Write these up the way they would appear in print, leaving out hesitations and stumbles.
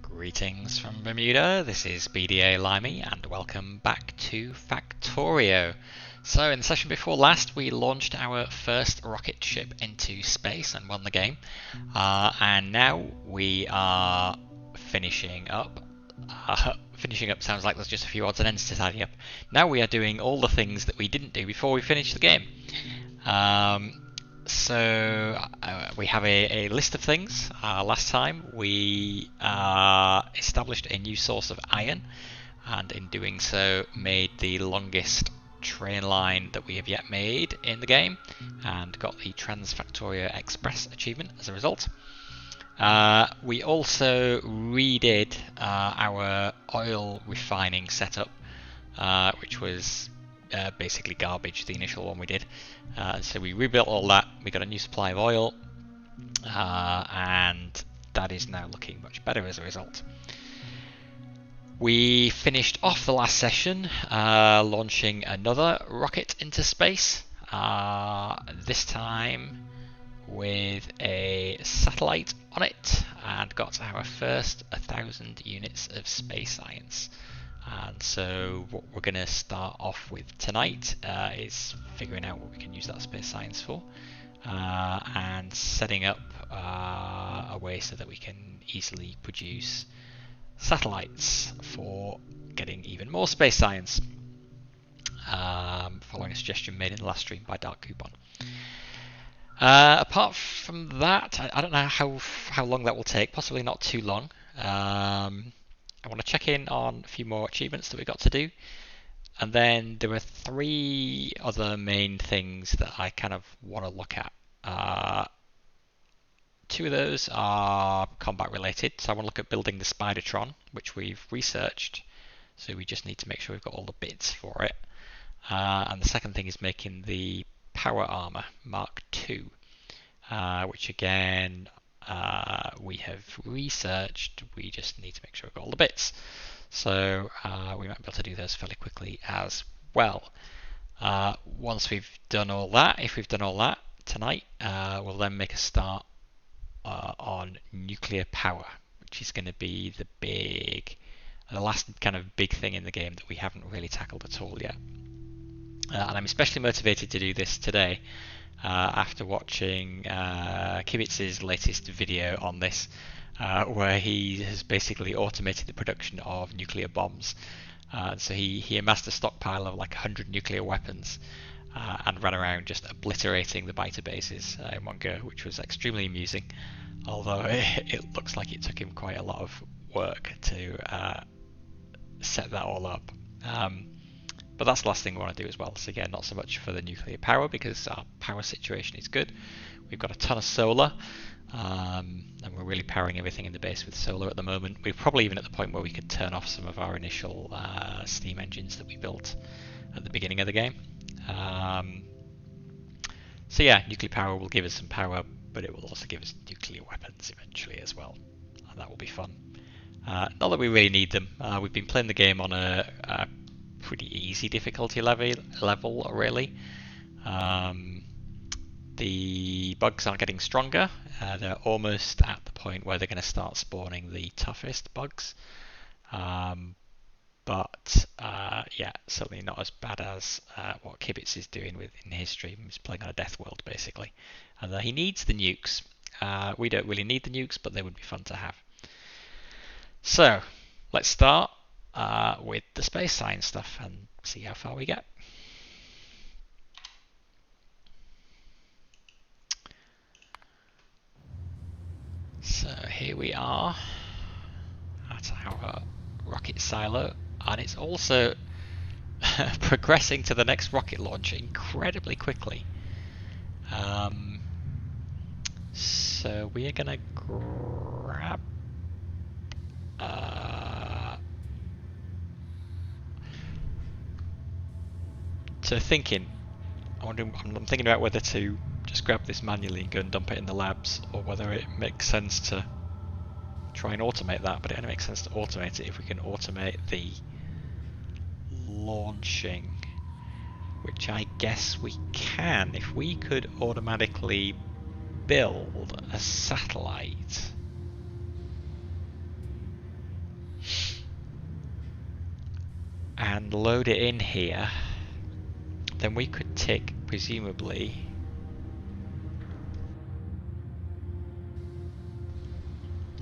Greetings from Bermuda, this is BDA Limey and welcome back to Factorio. So in the session before last we launched our first rocket ship into space and won the game, and now we are finishing up. Finishing up sounds like there's just a few odds and ends to tidy up. Now we are doing all the things that we didn't do before we finished the game. So we have a list of things. Last time we established a new source of iron, and in doing so made the longest train line that we have yet made in the game, and got the Factorio Express achievement as a result. We also redid our oil refining setup, which was basically garbage, the initial one we did. So we rebuilt all that, we got a new supply of oil, and that is now looking much better as a result. We finished off the last session launching another rocket into space, this time with a satellite on it, and got our first 1,000 units of space science. And so what we're going to start off with tonight is figuring out what we can use that space science for, and setting up a way so that we can easily produce satellites for getting even more space science, following a suggestion made in the last stream by Dark Coupon. Apart from that, I don't know how long that will take, possibly not too long. I want to check in on a few more achievements that we got to do, and then there are 3 other main things that I kind of want to look at. 2 of those are combat related, so I want to look at building the Spidertron, which we've researched, so we just need to make sure we've got all the bits for it. And the second thing is making the Power Armor Mark II, which again we have researched, we just need to make sure we've got all the bits. So we might be able to do those fairly quickly as well. Once we've done all that, if we've done all that tonight, we'll then make a start on nuclear power, which is going to be the last kind of big thing in the game that we haven't really tackled at all yet. And I'm especially motivated to do this today after watching Kibitz's latest video on this, where he has basically automated the production of nuclear bombs. So he amassed a stockpile of like 100 nuclear weapons and ran around just obliterating the biter bases in one go, which was extremely amusing, although it looks like it took him quite a lot of work to set that all up. But that's the last thing we want to do as well. So again, not so much for the nuclear power, because our power situation is good. We've got a ton of solar, and we're really powering everything in the base with solar at the moment. We're probably even at the point where we could turn off some of our initial steam engines that we built at the beginning of the game. So yeah, nuclear power will give us some power, but it will also give us nuclear weapons eventually as well, and that will be fun. Not that we really need them. We've been playing the game on a pretty easy difficulty level really. The bugs are getting stronger. They're almost at the point where they're going to start spawning the toughest bugs. But yeah, certainly not as bad as what Kibitz is doing in his stream. He's playing on a death world basically, and he needs the nukes. We don't really need the nukes, but they would be fun to have. So let's start with the space science stuff and see how far we get. So here we are at our rocket silo, and it's also progressing to the next rocket launch incredibly quickly. So we are going to grab so thinking, I'm thinking about whether to just grab this manually and go and dump it in the labs, or whether it makes sense to try and automate that. But it only makes sense to automate it if we can automate the launching, which I guess we can. If we could automatically build a satellite and load it in here, then we could tick, presumably,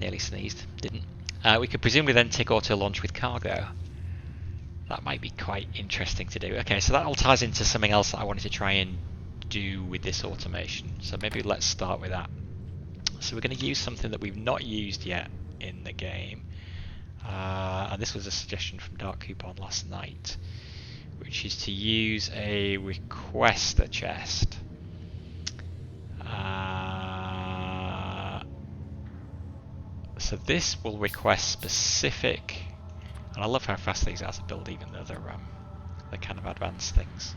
nearly sneezed, didn't. We could presumably then tick auto launch with cargo. That might be quite interesting to do. Okay, so that all ties into something else that I wanted to try and do with this automation. So maybe let's start with that. So we're going to use something that we've not used yet in the game. And this was a suggestion from Dark Coupon last night, which is to use a requester chest. So this will request specific, and I love how fast these are to build, even though they're kind of advanced things.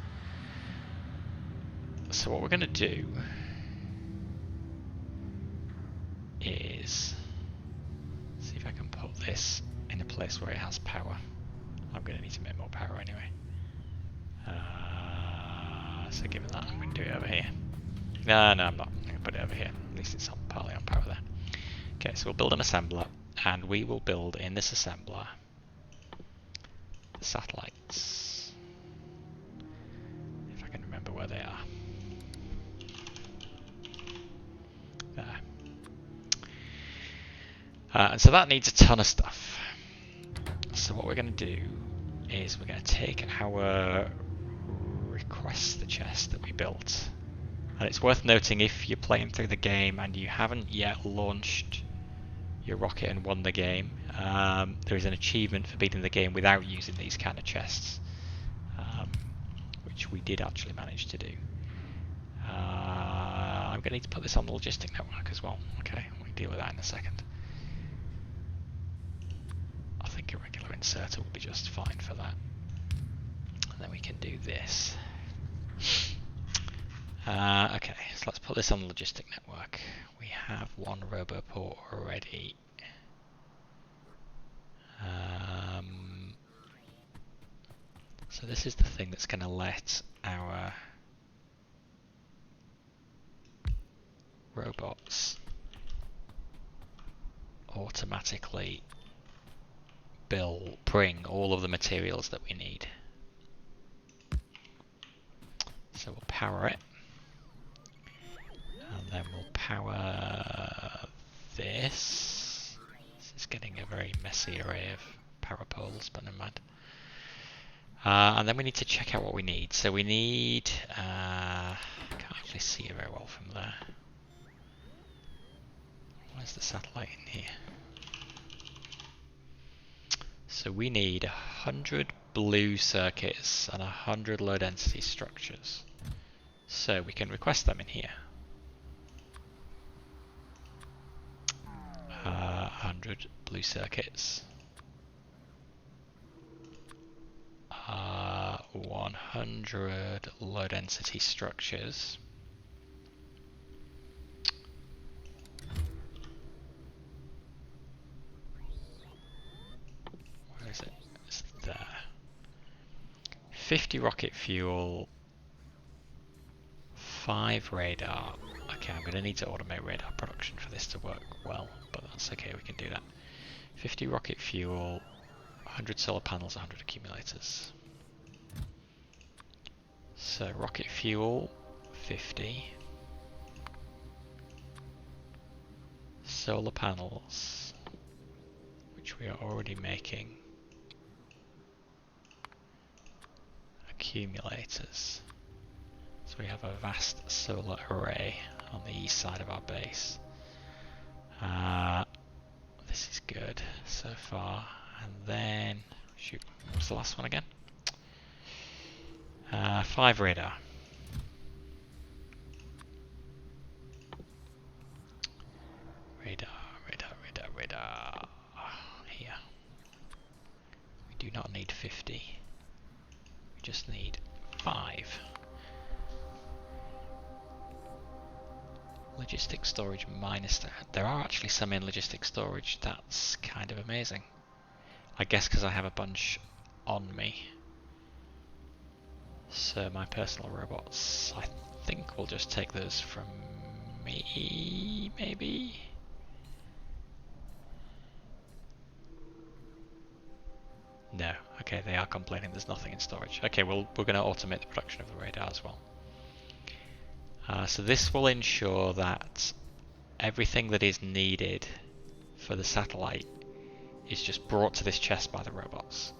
So what we're going to do is see if I can put this in a place where it has power. I'm going to need to make more power anyway. So given that, I'm going to do it over here. No, I'm not. I'm going to put it over here. At least it's partly on power there. Okay, so we'll build an assembler, and we will build in this assembler the satellites. If I can remember where they are. There. And so that needs a ton of stuff. So what we're going to do is we're going to take our requester chest that we built. And it's worth noting, if you're playing through the game and you haven't yet launched your rocket and won the game, there is an achievement for beating the game without using these kind of chests, which we did actually manage to do. I'm going to need to put this on the logistic network as well. Okay, we'll deal with that in a second. I think a regular inserter will be just fine for that. And then we can do this. Okay, so let's put this on the logistic network. We have one roboport already. So this is the thing that's going to let our robots automatically bring all of the materials that we need. So we'll power it, and then we'll power this. This is getting a very messy array of power poles, but never mind. And then we need to check out what we need. So we need, can't actually see it very well from there. Where's the satellite in here? So we need 100 blue circuits and 100 low density structures. So we can request them in here. 100 blue circuits. 100 low density structures. Where is it? It's there. 50 rocket fuel. 5 radar. Okay, I'm going to need to automate radar production for this to work well, but that's okay, we can do that. 50 rocket fuel. 100 solar panels, 100 accumulators. So rocket fuel, 50. Solar panels, which we are already making. Accumulators. So we have a vast solar array on the east side of our base. This is good so far. And then, shoot, what's the last one again? 5 radar. Radar. Here. We do not need 50. We just need 5. Logistics storage minus that. There are actually some in logistics storage. That's kind of amazing. I guess because I have a bunch on me. So my personal robots, I think we'll just take those from me, maybe? No. Okay, they are complaining there's nothing in storage. Okay, well, we're going to automate the production of the radar as well. So this will ensure that everything that is needed for the satellite is just brought to this chest by the robots.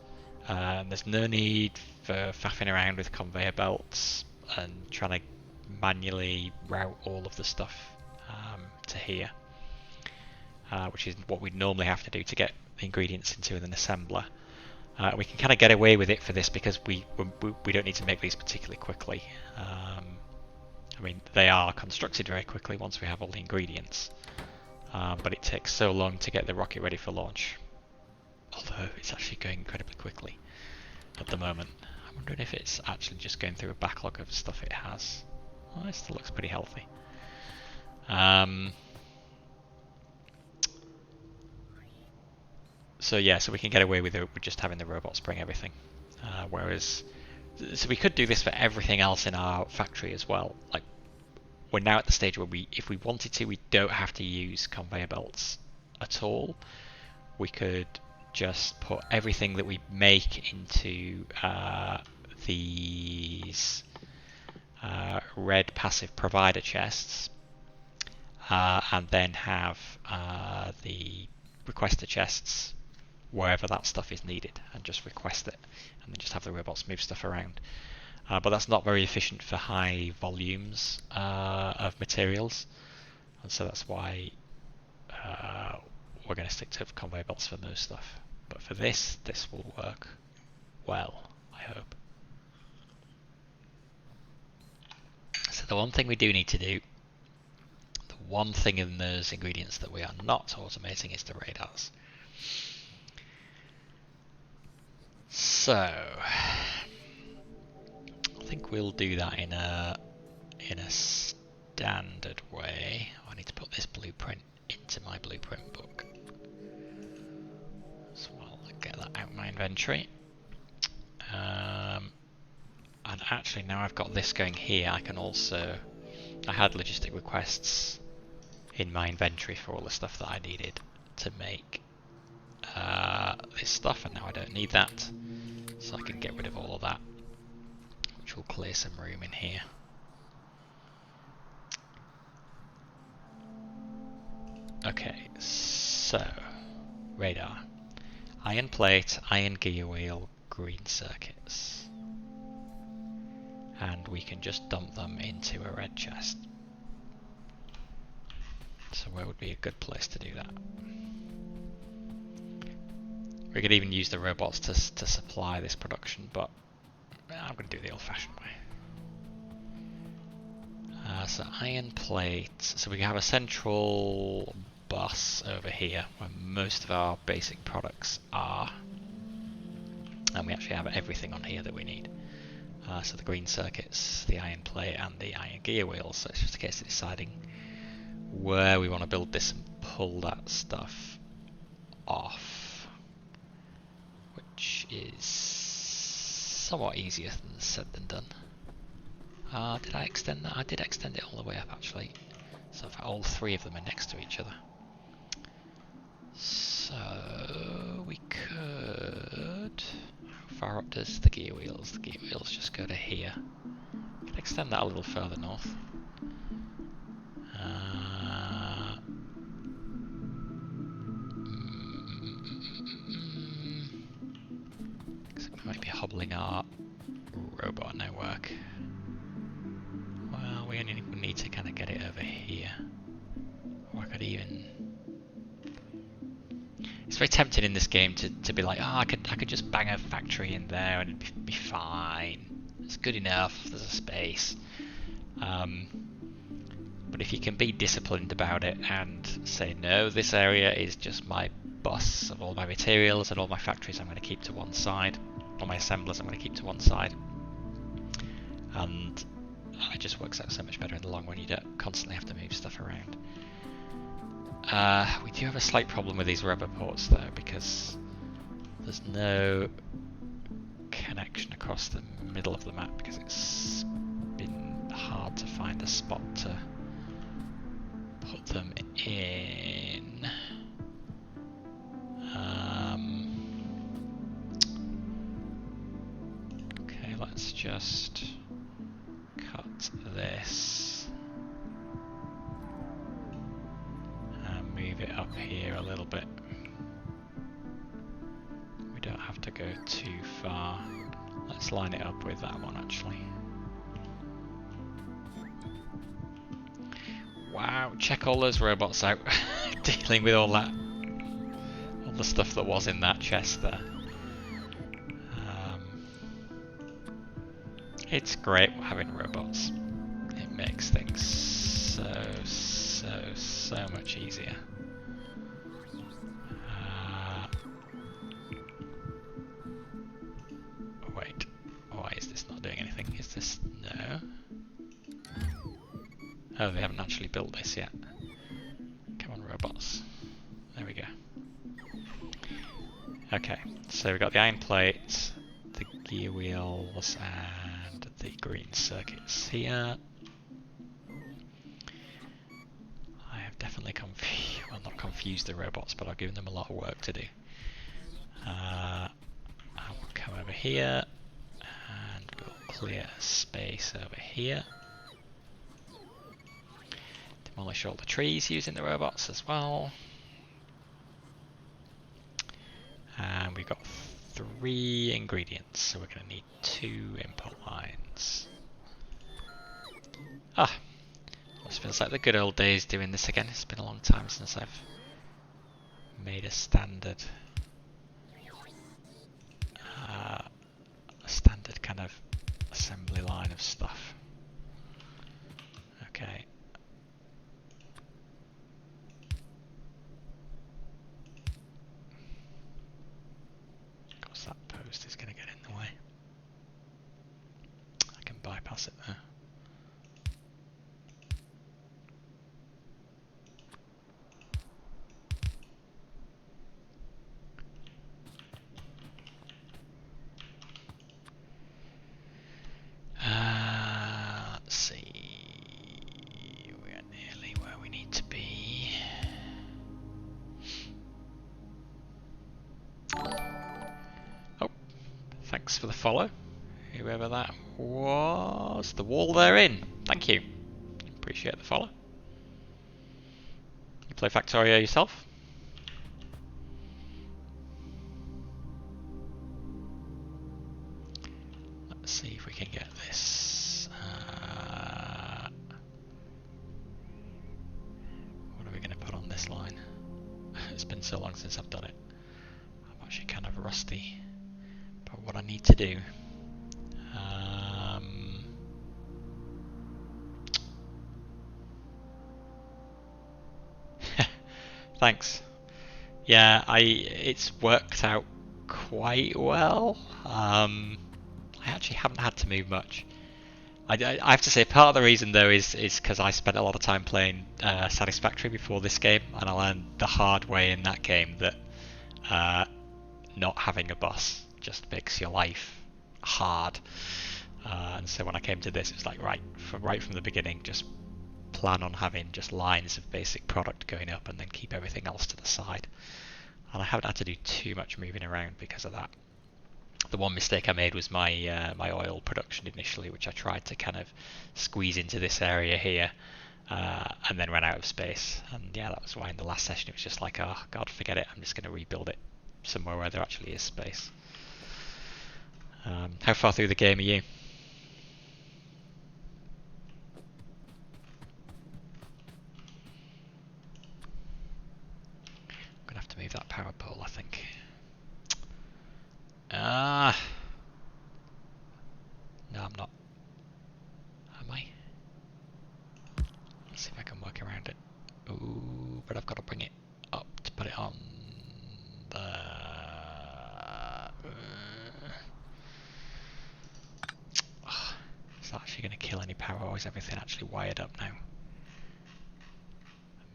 There's no need for faffing around with conveyor belts and trying to manually route all of the stuff to here, which is what we'd normally have to do to get the ingredients into an assembler. We can kind of get away with it for this because we don't need to make these particularly quickly. I mean, they are constructed very quickly once we have all the ingredients, but it takes so long to get the rocket ready for launch. Although it's actually going incredibly quickly at the moment. I'm wondering if it's actually just going through a backlog of stuff it has. Well, it still looks pretty healthy. So yeah, so we can get away with just having the robots bring everything. So we could do this for everything else in our factory as well. Like, we're now at the stage where if we wanted to, we don't have to use conveyor belts at all. We could just put everything that we make into these red passive provider chests, and then have the requester chests wherever that stuff is needed, and just request it, and then just have the robots move stuff around. But that's not very efficient for high volumes of materials, and so that's why we're going to stick to conveyor belts for most stuff. But for this will work well, I hope. So the one thing we do need to do, the one thing in those ingredients that we are not automating, is the radars. So I think we'll do that in a standard way. I need to put this blueprint into my blueprint book. So I'll get that out of my inventory. And actually, now I've got this going here, I can also... I had logistic requests in my inventory for all the stuff that I needed to make this stuff, and now I don't need that. So I can get rid of all of that, which will clear some room in here. Okay, so radar, iron plate, iron gear wheel, green circuits, and we can just dump them into a red chest. So where would be a good place to do that? We could even use the robots to supply this production, but I'm going to do the old-fashioned way. So iron plate, so we have a central bus over here where most of our basic products are, and we actually have everything on here that we need. So the green circuits, the iron plate, and the iron gear wheels. So it's just a case of deciding where we want to build this and pull that stuff off, which is somewhat easier said than done. Did I extend that? I did extend it all the way up, actually. So all three of them are next to each other. So we could far up does the gear wheels? The gear wheels just go to here. Can extend that a little further north. We might be hobbling our robot network. Well, we only need to kind of get it over here. Or I could even... It's very tempting in this game to be like, oh, I could just bang a factory in there and it'd be fine. It's good enough, there's a space. But if you can be disciplined about it and say, no, this area is just my bus of all my materials and all my factories I'm going to keep to one side. All my assemblers I'm going to keep to one side. And it just works out so much better in the long run. You don't constantly have to move stuff around. We do have a slight problem with these rubber ports though, because there's no connection across the middle of the map because it's been hard to find a spot to put them in. Okay, let's just cut this and move it up here a little bit. We don't have to go too far. Let's line it up with that one actually. Wow, check all those robots out dealing with all the stuff that was in that chest there. It's great having robots. It makes things so much easier. Wait, why is this not doing anything? Is this... no? Oh, they haven't actually built this yet. Come on, robots. There we go. Okay, so we've got the iron plates, the gear wheels, and the green circuits here. I have definitely not confused the robots, but I've given them a lot of work to do. I will come over here, and we'll clear a space over here. Demolish all the trees using the robots as well. And we've got 3 ingredients, so we're going to need 2 input lines. Ah, this feels like the good old days doing this again. It's been a long time since I've made a standard kind of assembly line of stuff. Okay. That post is going to get in the way. I can bypass it there. Let's see. We are nearly where we need to be. Oh, thanks for the follow, whoever that was. The wall they're in. Thank you. Appreciate the follow. You play Factorio yourself? Let's see if we can get this. What are we going to put on this line? It's been so long since I've done it. I'm actually kind of rusty. But what I need to do. Thanks. Yeah, it's worked out quite well. I actually haven't had to move much. I have to say, part of the reason though is because I spent a lot of time playing Satisfactory before this game, and I learned the hard way in that game that not having a boss just makes your life hard. And so when I came to this, it was like right from the beginning, just plan on having just lines of basic product going up and then keep everything else to the side. And I haven't had to do too much moving around because of that. The one mistake I made was my my oil production initially, which I tried to kind of squeeze into this area here, and then ran out of space. And yeah, that was why in the last session it was just like, oh god, forget it. I'm just going to rebuild it somewhere where there actually is space. How far through the game are you? I'm gonna have to move that power pole, I think. No, I'm not. Am I? Let's see if I can work around it. Ooh, but I've got to bring it up to put it on the... Is that actually going to kill any power, or is everything actually wired up now?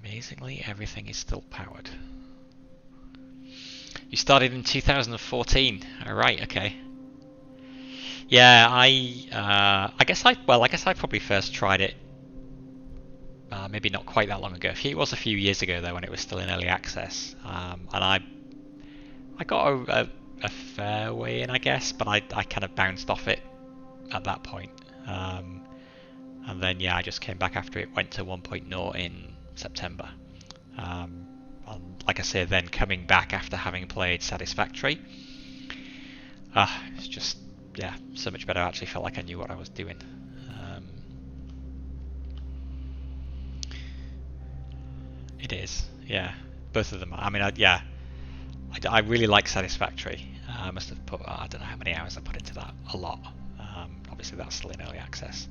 Amazingly, everything is still powered. You started in 2014. Alright, okay. Yeah, I guess I probably first tried it maybe not quite that long ago. It was a few years ago though, when it was still in early access, and I got a fair way in, I guess, but I kind of bounced off it at that point. And then yeah, I just came back after it went to 1.0 in September. And like I say, then coming back after having played Satisfactory, it's just, yeah, so much better. I actually felt like I knew what I was doing. It is, yeah. Both of them are. I mean, I really like Satisfactory. I must have put, I don't know how many hours I put into that. A lot. Obviously, that's still in early access.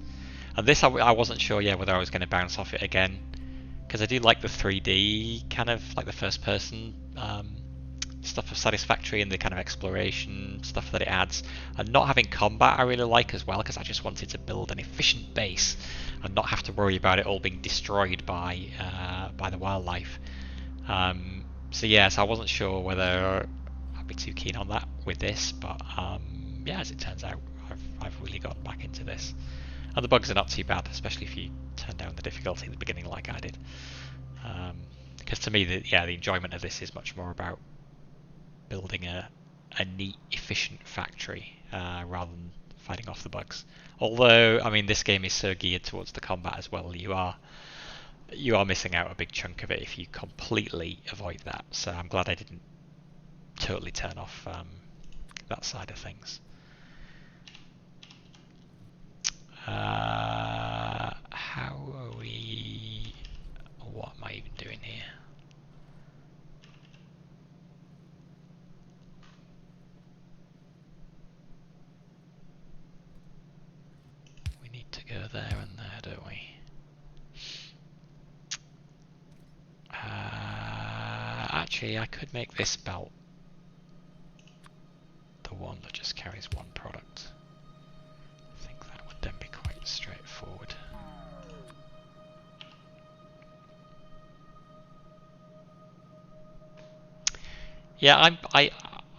And this, I wasn't sure, yeah, whether I was going to bounce off it again, because I do like the 3D kind of like the first person stuff of Satisfactory and the kind of exploration stuff that it adds. And not having combat I really like as well, because I just wanted to build an efficient base and not have to worry about it all being destroyed by the wildlife. So yeah, so I wasn't sure whether I'd be too keen on that with this, but yeah, as it turns out, I've really gotten back into this. And the bugs are not too bad, especially if you turn down the difficulty at the beginning like I did. Because to me, the enjoyment of this is much more about building a neat, efficient factory rather than fighting off the bugs. Although, I mean, this game is so geared towards the combat as well. You are missing out a big chunk of it if you completely avoid that. So I'm glad I didn't totally turn off that side of things. How are we... What am I even doing here? We need to go there and there, don't we? Actually, I could make this belt the one that just carries one product. I think that would then be quite straightforward. Yeah,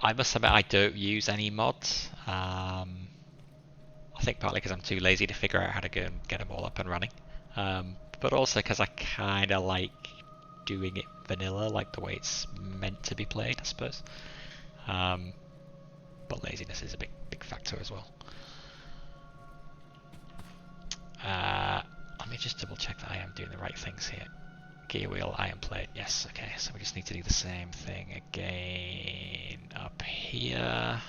I must admit I don't use any mods. I think partly because I'm too lazy to figure out how to go and get them all up and running, but also because I kind of like doing it vanilla, like the way it's meant to be played, I suppose. But laziness is a big factor as well. Let me just double check that I am doing the right things here. Gear wheel, iron plate, yes, okay, so we just need to do the same thing again up here.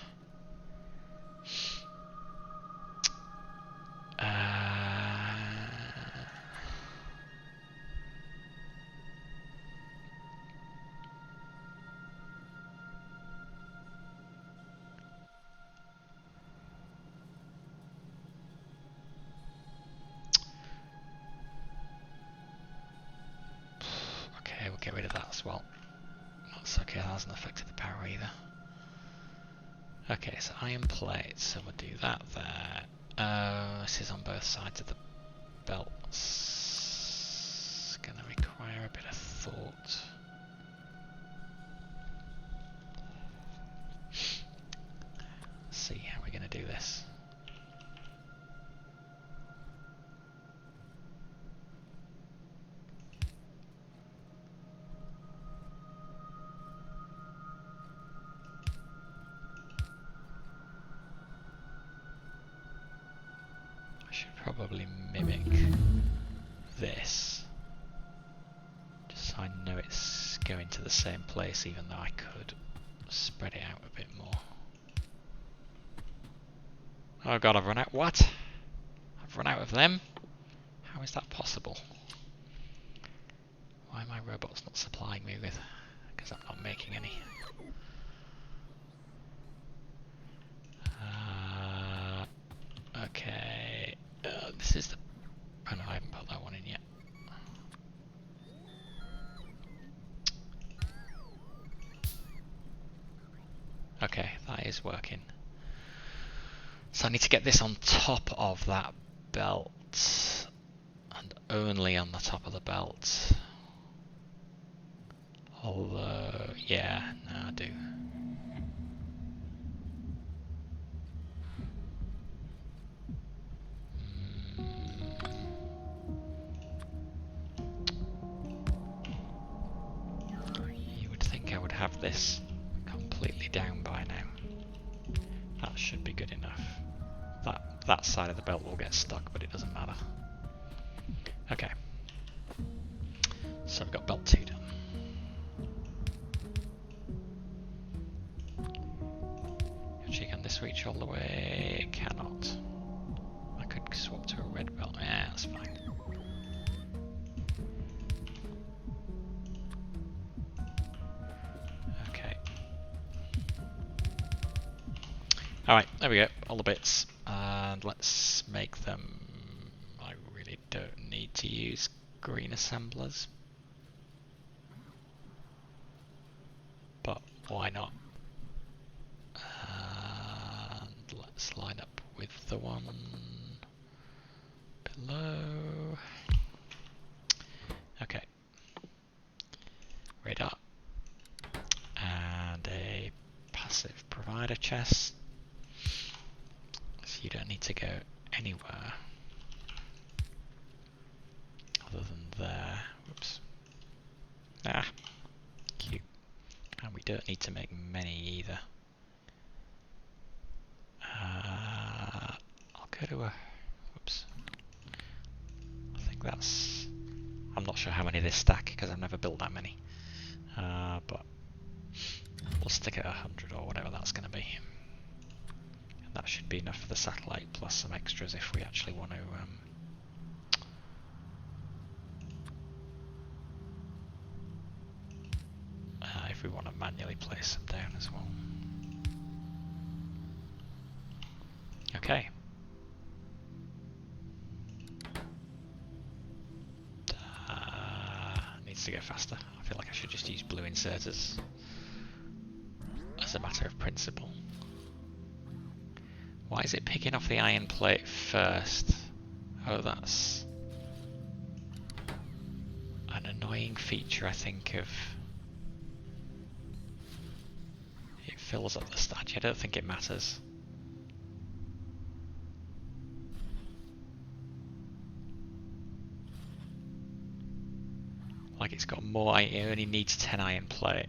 Okay, we'll get rid of that as well. That's okay, that hasn't affected the power either. Okay, so iron plate, so we'll do that there. This is on both sides of the belt. It's gonna require a bit of thought. Let's see how we're gonna do this. probably mimic this, just so I know it's going to the same place, even though I could spread it out a bit more. Oh god, I've run out. What? I've run out of them? How is that possible? Why are my robots not supplying me with? Because I'm not making any. Okay. This is the... Oh no, I haven't put that one in yet. Okay, that is working. So I need to get this on top of that belt. And only on the top of the belt. Although, yeah, no, I do. You would think I would have this completely down by now. That should be good enough. That side of the belt will get stuck, but it doesn't matter. Okay. So we've got belt 2 done. Actually, can this reach all the way? It cannot. I could swap to a red belt. Yeah, that's fine. Okay. Alright, there we go. All the bits. And let's make them... I really don't need to use green assemblers. But why not? And let's line up with the one below. Okay. Radar. And a passive provider chest. So you don't need to go anywhere other than there. Whoops. Ah. Cute. And we don't need to make many either. I'll go to a... Whoops. I think that's... I'm not sure how many this stack because I've never built that many. But we'll stick at 100 or whatever that's going to be. And that should be enough for the satellite plus some extras if we actually want to... if we want to manually place them down as well. Okay. Needs to go faster. I feel like I should just use blue inserters as a matter of principle. Why is it picking off the iron plate first? Oh, that's an annoying feature, I think, of... It fills up the statue. I don't think it matters. Like it's got more, it only needs 10 iron plate.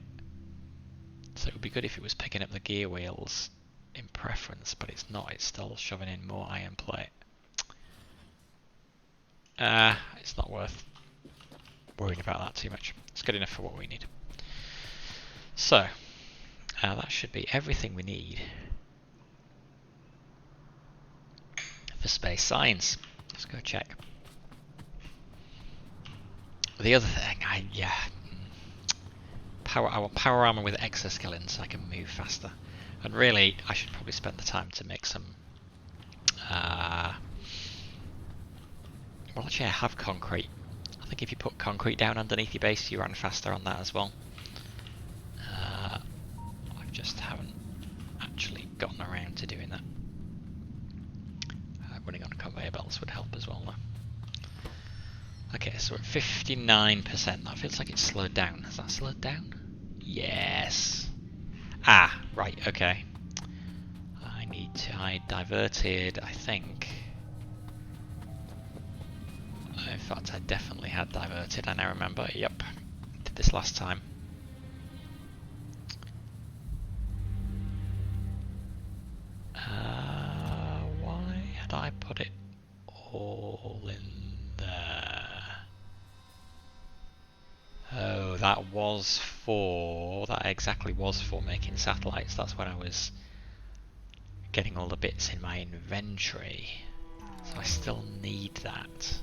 So it would be good if it was picking up the gear wheels in preference, but it's not, it's still shoving in more iron plate. It's not worth worrying about that too much. It's good enough for what we need. So, that should be everything we need for space science. Let's go check. The other thing, I want power armor with exoskeleton so I can move faster. And really, I should probably spend the time to make some... well, actually I have concrete. I think if you put concrete down underneath your base, you run faster on that as well. I just haven't actually gotten around to doing that. Running on conveyor belts would help as well though. Okay, so we're at 59%. That feels like it's slowed down. Has that slowed down? Yes. Ah, right, okay. I diverted, I think. In fact, I definitely had diverted, I now remember. Yep, did this last time. Why had I put it all in there. Oh, that exactly was for making satellites. That's when I was getting all the bits in my inventory. So I still need that.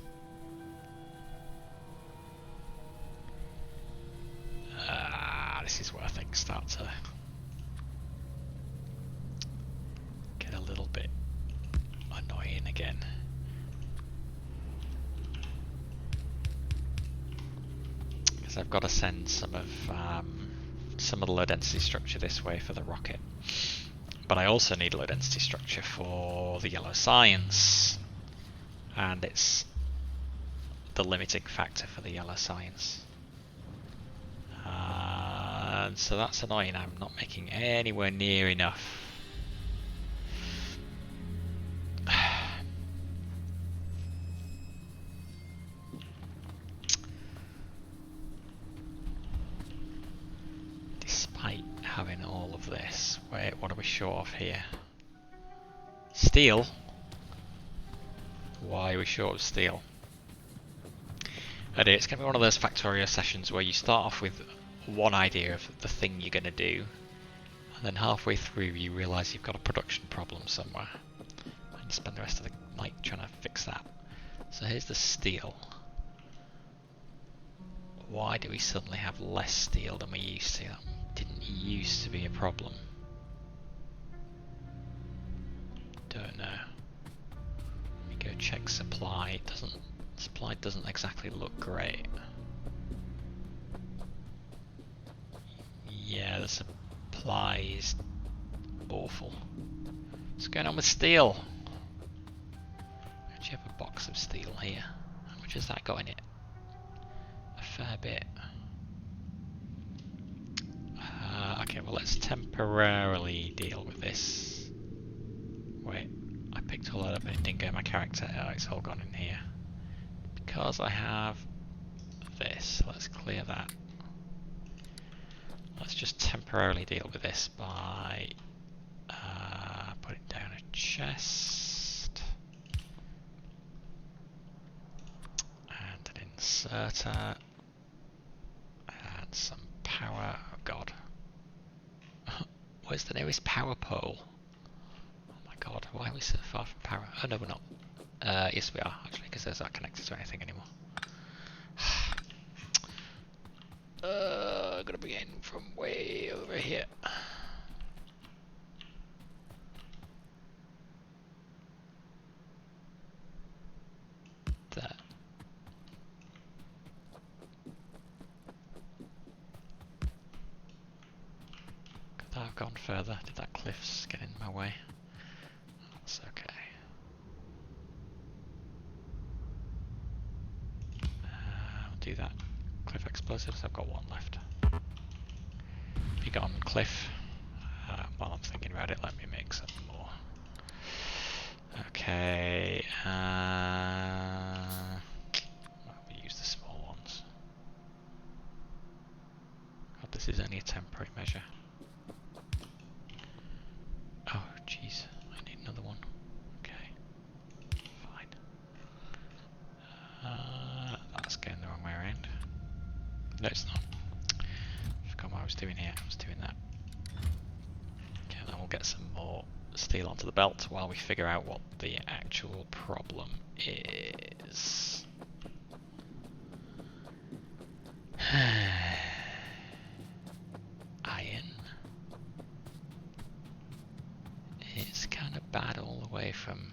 This is where things start to get a little bit annoying again. Because I've got to send some of the low density structure this way for the rocket. But I also need low density structure for the yellow science. And it's the limiting factor for the yellow science. And so that's annoying. I'm not making anywhere near enough. Despite having all of this. Wait, what are we short of here? Steel? Why are we short of steel? It's going to be one of those Factorio sessions where you start off with one idea of the thing you're going to do, and then halfway through you realise you've got a production problem somewhere, and you spend the rest of the night trying to fix that. So here's the steel. Why do we suddenly have less steel than we used to? That didn't used to be a problem. Don't know. Let me go check supply. Supply doesn't exactly look great. Yeah, the supply is awful. What's going on with steel? Actually have a box of steel here. How much has that got in it? A fair bit. Okay, well let's temporarily deal with this. Wait, I picked all that up and it didn't go in my character. Oh, it's all gone in here. Because I have this, let's clear that. Let's just temporarily deal with this by putting down a chest and an inserter and some power. Oh god. Where's the nearest power pole? Oh my god, why are we so far from power? Oh no, we're not. Yes we are, actually, because there's not connected to anything anymore. I'm gonna begin from way over here. There. Could that have gone further? Did that cliffs get in my way? That's okay. I'll do that. Cliff explosives, I've got one left. Be gone, cliff. While I'm thinking about it, let me make some more. Okay, we'll use the small ones. God, this is only a temporary measure. Oh, jeez, I need another one. Okay, fine. That's going the wrong way around. No, it's not. I forgot what I was doing here. I was doing that. Okay, then we'll get some more steel onto the belt while we figure out what the actual problem is. Iron. It's kind of bad all the way from...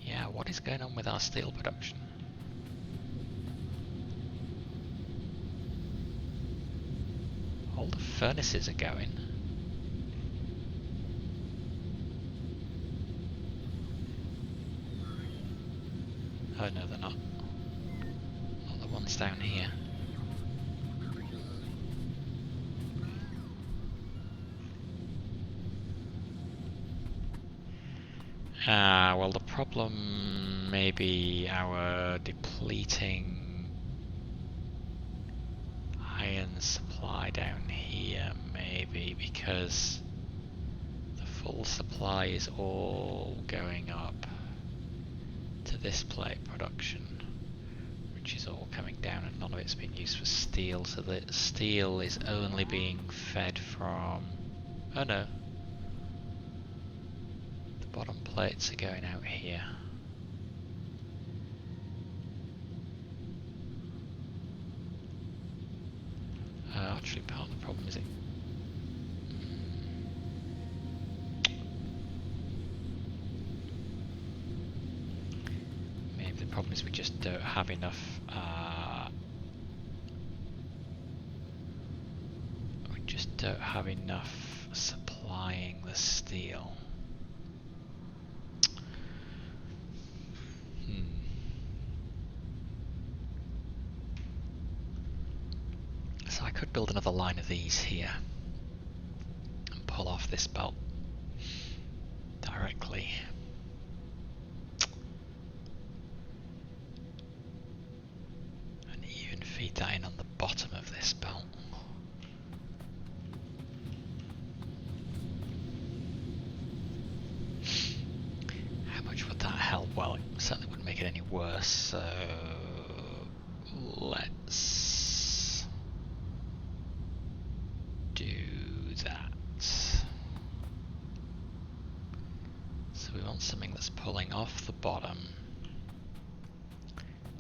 Yeah, what is going on with our steel production? All the furnaces are going. Oh no, they're not. Not the ones down here. Well, the problem may be our depleting iron supply down here, maybe, because the full supply is all going up to to this plate production, which is all coming down, and none of it's being used for steel, so the steel is only being fed from... oh no. The bottom plates are going out here. Actually, part of the problem is it... maybe the problem is we just don't have enough... we just don't have enough supplying the steel. So I could build another line of these here and pull off this belt directly. And even feed that in on the bottom of this belt. How much would that help? Well, it certainly wouldn't make it any worse, so let's do that. So we want something that's pulling off the bottom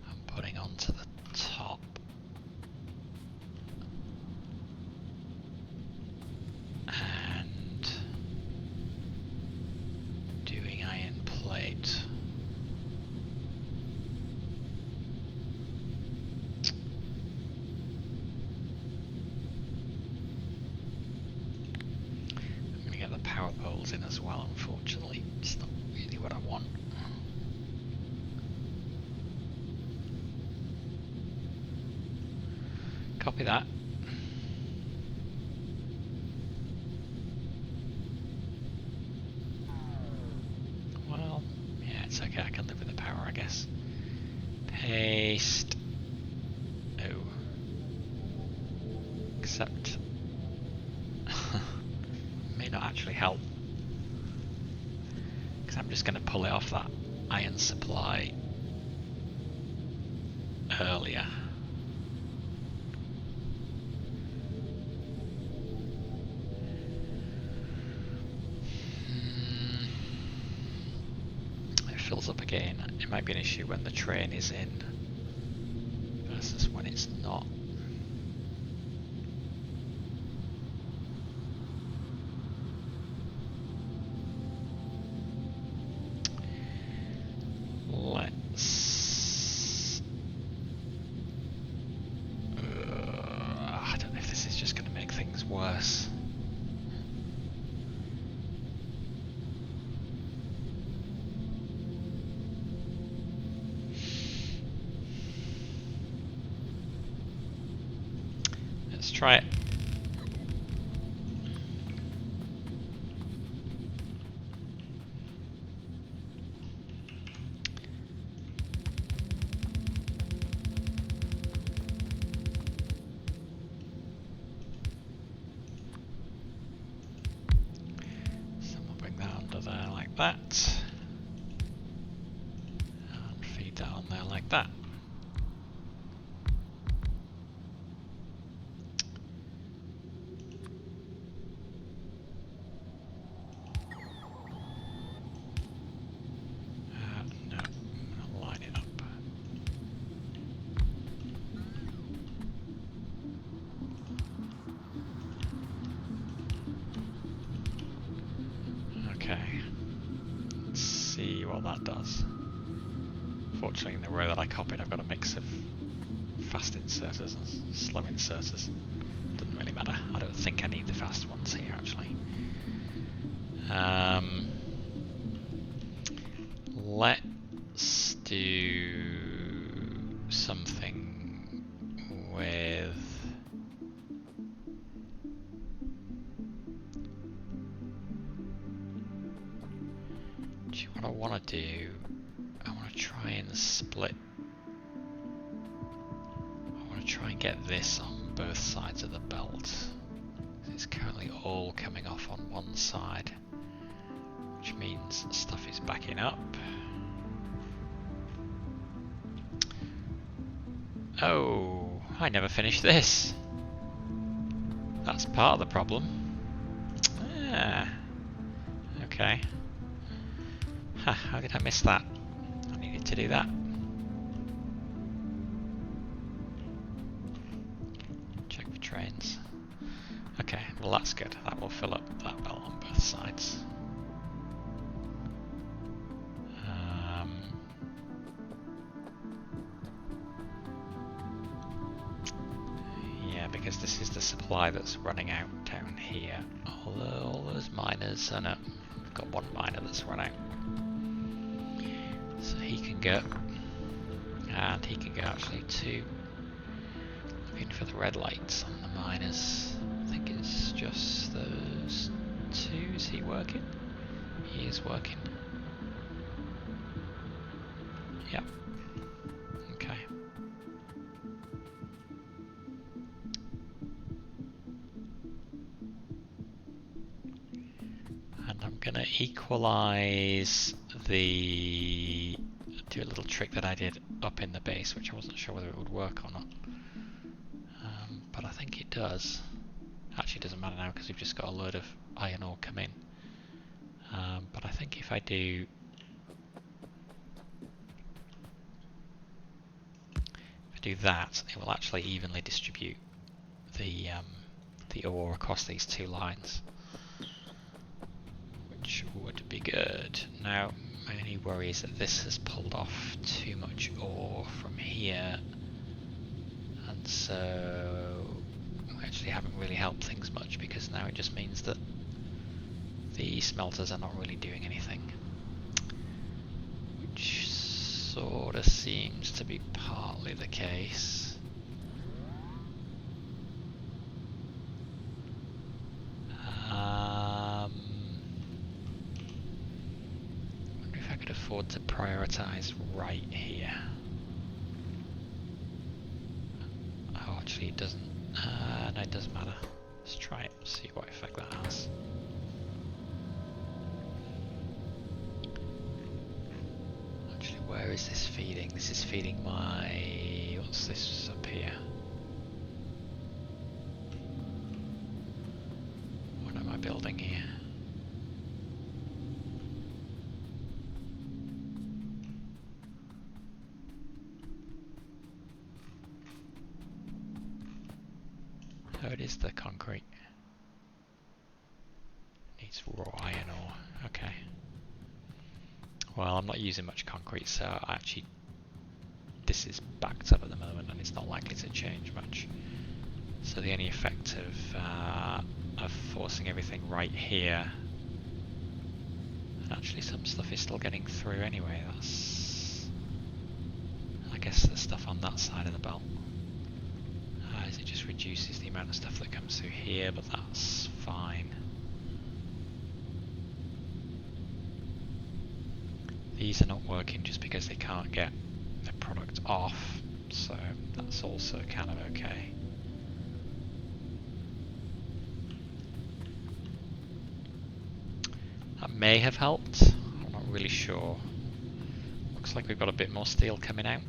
and putting onto the top. And doing iron plate. I'm gonna get the power poles in as well, unfortunately. It's not really what I want. Copy that. Well, yeah, it's okay, I can live with the power, I guess. Paste. Oh. Except... may not actually help. Because I'm just going to pull it off that iron supply earlier. It fills up again. It might be an issue when the train is in versus when it's not. I don't know if this is just going to make things worse. Let's try it. That and feed that on there like that. No, I'm gonna line it up. Okay. See what that does. Fortunately, in the way that I copied, I've got a mix of fast inserters and slow inserters. Doesn't really matter. I don't think I need the fast ones here, actually. Let's do something with... what I want to do, I want to try and split. I want to try and get this on both sides of the belt. It's currently all coming off on one side, which means stuff is backing up. Oh, I never finished this. That's part of the problem. Ah, okay. Huh, how did I miss that? I needed to do that. Check for trains. Okay, well that's good. That will fill up that belt on both sides. Yeah, because this is the supply that's running out down here. All those miners, oh no, we've got one miner that's run out. So he can go, and he can go actually too. Looking for the red lights on the miners. I think it's just those two. Is he working? He is working. Yep. Okay. And I'm gonna equalize the... do a little trick that I did up in the base, which I wasn't sure whether it would work or not. But I think it does. Actually, it doesn't matter now because we've just got a load of iron ore come in. But I think if I do that, it will actually evenly distribute the ore across these two lines, which would be good. Now, my only worry is that this has pulled off too much ore from here, and so we actually haven't really helped things much, because now it just means that the smelters are not really doing anything, which sort of seems to be partly the case. I wonder if I could afford to prioritize right here. Oh, actually it doesn't. No, it doesn't matter. Let's try it, see what effect that has. Actually, where is this feeding? This is feeding my... what's this up here? What am I building here? Oh, it is the concrete. Needs raw iron ore. Okay. Well, I'm not using much concrete, so actually this is backed up at the moment and it's not likely to change much. So the only effect of forcing everything right here, and actually some stuff is still getting through anyway, that's, I guess, the stuff on that side of the belt. As it just reduces the amount of stuff that comes through here, but that's fine. These are not working just because they can't get the product off, so that's also kind of okay. That may have helped, I'm not really sure. Looks like we've got a bit more steel coming out.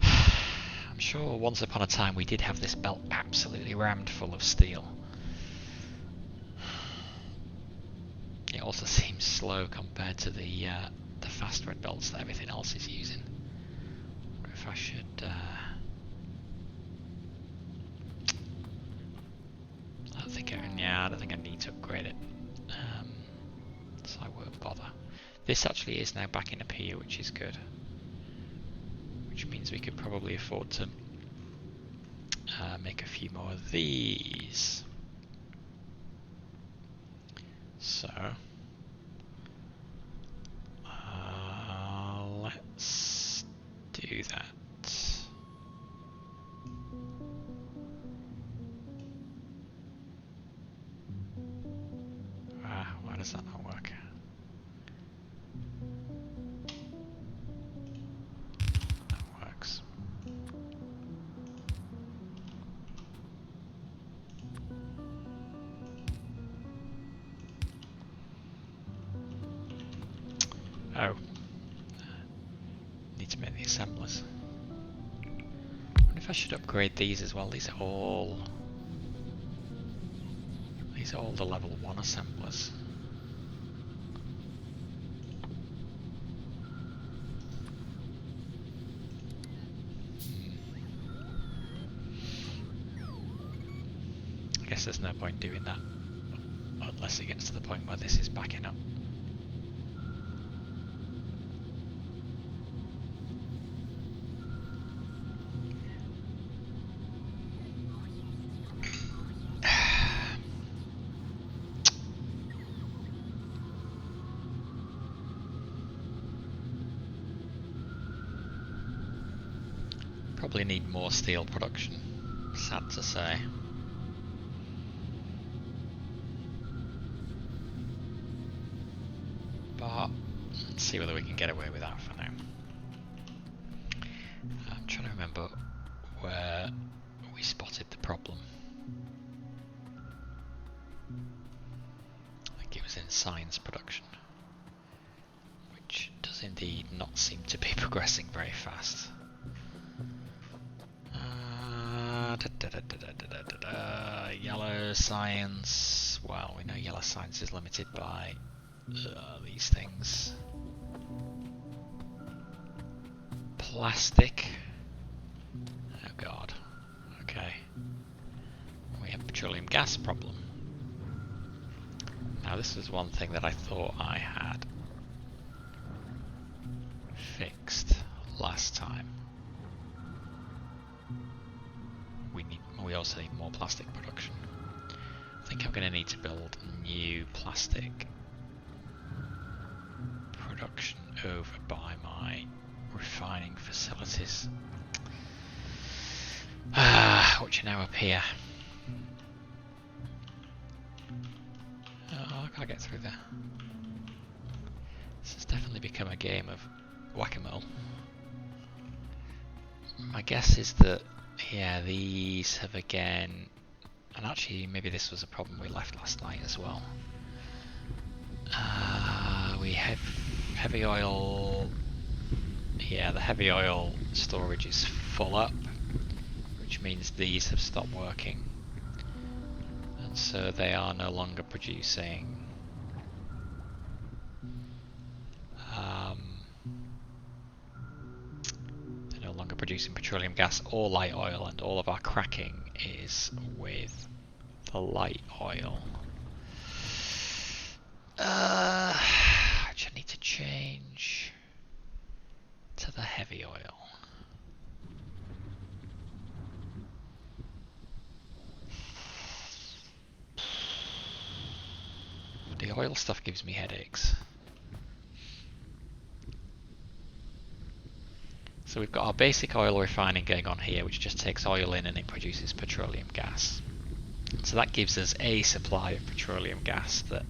I'm sure once upon a time we did have this belt absolutely rammed full of steel. It also seems slow compared to the fast red belts that everything else is using. I wonder if I should... I don't think I need to upgrade it. So I won't bother. This actually is now backing up here, which is good. Which means we could probably afford to make a few more of these. So let's do that. Why does that not work? That works. Oh. Need to make the assemblers. if I should upgrade these as well. These are all the level 1 assemblers. I guess there's no point doing that unless it gets to the point where this is backing up. Probably need more steel production, sad to say. But let's see whether we can get away with that for now. I'm trying to remember where we spotted the problem. I think it was in science production, which does indeed not seem to be progressing very fast. Yellow science. Well, we know yellow science is limited by these things. Plastic. Oh god. Okay. We have a petroleum gas problem. Now this is one thing that I thought I had fixed last time. We also need more plastic production. I think I'm going to need to build new plastic production over by my refining facilities, which are now up here. Oh, I can't get through there. This has definitely become a game of whack-a-mole. My guess is that, yeah, these have again, and actually maybe this was a problem we left last night as well. We have heavy oil. Yeah, the heavy oil storage is full up, which means these have stopped working, and so they are no longer producing petroleum gas or light oil, and all of our cracking is with the light oil. Which I need to change to the heavy oil. The oil stuff gives me headaches. So we've got our basic oil refining going on here, which just takes oil in and it produces petroleum gas. So that gives us a supply of petroleum gas that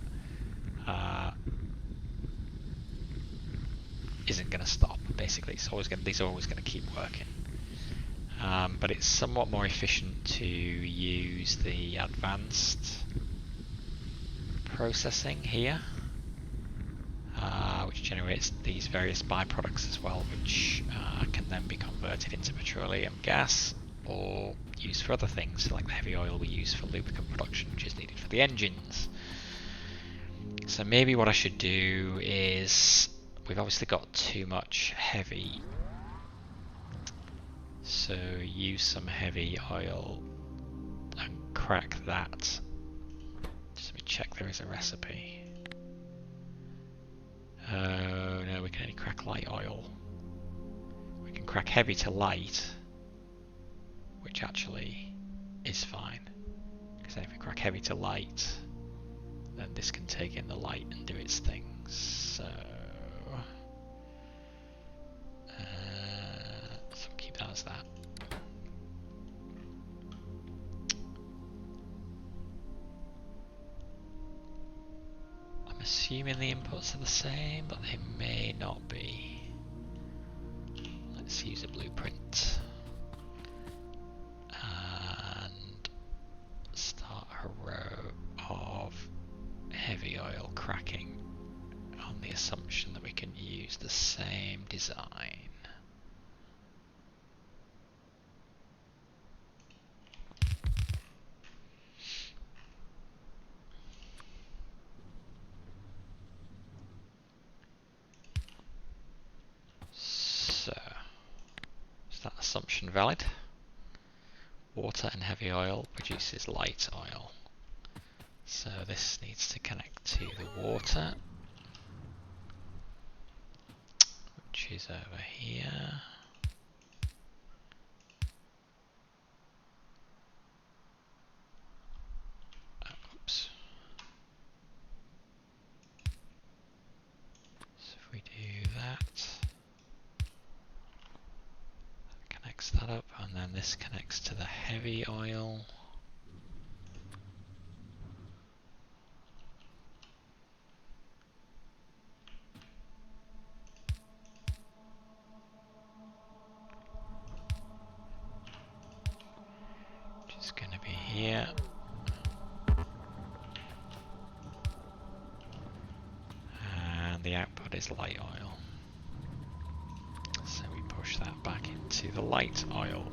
isn't going to stop. Basically, these are always going to keep working. But it's somewhat more efficient to use the advanced processing here, which generates these various byproducts as well, which can then be converted into petroleum gas or used for other things, like the heavy oil we use for lubricant production, which is needed for the engines. So maybe what I should do is, we've obviously got too much heavy, so use some heavy oil and crack that. Just let me check there is a recipe. Oh no, we can only crack light oil. We can crack heavy to light, which actually is fine, because if we crack heavy to light, then this can take in the light and do its thing. So keep that as that. I'm assuming the inputs are the same, but they may not be. Let's use a blueprint and start a row of heavy oil cracking on the assumption that we can use the same design. assumption valid. Water and heavy oil produces light oil. So this needs to connect to the water, which is over here. Oops. So if we do that, connects that up, and then this connects to the heavy oil. Which is going to be here. And the output is light oil. So we push that back into the light oil.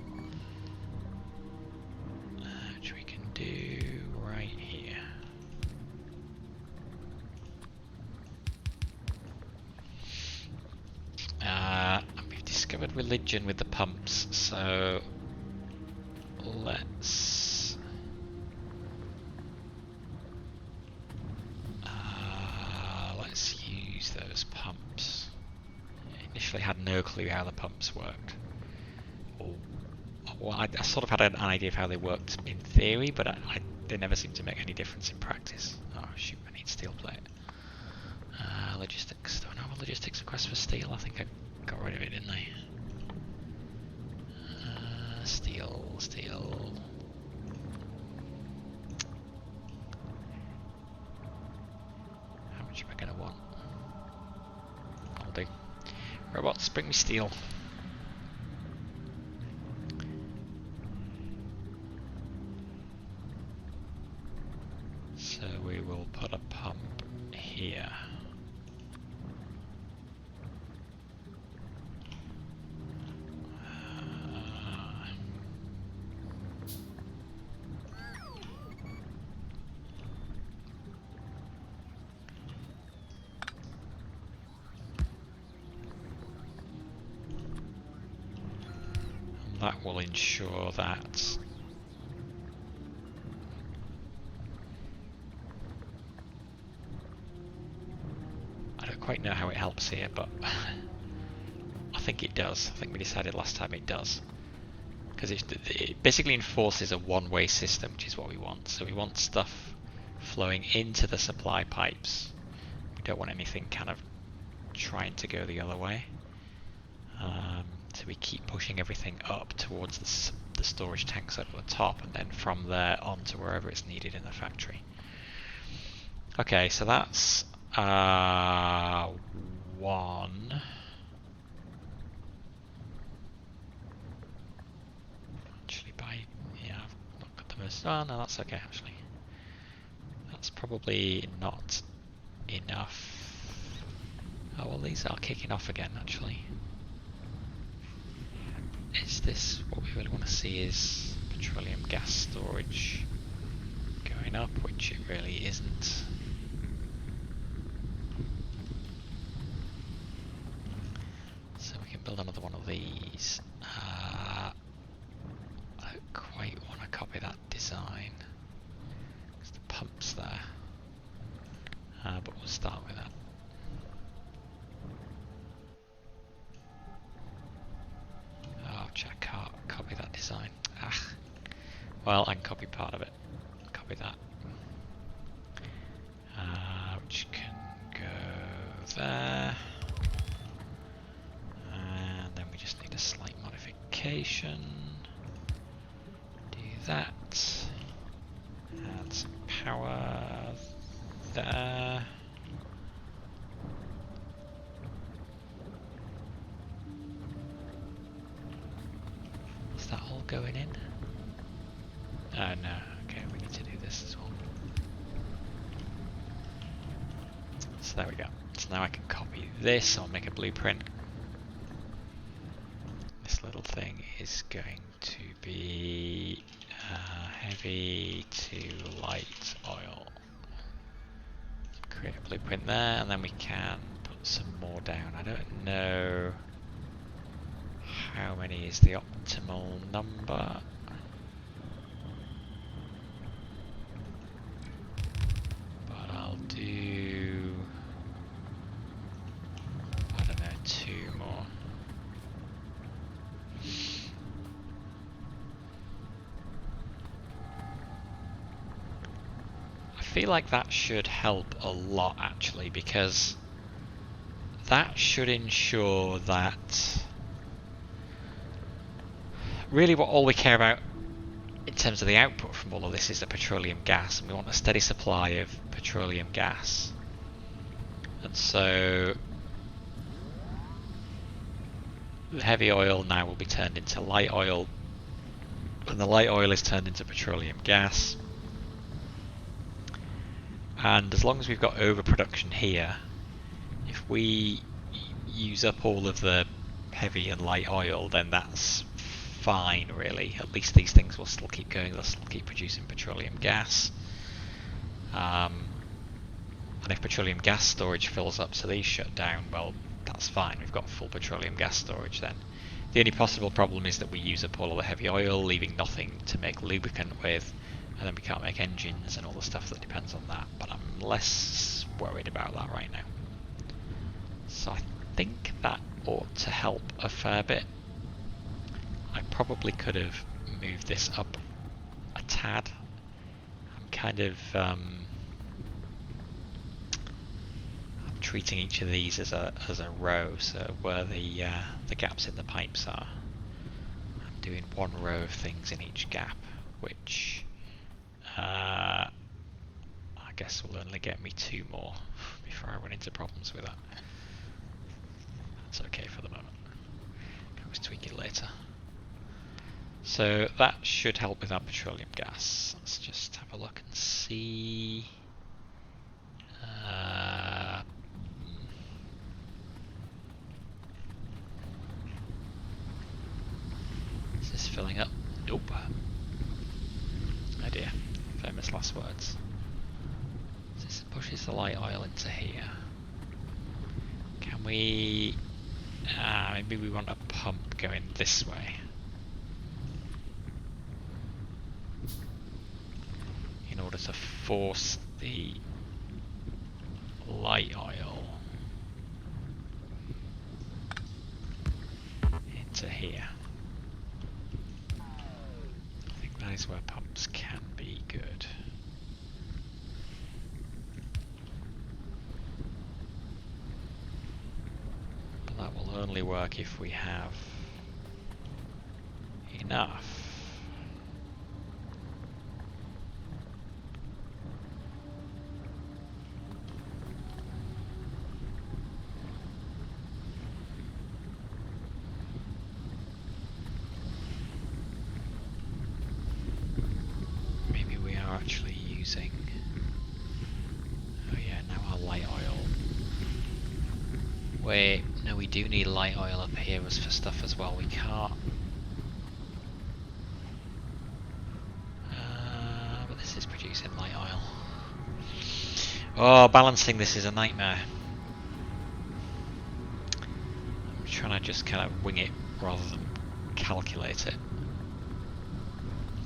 Which we can do right here. And we've discovered religion with the pumps, so let's use those pumps. Initially had no clue how the pumps worked. Well, I sort of had an idea of how they worked in theory, but they never seemed to make any difference in practice. Oh shoot, I need steel plate. Logistics. Don't have a logistics request for steel. I think I got rid of it, didn't I? Steel. How much am I gonna want? I'll do. Robots, bring me steel. So we will put a pump here. That will ensure that I don't quite know how it helps here, but I think it does. I think we decided last time it does. Because it basically enforces a one-way system, which is what we want. So we want stuff flowing into the supply pipes. We don't want anything kind of trying to go the other way. So we keep pushing everything up towards the storage tanks up at the top, and then from there on to wherever it's needed in the factory. Okay, so that's one. Actually, yeah, I've not got the most. Oh no, that's okay. Actually, that's probably not enough. Oh well, these are kicking off again. Actually. Is this what we really want to see? Is petroleum gas storage going up, which it really isn't. So we can build another one of these. I don't quite want to copy that design because the pump's there, but we'll start with that. I can't copy that design. Well, I can copy part of it. Copy that. Which can go there. And then we just need a slight modification. Do that. Add some power there. Is that all going in? Oh no, okay, we need to do this as well. So there we go. So now I can copy this, I'll make a blueprint. This little thing is going to be heavy to light oil. Create a blueprint there, and then we can put some more down. I don't know how many is the optimal number. But I'll do, I don't know, 2 more. I feel like that should help a lot actually, because that should ensure that really what all we care about in terms of the output from all of this is the petroleum gas, and we want a steady supply of petroleum gas. And so the heavy oil now will be turned into light oil, and the light oil is turned into petroleum gas. And as long as we've got overproduction here, if we use up all of the heavy and light oil, then that's fine really. At least these things will still keep going, they'll still keep producing petroleum gas. And if petroleum gas storage fills up so these shut down, well, that's fine, we've got full petroleum gas storage then. The only possible problem is that we use up all of the heavy oil, leaving nothing to make lubricant with, and then we can't make engines and all the stuff that depends on that, but I'm less worried about that right now. So I think that ought to help a fair bit. I probably could have moved this up a tad. I'm kind of I'm treating each of these as a row, so where the gaps in the pipes are, I'm doing 1 row of things in each gap, which I guess will only get me 2 more before I run into problems with that. That's okay for the moment. Can always tweak it later. So that should help with our petroleum gas. Let's just have a look and see. Is this filling up? Nope. Oh dear. Famous last words. So this pushes the light oil into here. Can we... maybe we want a pump going this way. In order to force the light oil into here. I think that is where pumps can be good. But that will only work if we have enough. Actually using, oh yeah, now our light oil. Wait, no, we do need light oil up here as for stuff as well. We can't. But this is producing light oil. Oh, balancing this is a nightmare. I'm trying to just kind of wing it rather than calculate it.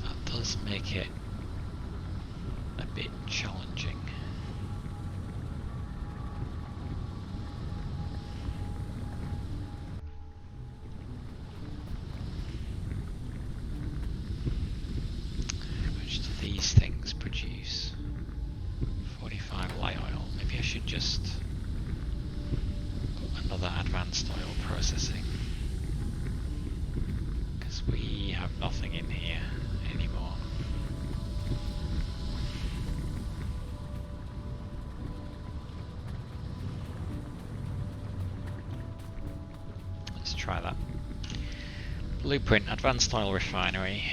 That does make it a bit challenging. How much do these things produce? 45 light oil. Maybe I should just put another advanced oil processing, because we have nothing in here anymore. Try that. Blueprint, advanced oil refinery.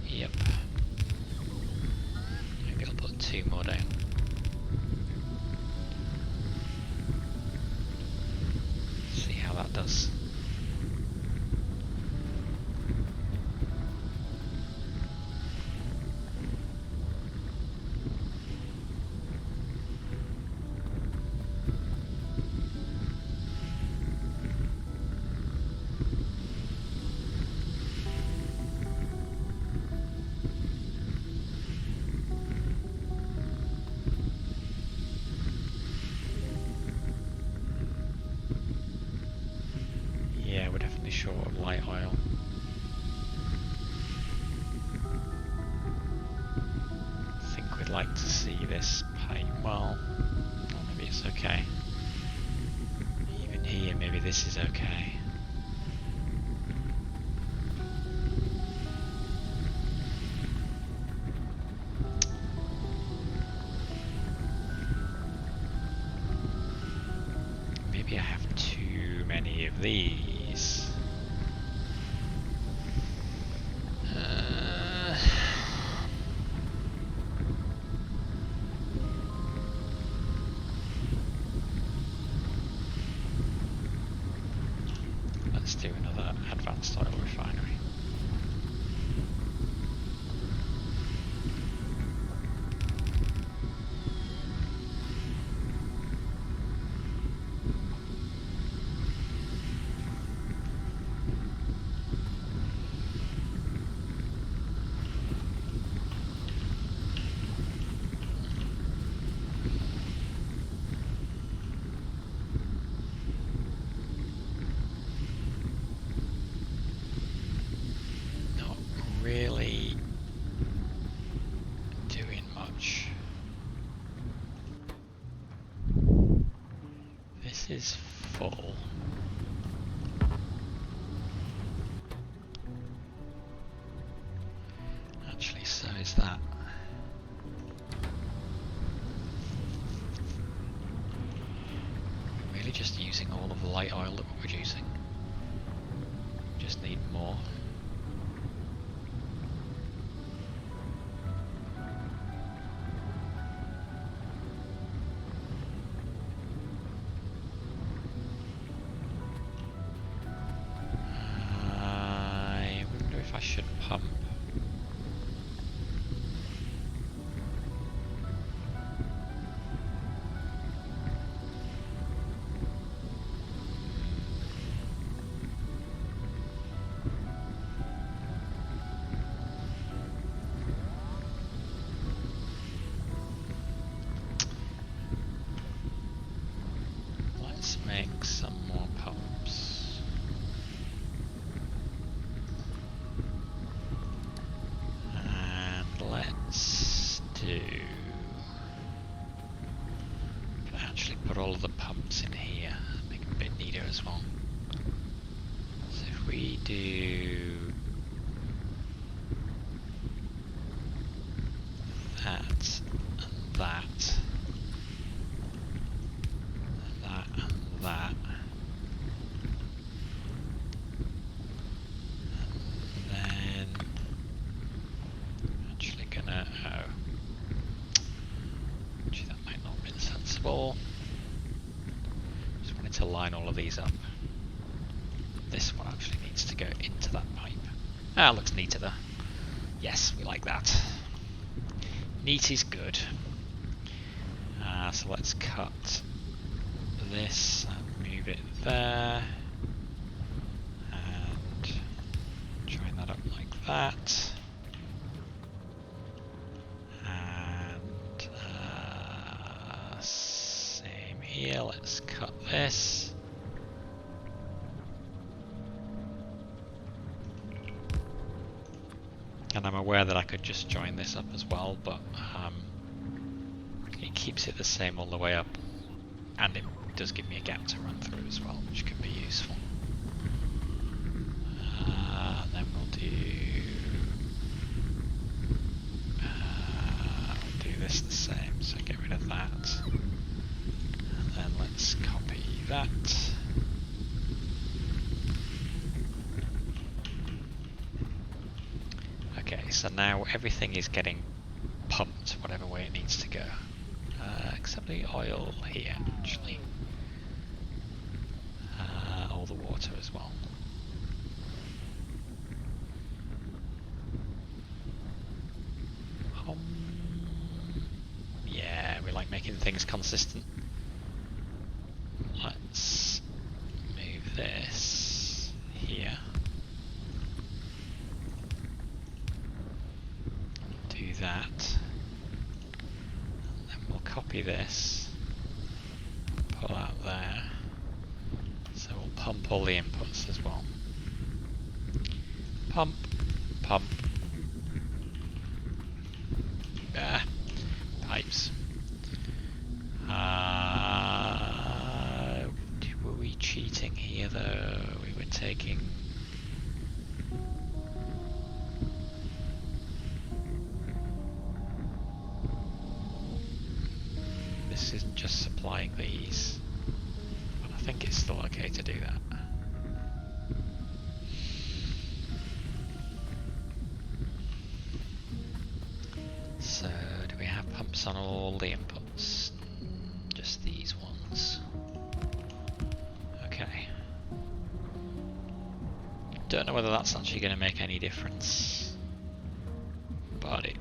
Yep. Maybe I'll put 2 more down. See how that does. light oil. I think we'd like to see this pipe. Well, maybe it's okay. Even here, maybe this is okay. Maybe I have too many of these. Let's do another advanced oil refinery. Really doing much. This is full. Actually, so is that. Really just using all of the light oil that we're producing. Just need more. I should pump. Let's make some more pumps. Let's do. Actually, put all of the pumps in here. Make them a bit neater as well. So if we do that and that, and that and that. Actually, that might not have been sensible. Just wanted to line all of these up. This one actually needs to go into that pipe. Ah, looks neater though. Yes, we like that. Neat is good. So let's cut this and move it there. And join that up like that. Here, let's cut this. And I'm aware that I could just join this up as well, but it keeps it the same all the way up, and it does give me a gap to run through as well, which can be useful. And then we'll do this the same, so get rid of that. Then let's copy that. Okay, so now everything is getting pumped whatever way it needs to go. Except the oil here, actually. All the water as well. Yeah, we like making things consistent. Let's move this here. Do that. And then we'll copy this. Put that there. So we'll pump all the inputs as well. Pump. Pump. Pipes. Were we cheating here though? We were taking... This isn't just supplying these, but I think it's still okay to do that. So, do we have pumps on all the inputs? Just these ones. Okay. Don't know whether that's actually going to make any difference, but it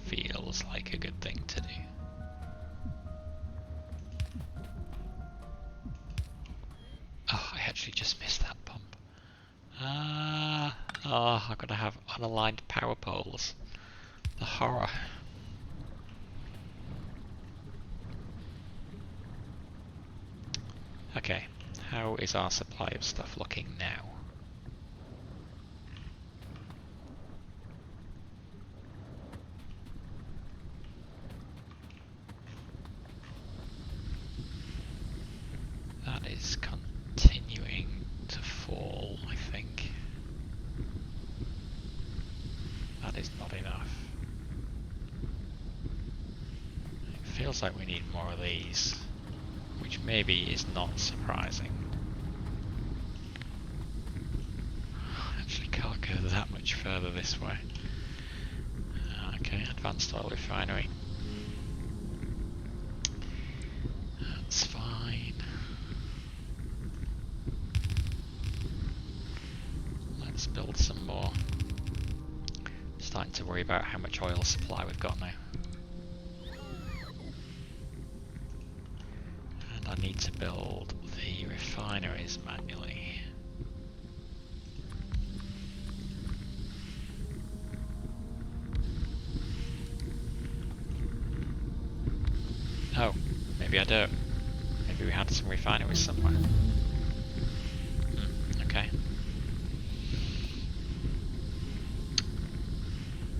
feels like a good thing to do. Oh, I actually just missed that pump. Oh, I've got to have unaligned power poles. The horror. Okay, how is our supply of stuff looking now? That is continuing to fall, I think. That is not enough. It feels like we need more of these, which maybe is not surprising. Actually can't go that much further this way. Okay, advanced oil refinery. That's fine. Let's build some more. Starting to worry about how much oil supply we've got now. And I need to build the refineries manually. Oh, maybe I don't. Maybe we had some refineries somewhere. Okay.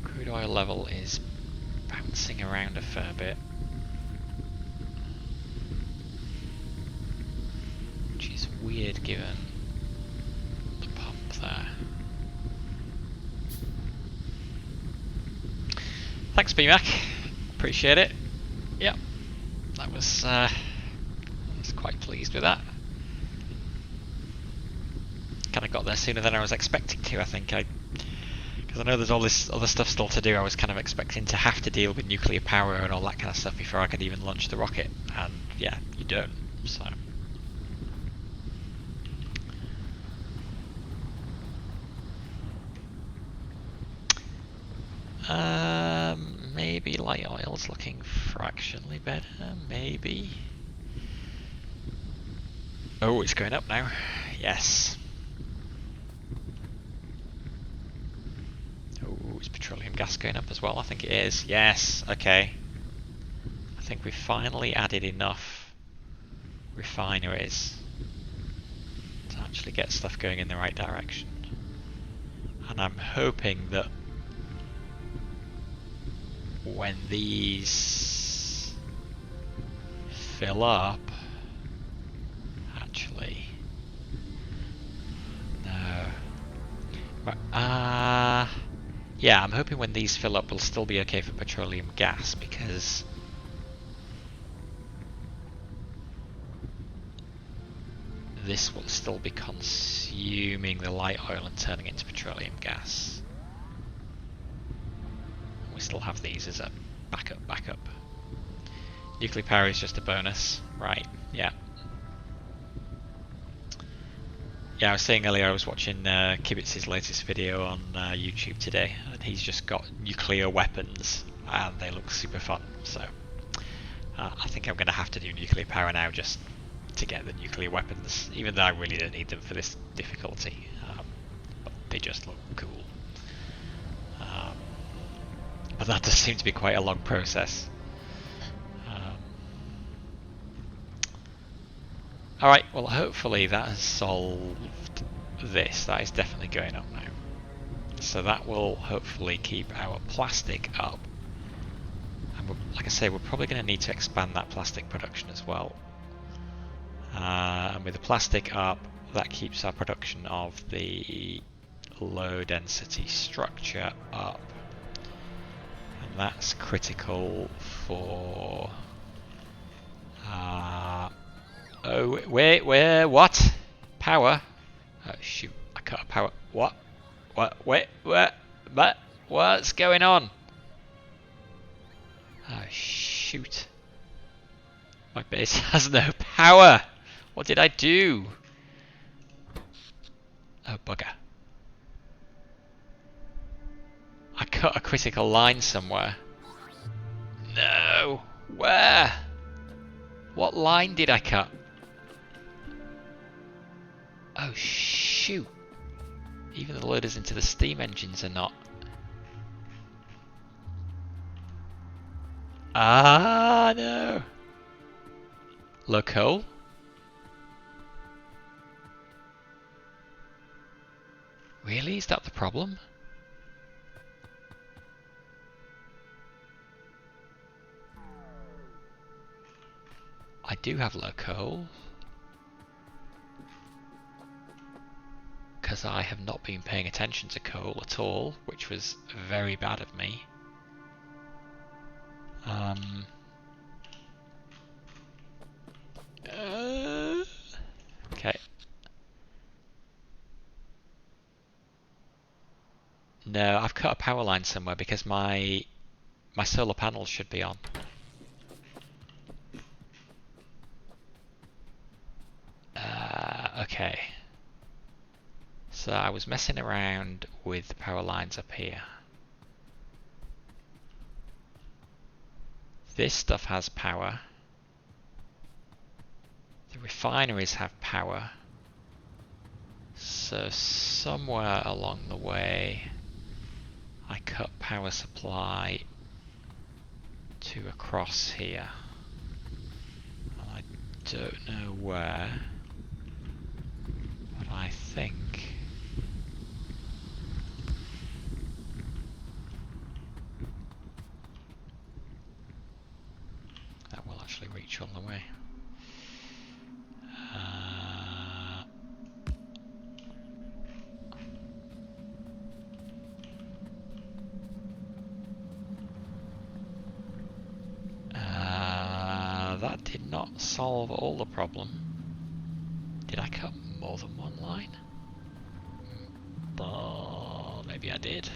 Crude oil level is bouncing around a fair bit. Which is weird given the pump there. Thanks BMac, appreciate it. Yep, that was I was quite pleased with that. Kind of got there sooner than I was expecting to, I think. Because I know there's all this other stuff still to do. I was kind of expecting to have to deal with nuclear power and all that kind of stuff before I could even launch the rocket, and yeah, you don't. So. Maybe light oil's looking fractionally better, maybe. Oh, it's going up now. Yes. Oh, is petroleum gas going up as well? I think it is. Yes, okay. I think we finally added enough refineries to actually get stuff going in the right direction. And I'm hoping that when these fill up, actually, no. Yeah, I'm hoping when these fill up we'll still be okay for petroleum gas, because this will still be consuming the light oil and turning it into petroleum gas. We still have these as a backup. Nuclear power is just a bonus, right? Yeah. Yeah, I was saying earlier I was watching Kibitz's latest video on YouTube today, and he's just got nuclear weapons, and they look super fun. So I think I'm going to have to do nuclear power now just to get the nuclear weapons, even though I really don't need them for this difficulty. But they just look cool. But that does seem to be quite a long process. Alright, well hopefully that has solved this. That is definitely going up now. So that will hopefully keep our plastic up. And like I say, we're probably going to need to expand that plastic production as well. And with the plastic up, that keeps our production of the low density structure up. And that's critical for... oh, wait, where, what? Power? Oh shoot, I cut a power. What? Wait, what's going on? Oh shoot. My base has no power. What did I do? Oh bugger. I cut a critical line somewhere. No. Where? What line did I cut? Oh shoot. Even the loaders into the steam engines are not. Ah no. Low coal? Really? Is that the problem? I do have low coal. Because I have not been paying attention to coal at all, which was very bad of me. Okay. No, I've cut a power line somewhere because my solar panels should be on. Okay. So I was messing around with the power lines up here. This stuff has power. The refineries have power. So somewhere along the way I cut power supply to across here. And I don't know where, but I think that will actually reach all the way. That did not solve all the problem. Did I cut more than one line? Maybe I did.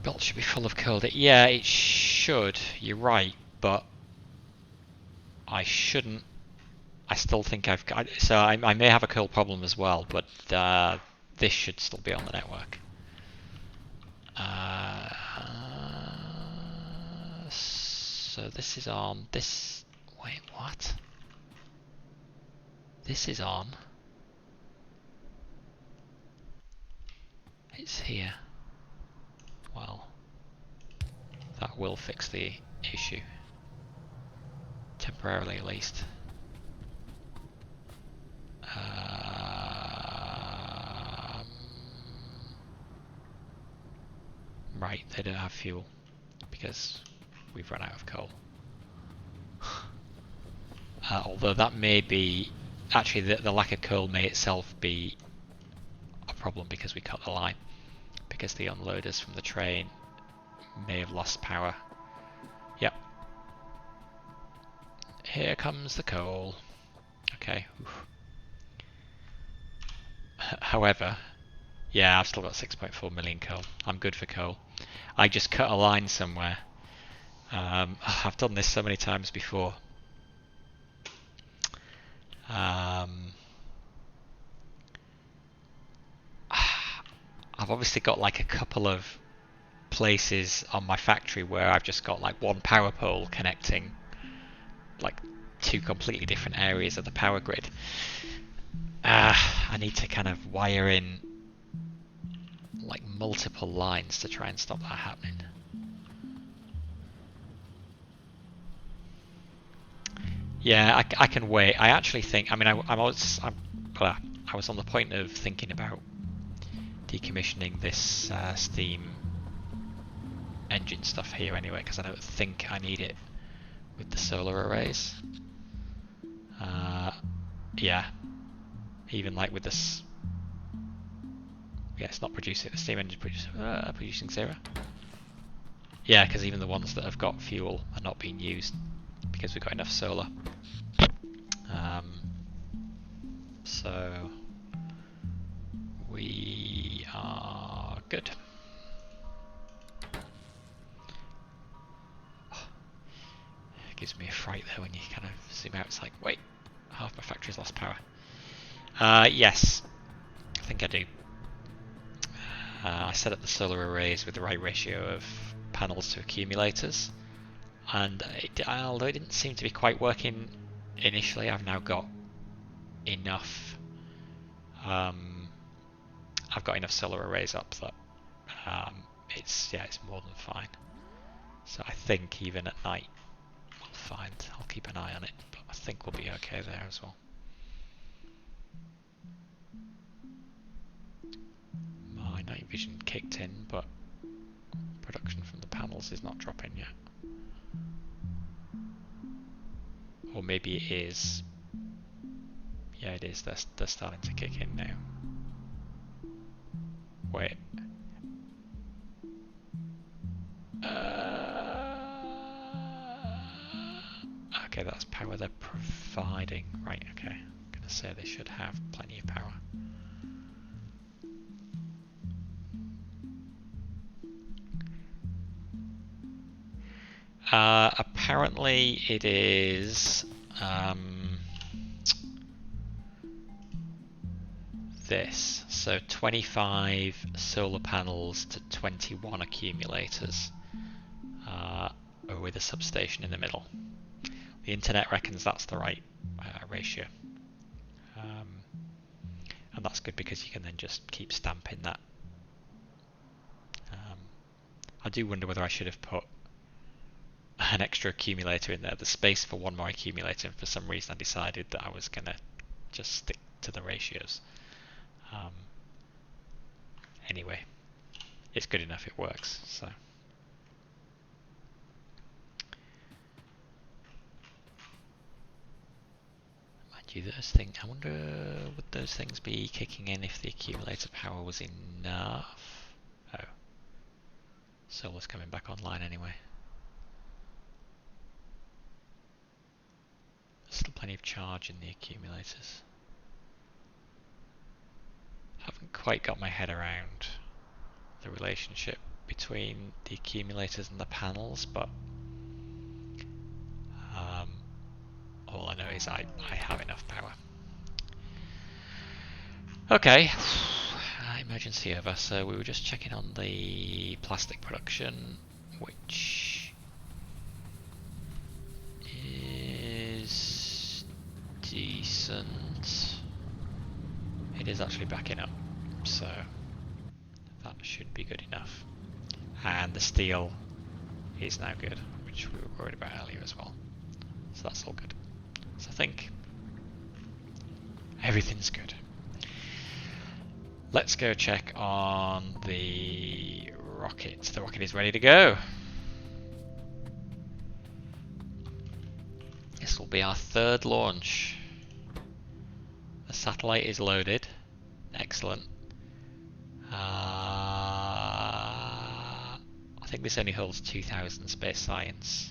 Belt should be full of coal. Yeah, it should. You're right, but I shouldn't. I still think I've got. So I may have a coal problem as well, but this should still be on the network. So this is on. This. Wait, what? This is on. It's here. Well, that will fix the issue. Temporarily, at least. Right, they don't have fuel because we've run out of coal. Although that may be, actually the lack of coal may itself be a problem because we cut the line. Because the unloaders from the train may have lost power. Yep. Here comes the coal. Okay. Oof. However, yeah, I've still got 6.4 million coal. I'm good for coal. I just cut a line somewhere. I've done this so many times before. I've obviously got like a couple of places on my factory where I've just got like one power pole connecting like two completely different areas of the power grid. I need to kind of wire in like multiple lines to try and stop that happening. Yeah, I can wait. I actually think. I mean, I was on the point of thinking about decommissioning this steam engine stuff here anyway, because I don't think I need it with the solar arrays. Yeah, even like with this. Yeah, it's not producing. The steam engine producing 0. Yeah, because even the ones that have got fuel are not being used because we've got enough solar. So we are good. It gives me a fright there when you kind of zoom out. It's like, wait, half my factory's lost power. Yes, I think I do. I set up the solar arrays with the right ratio of panels to accumulators, and although it didn't seem to be quite working initially, I've now got enough. I've got enough solar arrays up that it's more than fine. So I think even at night we'll find. I'll keep an eye on it, but I think we'll be okay there as well. My night vision kicked in, but production from the panels is not dropping yet. Or maybe it is. Yeah, it is. They're starting to kick in now. Wait. Okay, that's power they're providing. Right, okay. I'm going to say they should have plenty of power. Apparently it is this. So 25 solar panels to 21 accumulators with a substation in the middle. The internet reckons that's the right ratio. And that's good because you can then just keep stamping that. I do wonder whether I should have put an extra accumulator in there. There's space for one more accumulator, and for some reason I decided that I was going to just stick to the ratios. Anyway, it's good enough, it works. So mind you, those things, I wonder, would those things be kicking in if the accumulator power was enough? Oh, solar's coming back online anyway. There's still plenty of charge in the accumulators. Haven't quite got my head around the relationship between the accumulators and the panels, but all I know is I have enough power. Okay, emergency over. So we were just checking on the plastic production, which is decent. It is actually backing up, so that should be good enough. And the steel is now good, which we were worried about earlier as well. So that's all good. So I think everything's good. Let's go check on the rocket. The rocket is ready to go. This will be our third launch. The satellite is loaded. Excellent. I think this only holds 2,000 space science.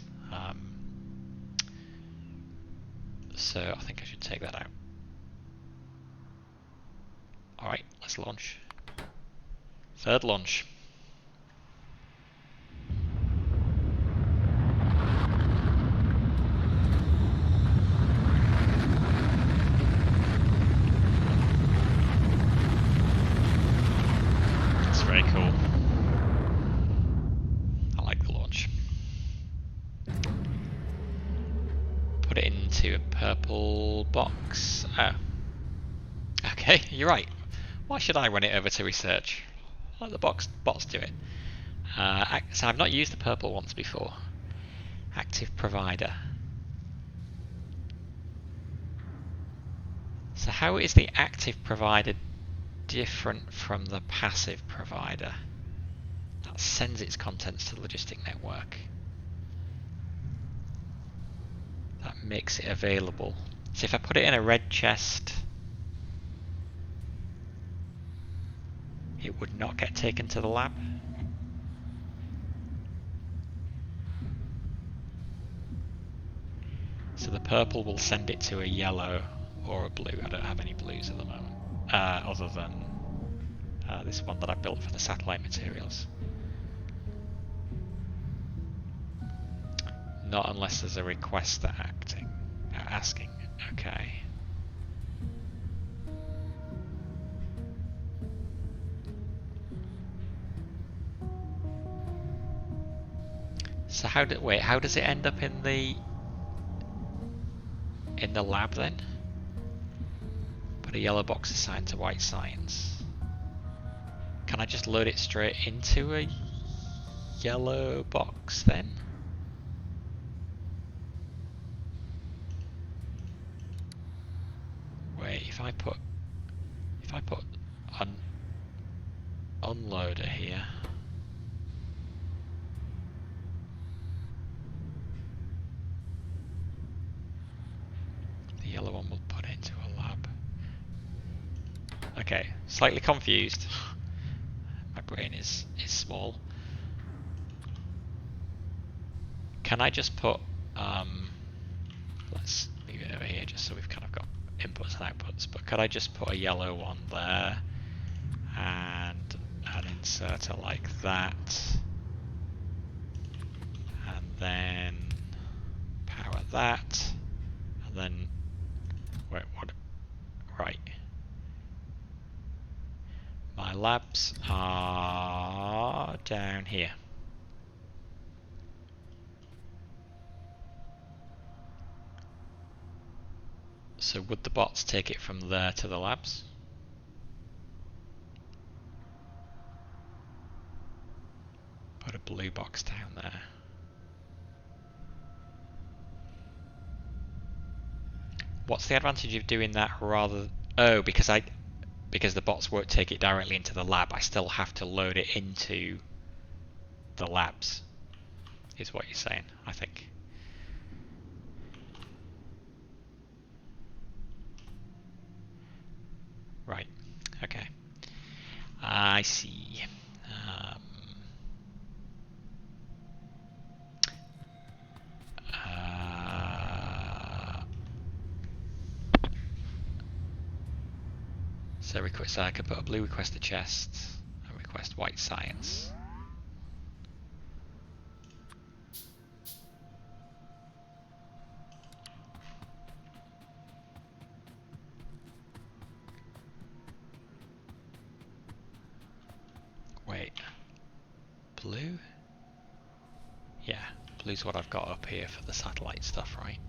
So I think I should take that out. Alright, let's launch. Third launch. It's very cool. I like the launch. Put it into a purple box. Oh. Okay, you're right. Why should I run it over to research? Let the bots do it. So I've not used the purple once before. Active provider. So how is the active provider different from the passive provider? That sends its contents to the logistic network. That makes it available. So if I put it in a red chest, it would not get taken to the lab. So the purple will send it to a yellow or a blue. I don't have any blues at the moment, other than this one that I built for the satellite materials. Not unless there's a request asking. Okay. So how does it end up in the lab then? Put a yellow box assigned to white science. Can I just load it straight into a yellow box then? Wait, if I put an unloader here. The yellow one will put it into a lab. Okay, slightly confused. My brain is small. Can I just put let's leave it over here just so we've kind of got inputs and outputs, but could I just put a yellow one there and an inserter like that, and then power that, and then wait, what? Right. My labs are down here. So would the bots take it from there to the labs? Put a blue box down there. What's the advantage of doing that rather? Oh, because the bots won't take it directly into the lab. I still have to load it into the labs, is what you're saying, I think. Right. Okay. I see. So I could put a blue request to chest, a request white science. Wait, blue? Yeah, blue's what I've got up here for the satellite stuff, right?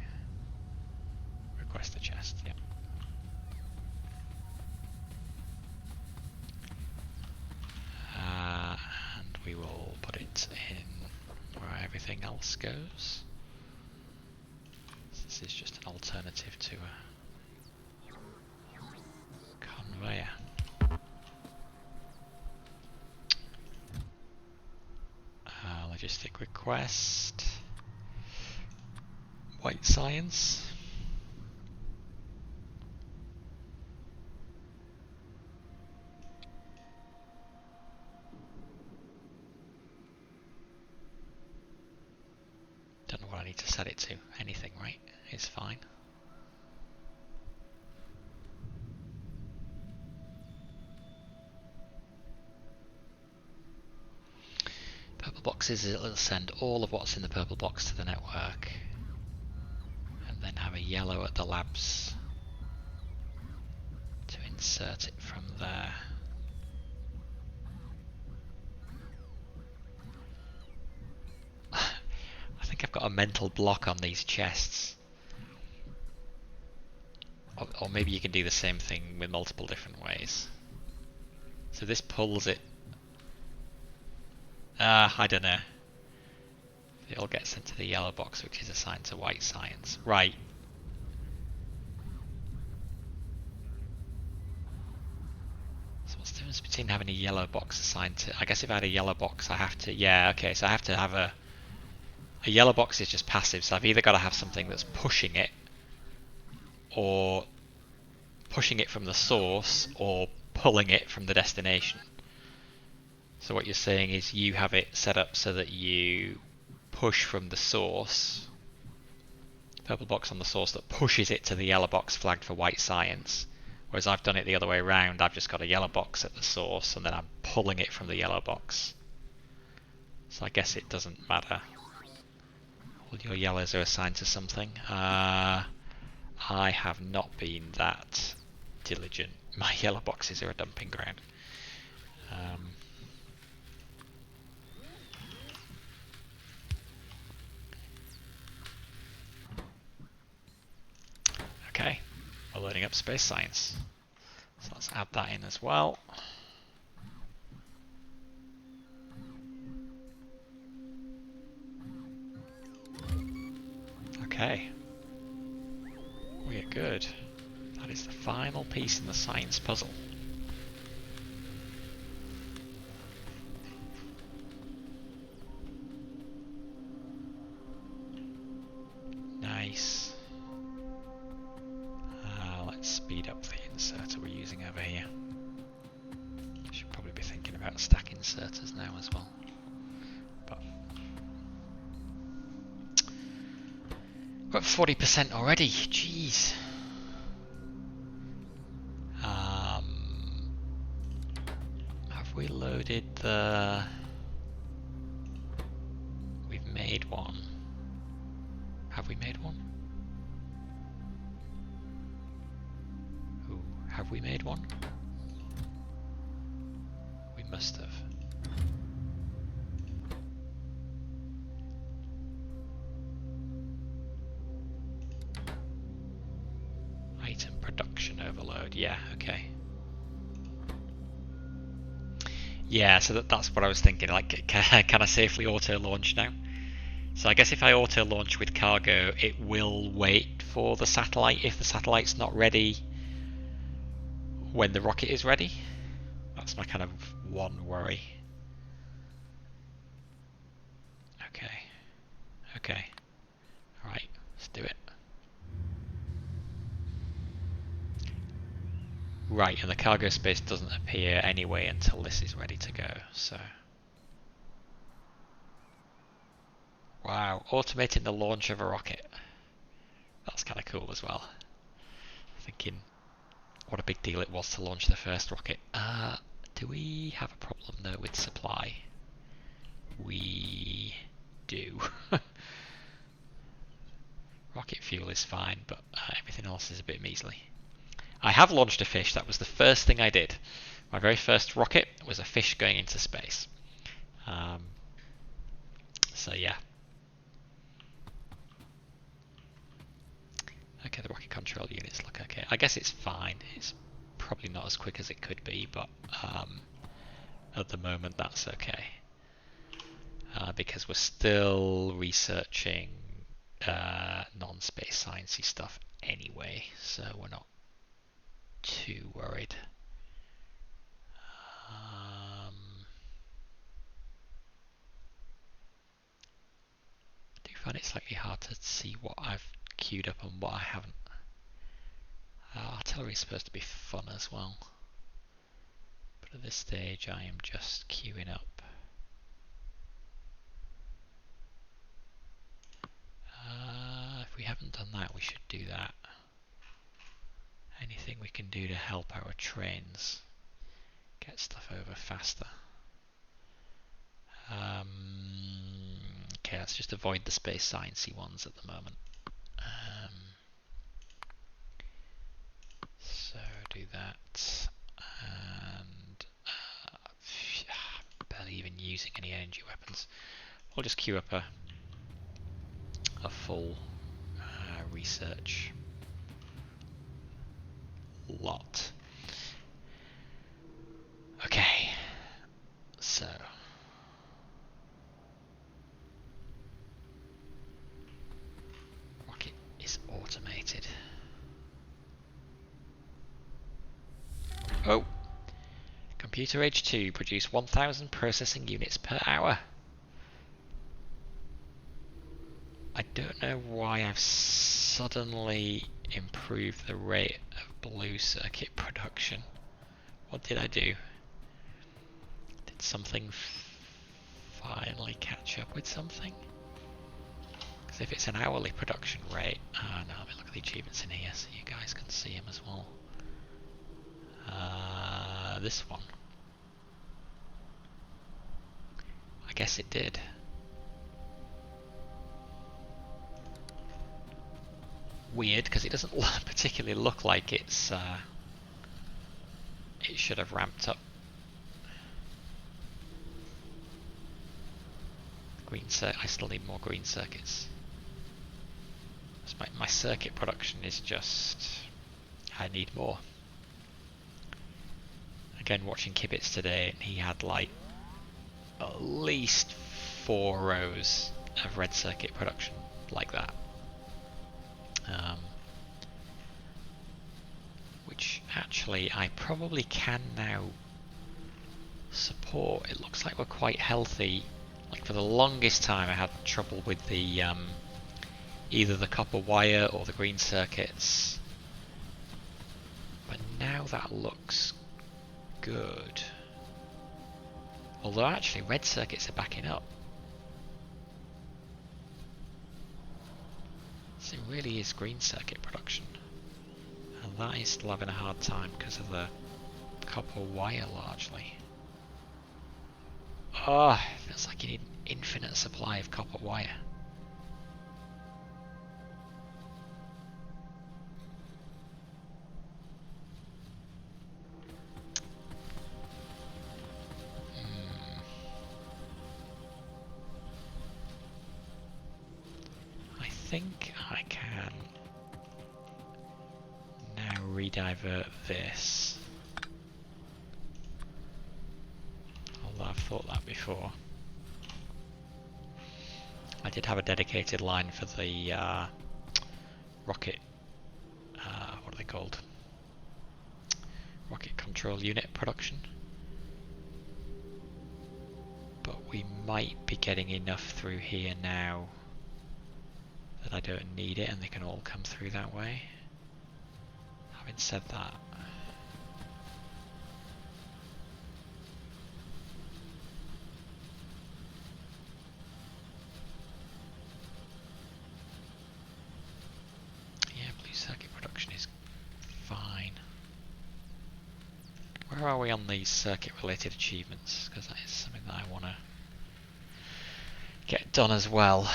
Request the chest, yeah. And we will put it in where everything else goes. This is just an alternative to a conveyor. Logistic request. White science. Don't know what I need to set it to. Anything, right? It's fine. Purple boxes, it'll send all of what's in the purple box to the network, and then have a yellow at the labs to insert it from there. I think I've got a mental block on these chests. Or maybe you can do the same thing with multiple different ways. So this pulls it. I don't know. It'll get sent to the yellow box, which is assigned to white science. Right. what's the difference between having a yellow box assigned to... I guess if I had a yellow box, I have to... Yeah, okay, so I have to have a... A yellow box is just passive, so I've either got to have something that's pushing it, or pushing it from the source, or pulling it from the destination. So what you're saying is you have it set up so that you push from the source, purple box on the source that pushes it to the yellow box flagged for white science. Whereas I've done it the other way around, I've just got a yellow box at the source and then I'm pulling it from the yellow box. So I guess it doesn't matter. All your yellows are assigned to something. I have not been that diligent. My yellow boxes are a dumping ground. Okay, we're loading up space science. So let's add that in as well. Okay, we are good. That is the final piece in the science puzzle. Nice. Let's speed up the inserter we're using over here. Should probably be thinking about stack inserters now as well. But we're at 40% already. Jeez. Have we loaded the... We've made one. Have we made one? Ooh, have we made one? We must have. Item production overload. Yeah, okay. Yeah, so that's what I was thinking. Like, can I safely auto launch now? So I guess if I auto launch with cargo, it will wait for the satellite if the satellite's not ready when the rocket is ready. That's my kind of one worry. Okay. Okay. Alright, let's do it. Right, and the cargo space doesn't appear anyway until this is ready to go, so... Wow, automating the launch of a rocket. That's kind of cool as well. Thinking what a big deal it was to launch the first rocket. Do we have a problem though with supply? We do. Rocket fuel is fine, but everything else is a bit measly. I have launched a fish. That was the first thing I did. My very first rocket was a fish going into space. So yeah. Okay, the rocket control units look okay. I guess it's fine. It's probably not as quick as it could be, but at the moment that's okay. Because we're still researching non-space sciencey stuff anyway, so we're not too worried. I do find it slightly hard to see what I've queued up and what I haven't. Artillery is supposed to be fun as well, but at this stage I am just queuing up. If we haven't done that, we should do that. Anything we can do to help our trains get stuff over faster. Okay, let's just avoid the space sciencey ones at the moment. So do that, and barely even using any energy weapons. We'll just queue up a full research lot. Okay, so rocket is automated. Oh, Computer age 2, produce 1000 processing units per hour. I don't know why I've suddenly improved the rate of blue circuit production. What did I do? Did something finally catch up with something? Because if it's an hourly production rate... Oh no, let me look at the achievements in here so you guys can see them as well. This one. I guess it did. Weird, because it doesn't particularly look like it's it should have ramped up. Green I still need more green circuits. My circuit production is just... I need more. Again, watching Kibitz today, he had like at least 4 rows of red circuit production like that. Which actually I probably can now support. It looks like we're quite healthy. Like for the longest time I had trouble with the either the copper wire or the green circuits. But now that looks good. Although actually red circuits are backing up. So it really is green circuit production. And that is still having a hard time because of the copper wire largely. Oh, it feels like you need an infinite supply of copper wire. I think I can now redivert this. Although I've thought that before. I did have a dedicated line for the rocket, what are they called? Rocket control unit production. But we might be getting enough through here now that I don't need it and they can all come through that way. Having said that, yeah, blue circuit production is fine. Where are we on these circuit related achievements? Because that is something that I want to get done as well.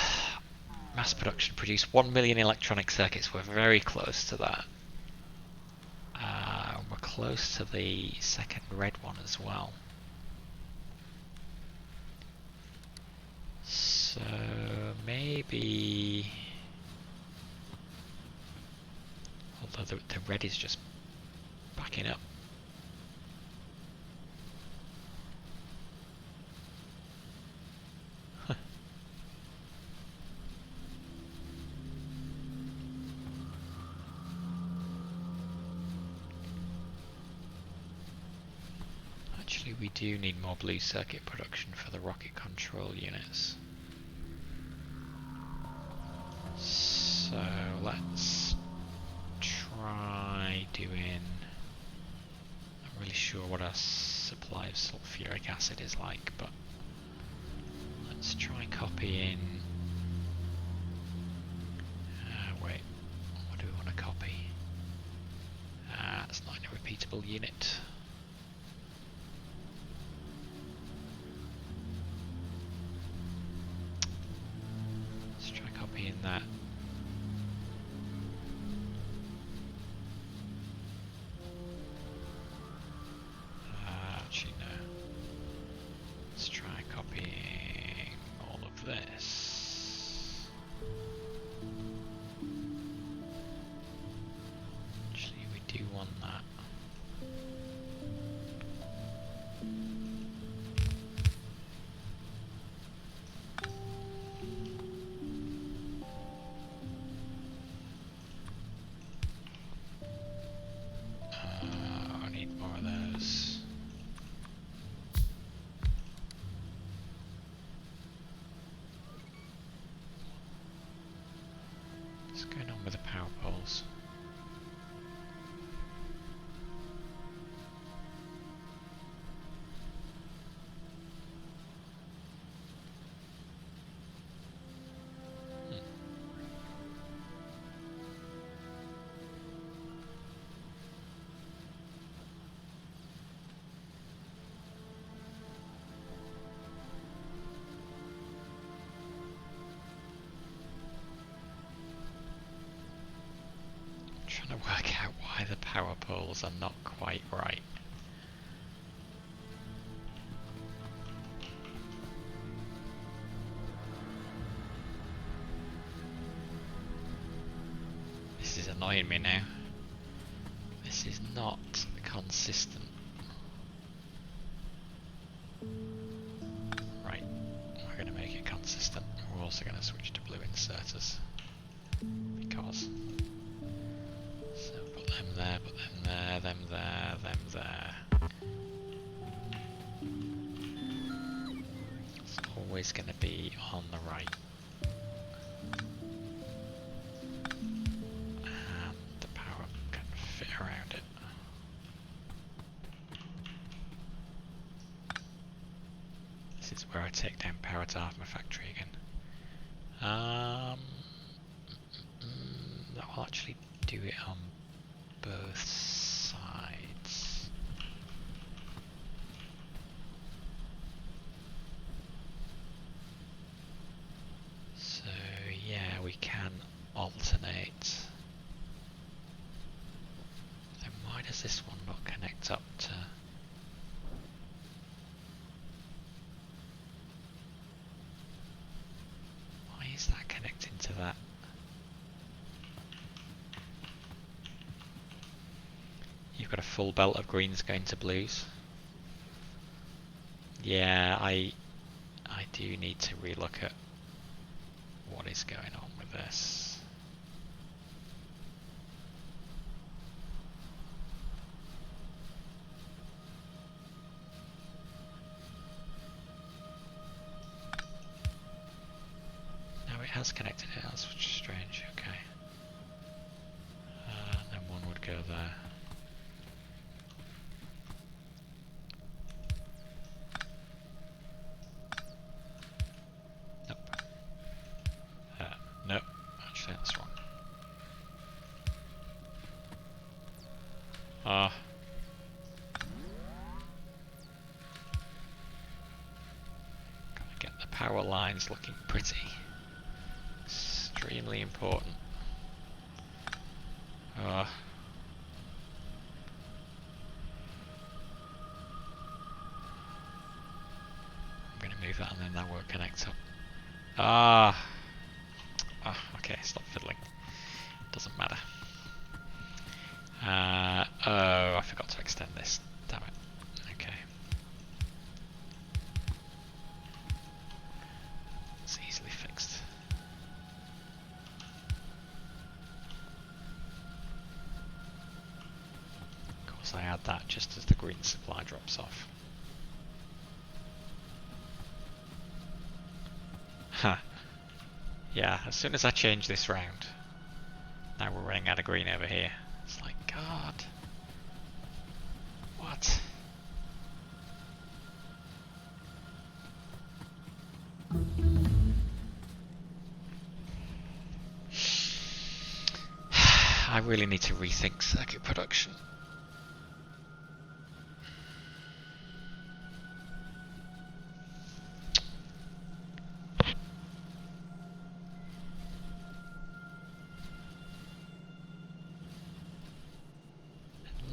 Mass production, produce 1 million electronic circuits. We're very close to that. We're close to the second red one as well. So maybe... Although the red is just backing up. Actually, we do need more blue circuit production for the rocket control units. So let's try doing... I'm not really sure what our supply of sulfuric acid is like, but let's try copying... wait, what do we want to copy? It's not in a repeatable unit. Let's try copying that. Actually no. Let's try copying all of this. Actually we do want that. I need more of those. What's going on with the power poles? Trying to work out why the power poles are not quite right. This is annoying me now. This is not consistent. Right, we're going to make it consistent. We're also going to switch to blue inserters. Because. So put them there, them there, them there. It's always going to be on the right. And the power can fit around it. This is where I take down power to half my factory again. That will actually do it on both sides. So yeah, we can alternate. Then why does this one not connect up to... Why is that connecting to that? You've got a full belt of greens going to blues. Yeah, I do need to relook at what is going on with this. No, it has connected it, that's strange, okay. Then one would go there. Nope, actually that's wrong. Gotta get the power lines looking pretty. Extremely important. I'm gonna move that and then that won't connect up. Okay, stop fiddling. Doesn't matter. Oh, I forgot to extend this. Damn it. Okay. It's easily fixed. Of course, I add that just as the green supply drops off. Huh. Yeah, as soon as I change this round, now we're running out of green over here. It's like, God. What? I really need to rethink circuit production.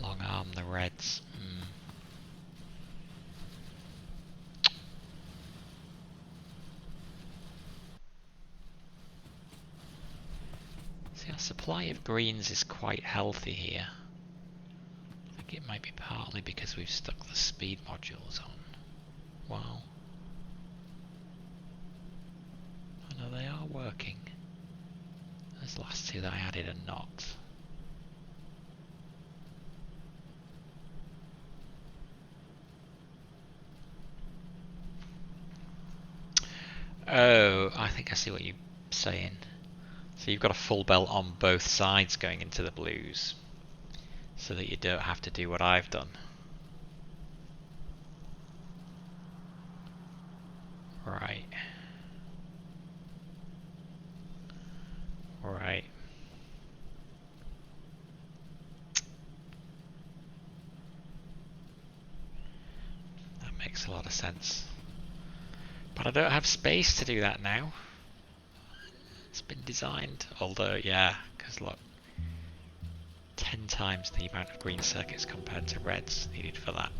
Long arm the reds. See, our supply of greens is quite healthy here. I think it might be partly because we've stuck the speed modules on. Wow. I know they are working. Those last two that I added are not. Oh, I think I see what you're saying. So you've got a full belt on both sides going into the blues, so that you don't have to do what I've done. Right. Right. That makes a lot of sense. But I don't have space to do that now. It's been designed. Although, yeah, because look, 10 times the amount of green circuits compared to reds needed for that.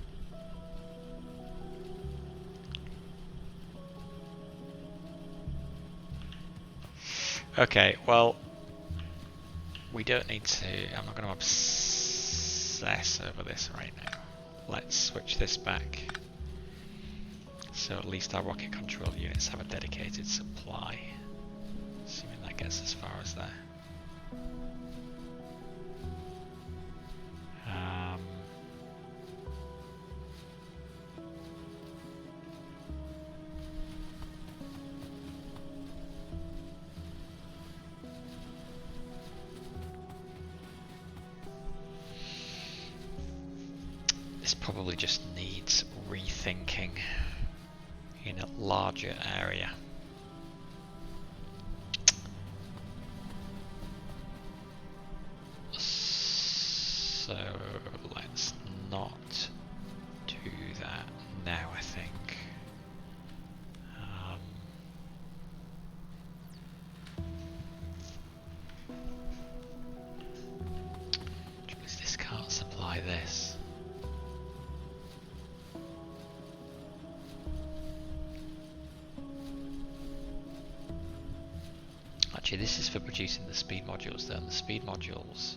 Okay, well, we don't need to. I'm not going to obsess over this right now. Let's switch this back. So at least our rocket control units have a dedicated supply. Assuming that gets as far as there. This probably just needs rethinking in a larger area. So let's not do that now, I think. This can't supply this. Actually, this is for producing the speed modules though, and the speed modules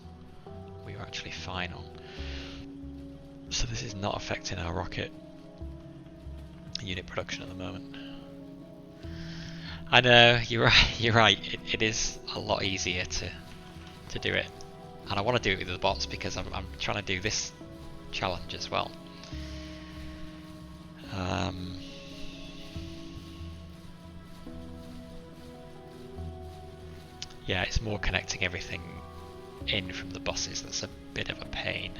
we are actually fine on. So this is not affecting our rocket unit production at the moment. I know, you're right, you're right. It is a lot easier to do it. And I want to do it with the bots because I'm trying to do this challenge as well. Yeah, it's more connecting everything in from the buses that's a bit of a pain.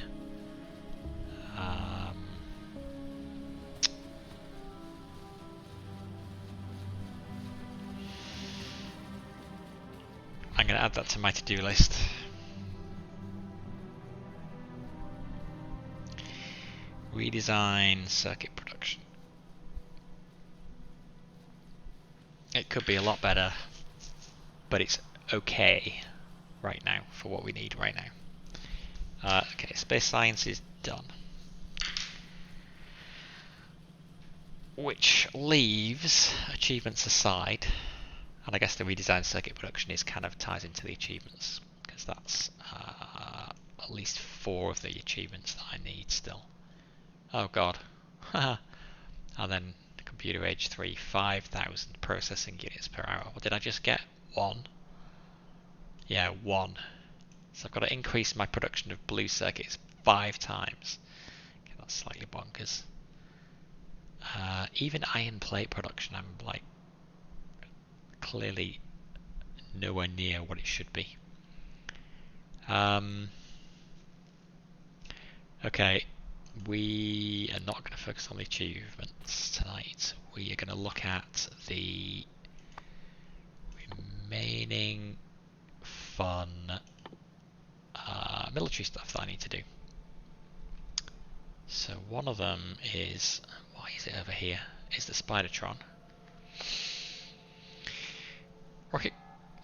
I'm going to add that to my to-do list. Redesign circuit production. It could be a lot better, but it's okay right now for what we need right now. Okay, space science is done. Which leaves, achievements aside, and I guess the redesigned circuit production is kind of ties into the achievements, because that's at least 4 of the achievements that I need still. Oh god. And then the computer age 3, 5,000 processing units per hour. What did I just get? 1? Yeah, 1. So I've got to increase my production of blue circuits 5 times. Okay, that's slightly bonkers. Even iron plate production, I'm like clearly nowhere near what it should be. Okay, we are not going to focus on the achievements tonight. We are going to look at the remaining fun military stuff that I need to do. So one of them is, why is it over here? Is the Spidertron. Rocket.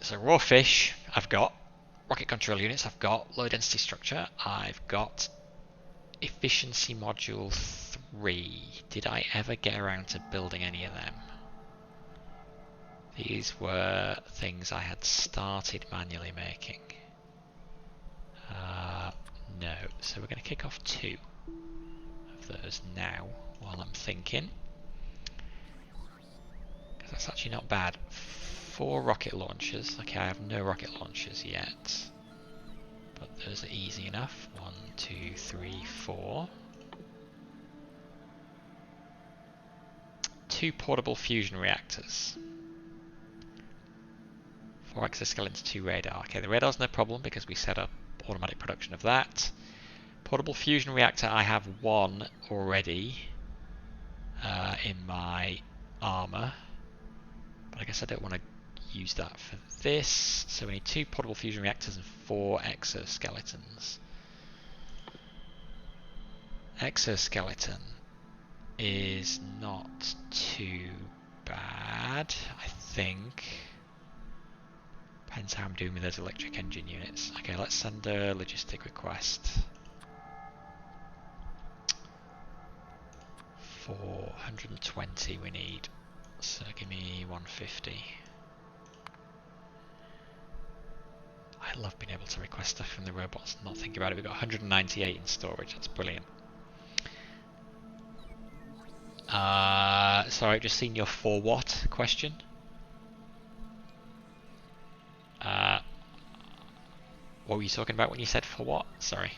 So raw fish, I've got. Rocket control units, I've got. Low density structure, I've got. Efficiency module 3. Did I ever get around to building any of them? These were things I had started manually making. No, so we're going to kick off 2 of those now while I'm thinking. Because that's actually not bad. 4 rocket launchers. Okay, I have no rocket launchers yet. But those are easy enough. 1, 2, 3, 4. 2 portable fusion reactors. 4 exoskeletons, 2 radar. Okay, the radar's no problem because we set up automatic production of that. Portable fusion reactor, I have 1 already in my armor. But I guess I don't want to use that for this. So we need 2 portable fusion reactors and 4 exoskeletons. Exoskeleton is not too bad, I think. Depends how I'm doing with those electric engine units. Okay, let's send a logistic request. 420 we need, so give me 150. I love being able to request stuff from the robots and not think about it. We've got 198 in storage, that's brilliant. Sorry, I've just seen your for what question. What were you talking about when you said for what? Sorry.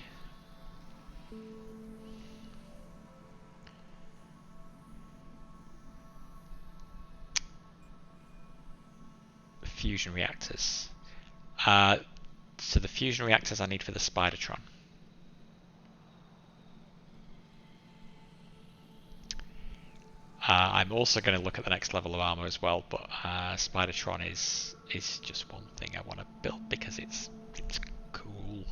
Fusion reactors. So the fusion reactors I need for the Spidertron. I'm also going to look at the next level of armor as well, but Spidertron is just one thing I want to build because it's cool.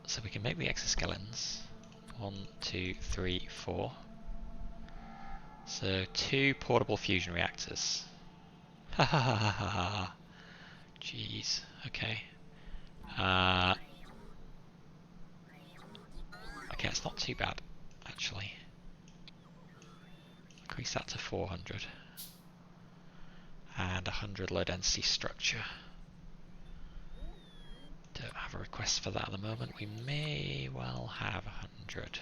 So we can make the exoskeletons. 1, 2, 3, 4. So 2 portable fusion reactors. Ha ha ha ha ha ha. Jeez. Okay. Okay, it's not too bad, actually. Increase that to 400. And 100 low density structure. Don't have a request for that at the moment. We may well have 100.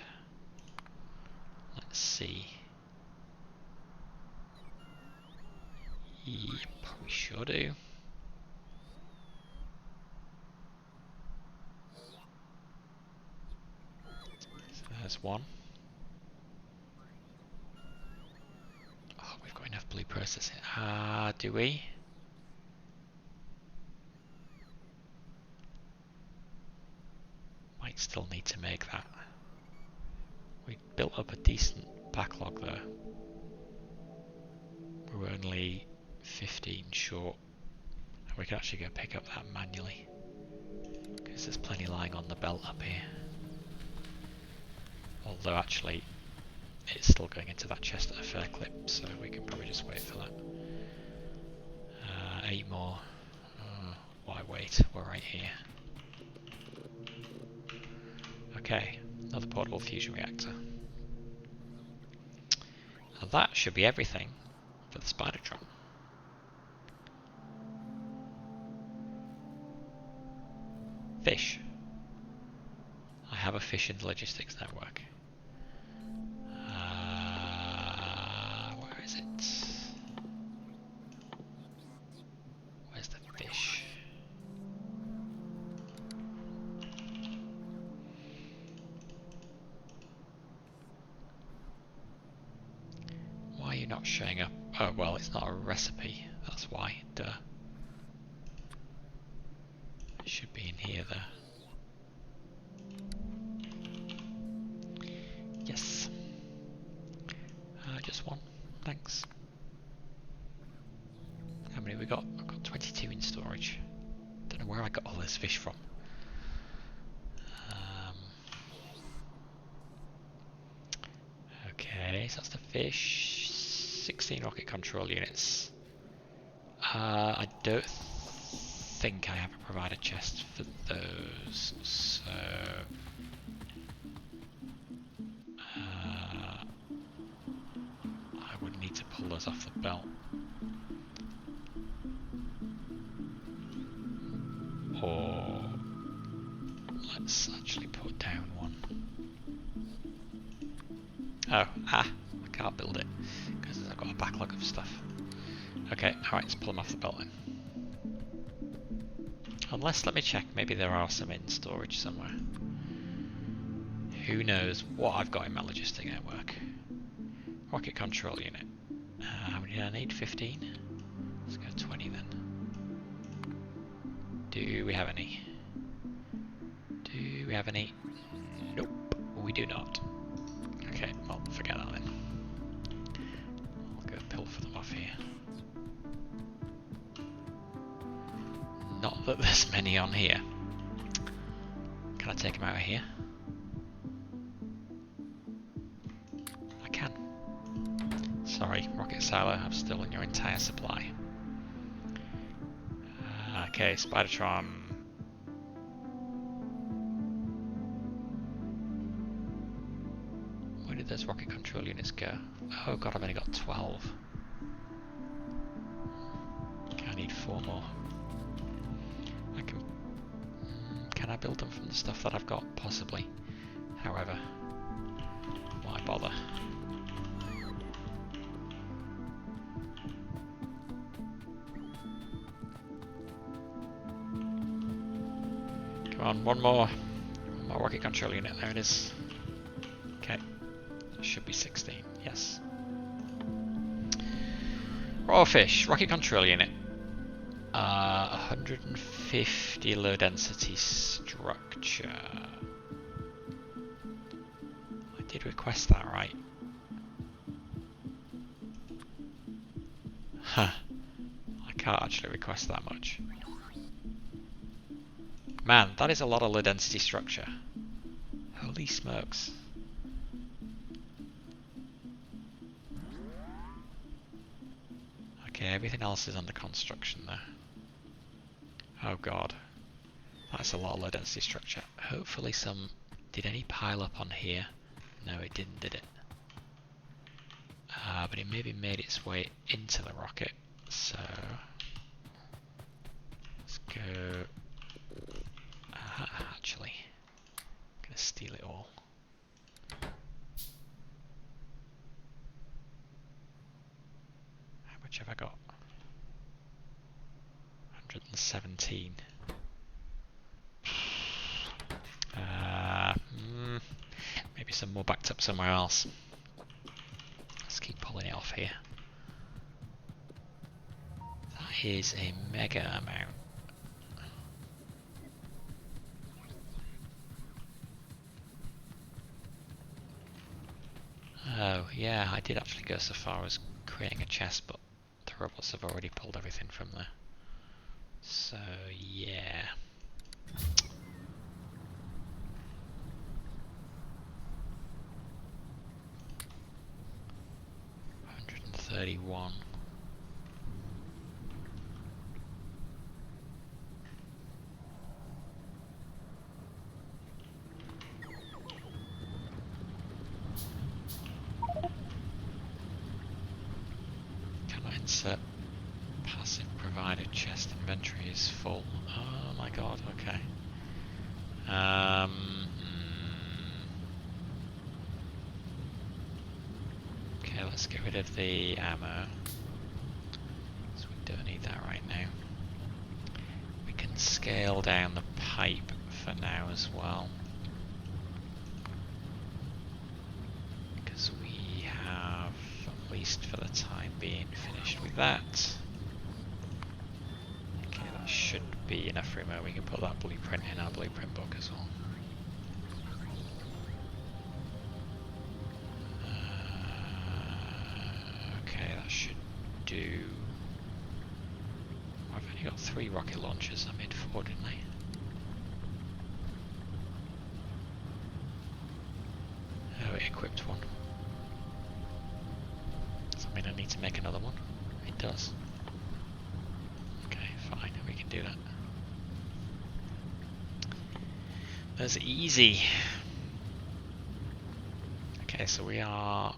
Let's see. Yep, we sure do. So there's 1. Oh, we've got enough blue processing. Do we? Might still need to make that. We built up a decent backlog though. We're only 15 short. And we can actually go pick up that manually. Because there's plenty lying on the belt up here. Although actually, it's still going into that chest at a fair clip, so we can probably just wait for that. 8 more. Why wait? We're right here. Okay, another portable fusion reactor. And that should be everything for the Spidertron. Fish. I have a fish in the logistics network. Where is it? Where's the fish? Why are you not showing up? Oh, well, it's not a recipe. That's why. Duh. It should be in here, though. Yes. Just 1. Thanks. How many have we got? I've got 22 in storage. Don't know where I got all this fish from. Okay, so that's the fish. 16 rocket control units. I don't think I have a provider chest for those, so I would need to pull those off the belt. Or let's actually put down 1. Oh, I can't build it because I've got a backlog of stuff. Okay, alright, let's pull them off the belt then. Unless, let me check, maybe there are some in storage somewhere. Who knows what I've got in my logistic network. Rocket control unit. How many do I need? 15? Let's go 20 then. Do we have any? Do we have any? Nope, we do not. Okay, well, forget that then. I'll go pilfer them off here. Not that there's many on here. Can I take them out of here? I can. Sorry, rocket silo, I've stolen your entire supply. Okay, Spidertron. Where did those rocket control units go? Oh god, I've only got 12. Okay, I need 4 more. I can... Can I build them from the stuff that I've got? Possibly. However, why bother? Come on, one more rocket control unit. There it is. Okay, should be 16. Yes. Raw fish, rocket control unit. 150 low density structure. I did request that, right? Huh. I can't actually request that much. Man, that is a lot of low density structure. Holy smokes. Okay, everything else is under construction there. Oh god. That's a lot of low density structure. Hopefully some... Did any pile up on here? No, it didn't, did it? But it maybe made its way into the rocket. So... Let's go... actually, I'm gonna steal it all. How much have I got? 117. Maybe some more backed up somewhere else. Let's keep pulling it off here. That is a mega amount. Oh, yeah, I did actually go so far as creating a chest, but the robots have already pulled everything from there. So, yeah. $131. Insert passive provided chest inventory is full. Oh my god, okay. Okay, let's get rid of the ammo. So we don't need that right now. We can scale down the pipe for now as well. Because we have, at least for the time being, finished with that. Okay, that should be enough room where we can put that blueprint in our blueprint book as well. Okay, that should do. I've only got 3 rocket launchers. I made 4, didn't I? Oh, it equipped one. Does that mean I need to make another one? It does. Okay, fine, we can do that. That's easy. Okay, so we are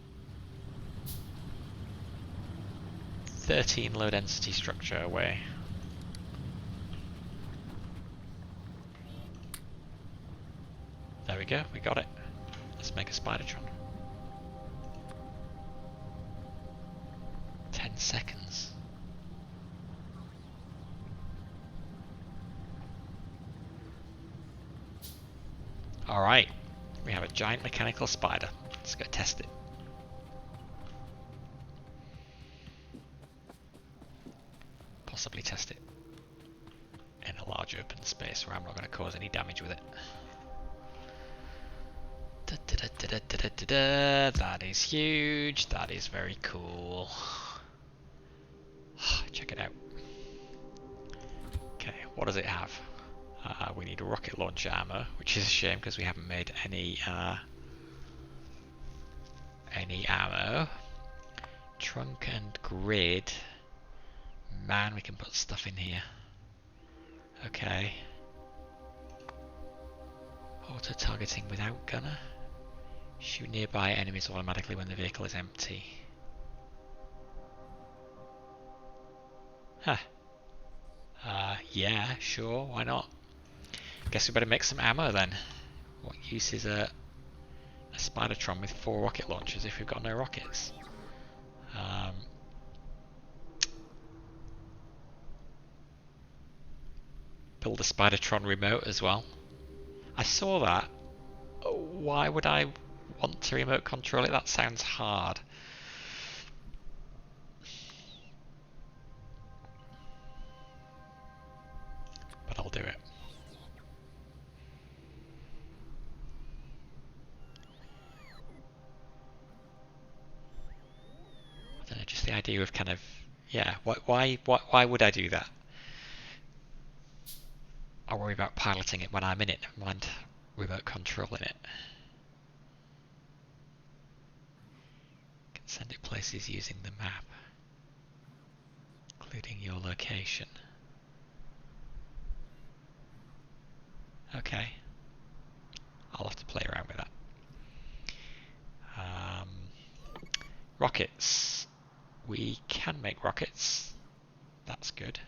13 low density structure away. There we go, we got it. Let's make a Spidertron. 10 seconds. Alright, We have a giant mechanical spider. Let's go test it. Possibly test it in a large open space where I'm not going to cause any damage with it. That is huge. That is very cool. Check it out. Okay, what does it have? We need rocket launcher ammo, which is a shame because we haven't made any ammo. Trunk and grid. Man, we can put stuff in here. Okay. Auto targeting without gunner. Shoot nearby enemies automatically when the vehicle is empty. Huh. Yeah, sure, why not? Guess we better make some ammo then. What use is a Spidertron with 4 rocket launchers if we've got no rockets? Build a Spidertron remote as well. I saw that. Why would I want to remote control it? That sounds hard. But I'll do it. I don't know, just the idea of kind of, yeah, why would I do that? I'll worry about piloting it when I'm in it, never mind remote controlling it. Can send it places using the map, including your location. Okay, I'll have to play around with that. Rockets. We can make rockets. That's good.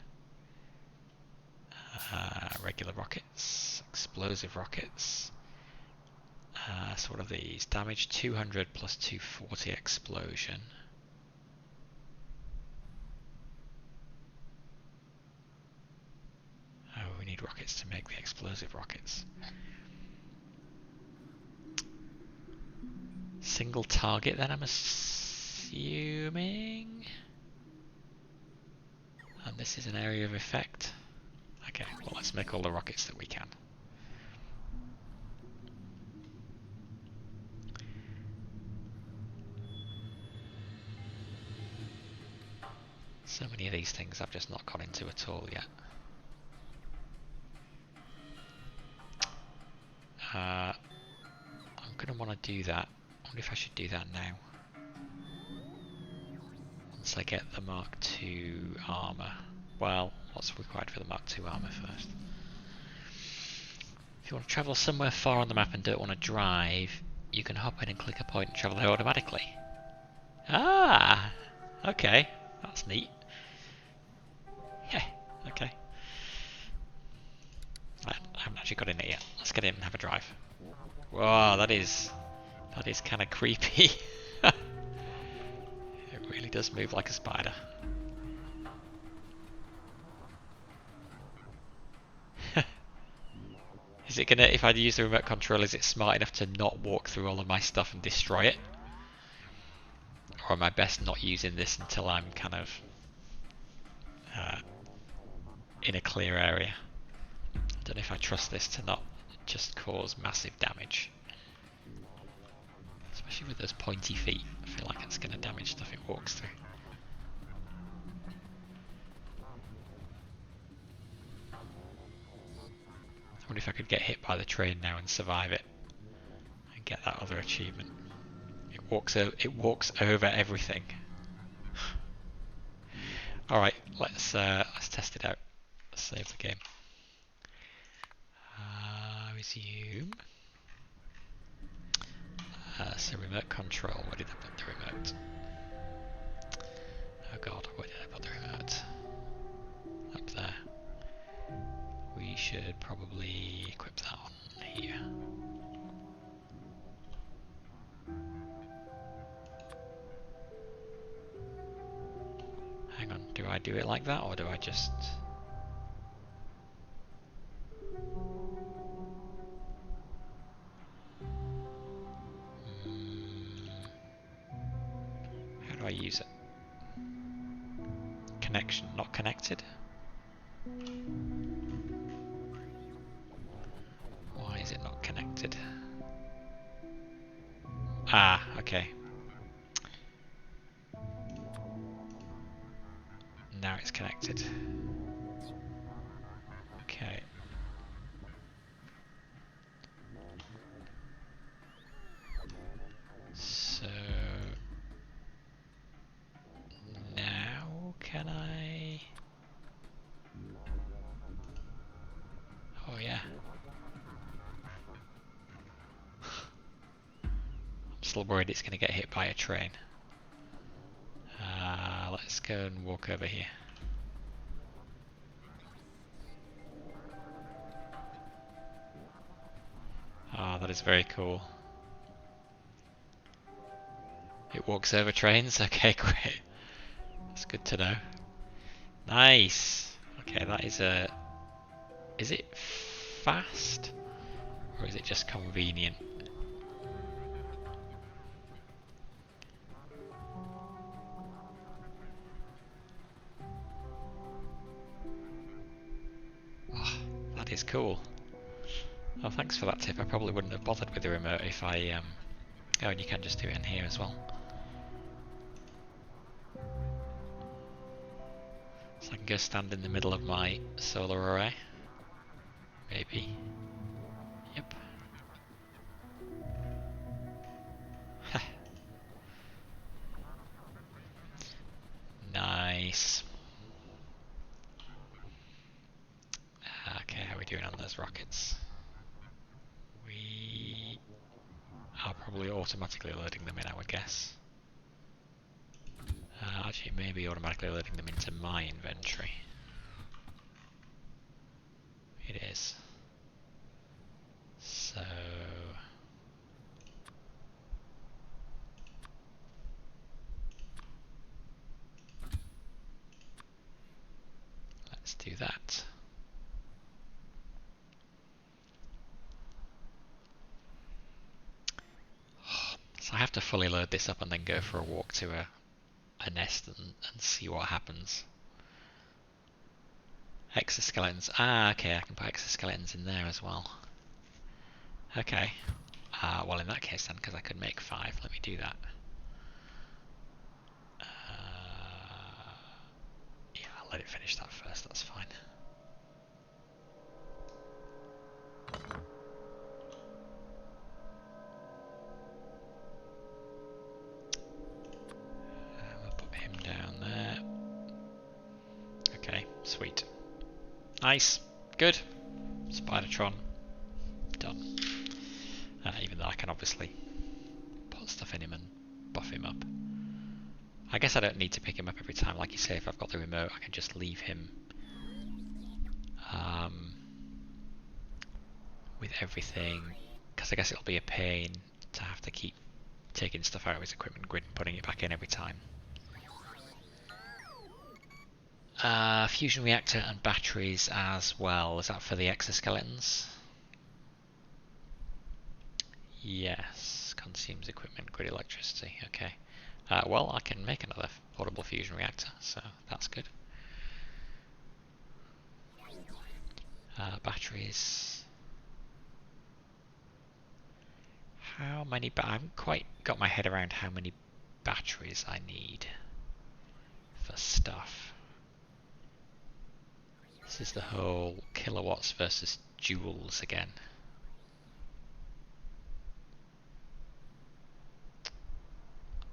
Regular rockets, explosive rockets. So what are these? Damage 200 plus 240 explosion. Oh, we need rockets to make the explosive rockets. Single target then, I'm assuming. And this is an area of effect. Okay, well let's make all the rockets that we can. So many of these things I've just not got into at all yet. I'm going to want to do that. I wonder if I should do that now. Once I get the Mark II armor. Well, what's required for the Mark II armor first? If you want to travel somewhere far on the map and don't want to drive, you can hop in and click a point and travel there automatically. Ah! Okay, that's neat. Yeah, okay. I haven't actually got in it yet. Let's get in and have a drive. Whoa, that is kind of creepy. It really does move like a spider. Is it gonna, if I use the remote control, is it smart enough to not walk through all of my stuff and destroy it? Or am I best not using this until I'm kind of in a clear area? I don't know if I trust this to not just cause massive damage. Especially with those pointy feet. I feel like it's going to damage stuff it walks through. I wonder if I could get hit by the train now and survive it. And get that other achievement. It walks over everything. Alright, let's test it out. Let's save the game. Resume. So remote control, where did I put the remote? Oh god, where did I put the remote? Up there. We should probably equip that on here. Hang on, do I do it like that or do I just... connection not connected. Why is it not connected? Ah, okay. Now it's connected. Okay. So now can I? Oh yeah. I'm still worried it's going to get hit by a train. Let's go and walk over here. Ah, that is very cool. It walks over trains? Okay, great. That's good to know. Nice! Okay, that is a... Is it fast? Or is it just convenient? Oh, that is cool. Oh, thanks for that tip. I probably wouldn't have bothered with the remote if I... Oh, and you can just do it in here as well. So I can go stand in the middle of my solar array. Maybe. Yep. Nice. Okay, how are we doing on those rockets? We are probably automatically loading them in, I would guess. Actually, maybe automatically loading them into my inventory. It is. So... let's do that. So I have to fully load this up and then go for a walk to a nest and see what happens. Exoskeletons. Ah, okay, I can put exoskeletons in there as well. Okay. Well, in that case then, because I could make 5, let me do that. Yeah, I'll let it finish that first, that's fine. I'll put him down there. Okay, sweet. Nice. Good. Spidertron. Done. Even though I can obviously put stuff in him and buff him up. I guess I don't need to pick him up every time. Like you say, if I've got the remote, I can just leave him with everything. Because I guess it'll be a pain to have to keep taking stuff out of his equipment grid and putting it back in every time. Fusion reactor and batteries as well. Is that for the exoskeletons? Yes. Consumes equipment grid electricity. Okay. Well, I can make another portable fusion reactor, so that's good. Batteries. How many? I haven't quite got my head around how many batteries I need for stuff. This is the whole kilowatts versus joules again.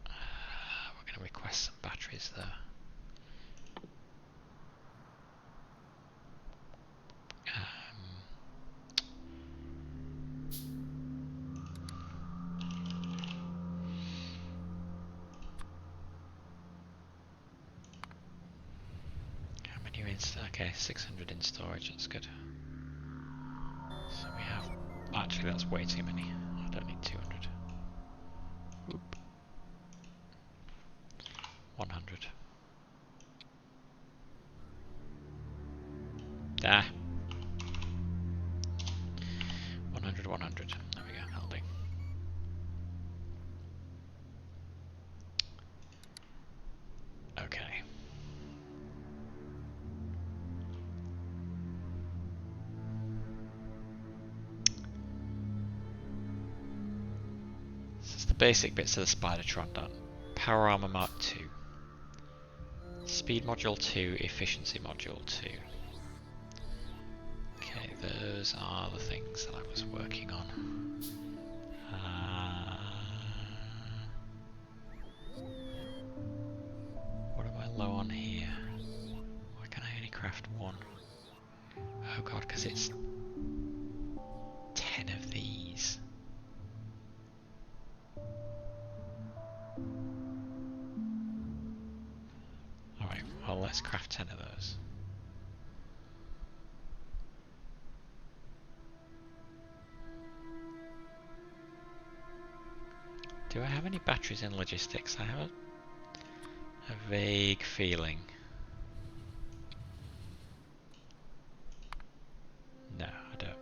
We're going to request some batteries though. How many are in? Okay, 600 in storage. That's good. So we have. Actually, that's way too many. I don't need 200. Oop. 100. Ah. 100, 100. There we go, that'll do. Okay. basic bits of the Spidertron done. Power Armor Mark II. Speed Module 2, Efficiency Module 2. Okay, those are the things that I was working on. What am I low on here? Why can I only craft one? Oh god, because it's 10 of these. Alright, well let's craft 10 of those. Do I have any batteries in logistics? I have a vague feeling. No, I don't.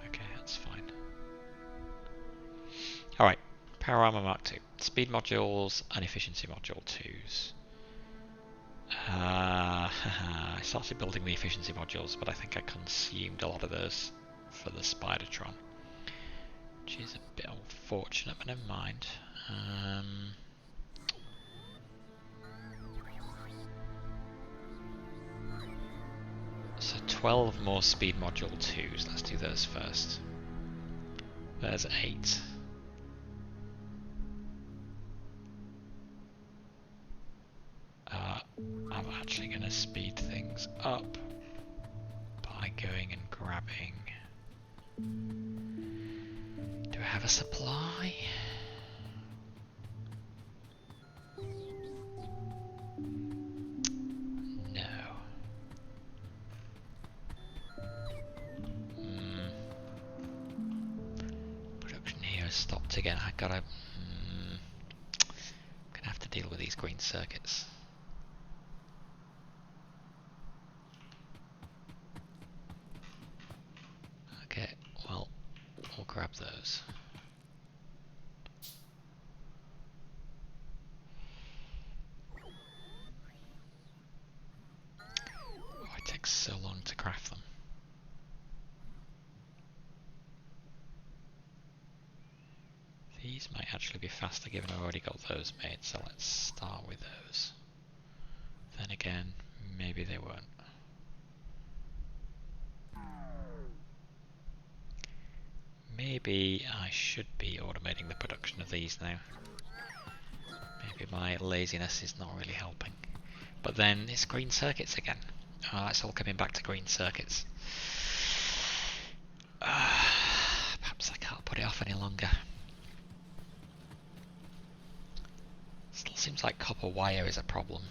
Okay, that's fine. Alright, Power Armor Mark II. Speed modules and Efficiency Module 2s. I started building the Efficiency modules, but I think I consumed a lot of those for the Spidertron. Which is a bit unfortunate, but never mind. So 12 more speed module 2s, let's do those first. There's 8. I'm actually going to speed things up by going and grabbing... Do I have a supply? No. Production here has stopped again. I gotta... I'm gonna have to deal with these green circuits. Okay, well, we'll grab those. Oh, it takes so long to craft them. These might actually be faster given I've already got those made, so let's start with those. Then again, maybe they won't. Maybe I should be automating the production of these now. Maybe my laziness is not really helping. But then it's green circuits again. Oh, it's all coming back to green circuits. Perhaps I can't put it off any longer. Still seems like copper wire is a problem.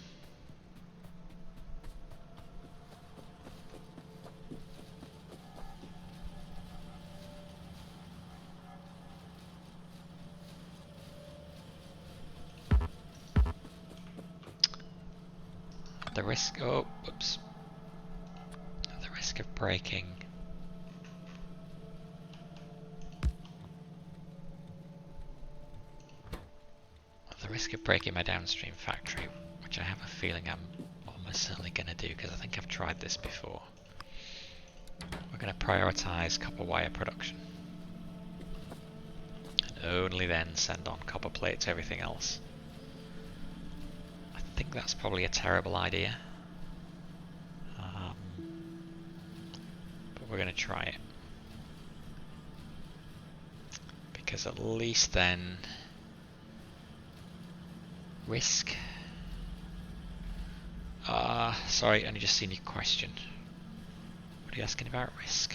The risk, oh, whoops. The risk of breaking. The risk of breaking my downstream factory, which I have a feeling I'm almost certainly going to do because I think I've tried this before. We're going to prioritise copper wire production. And only then send on copper plate to everything else. I think that's probably a terrible idea. But we're going to try it. Because at least then... Risk? Sorry, only just seen your question. What are you asking about risk?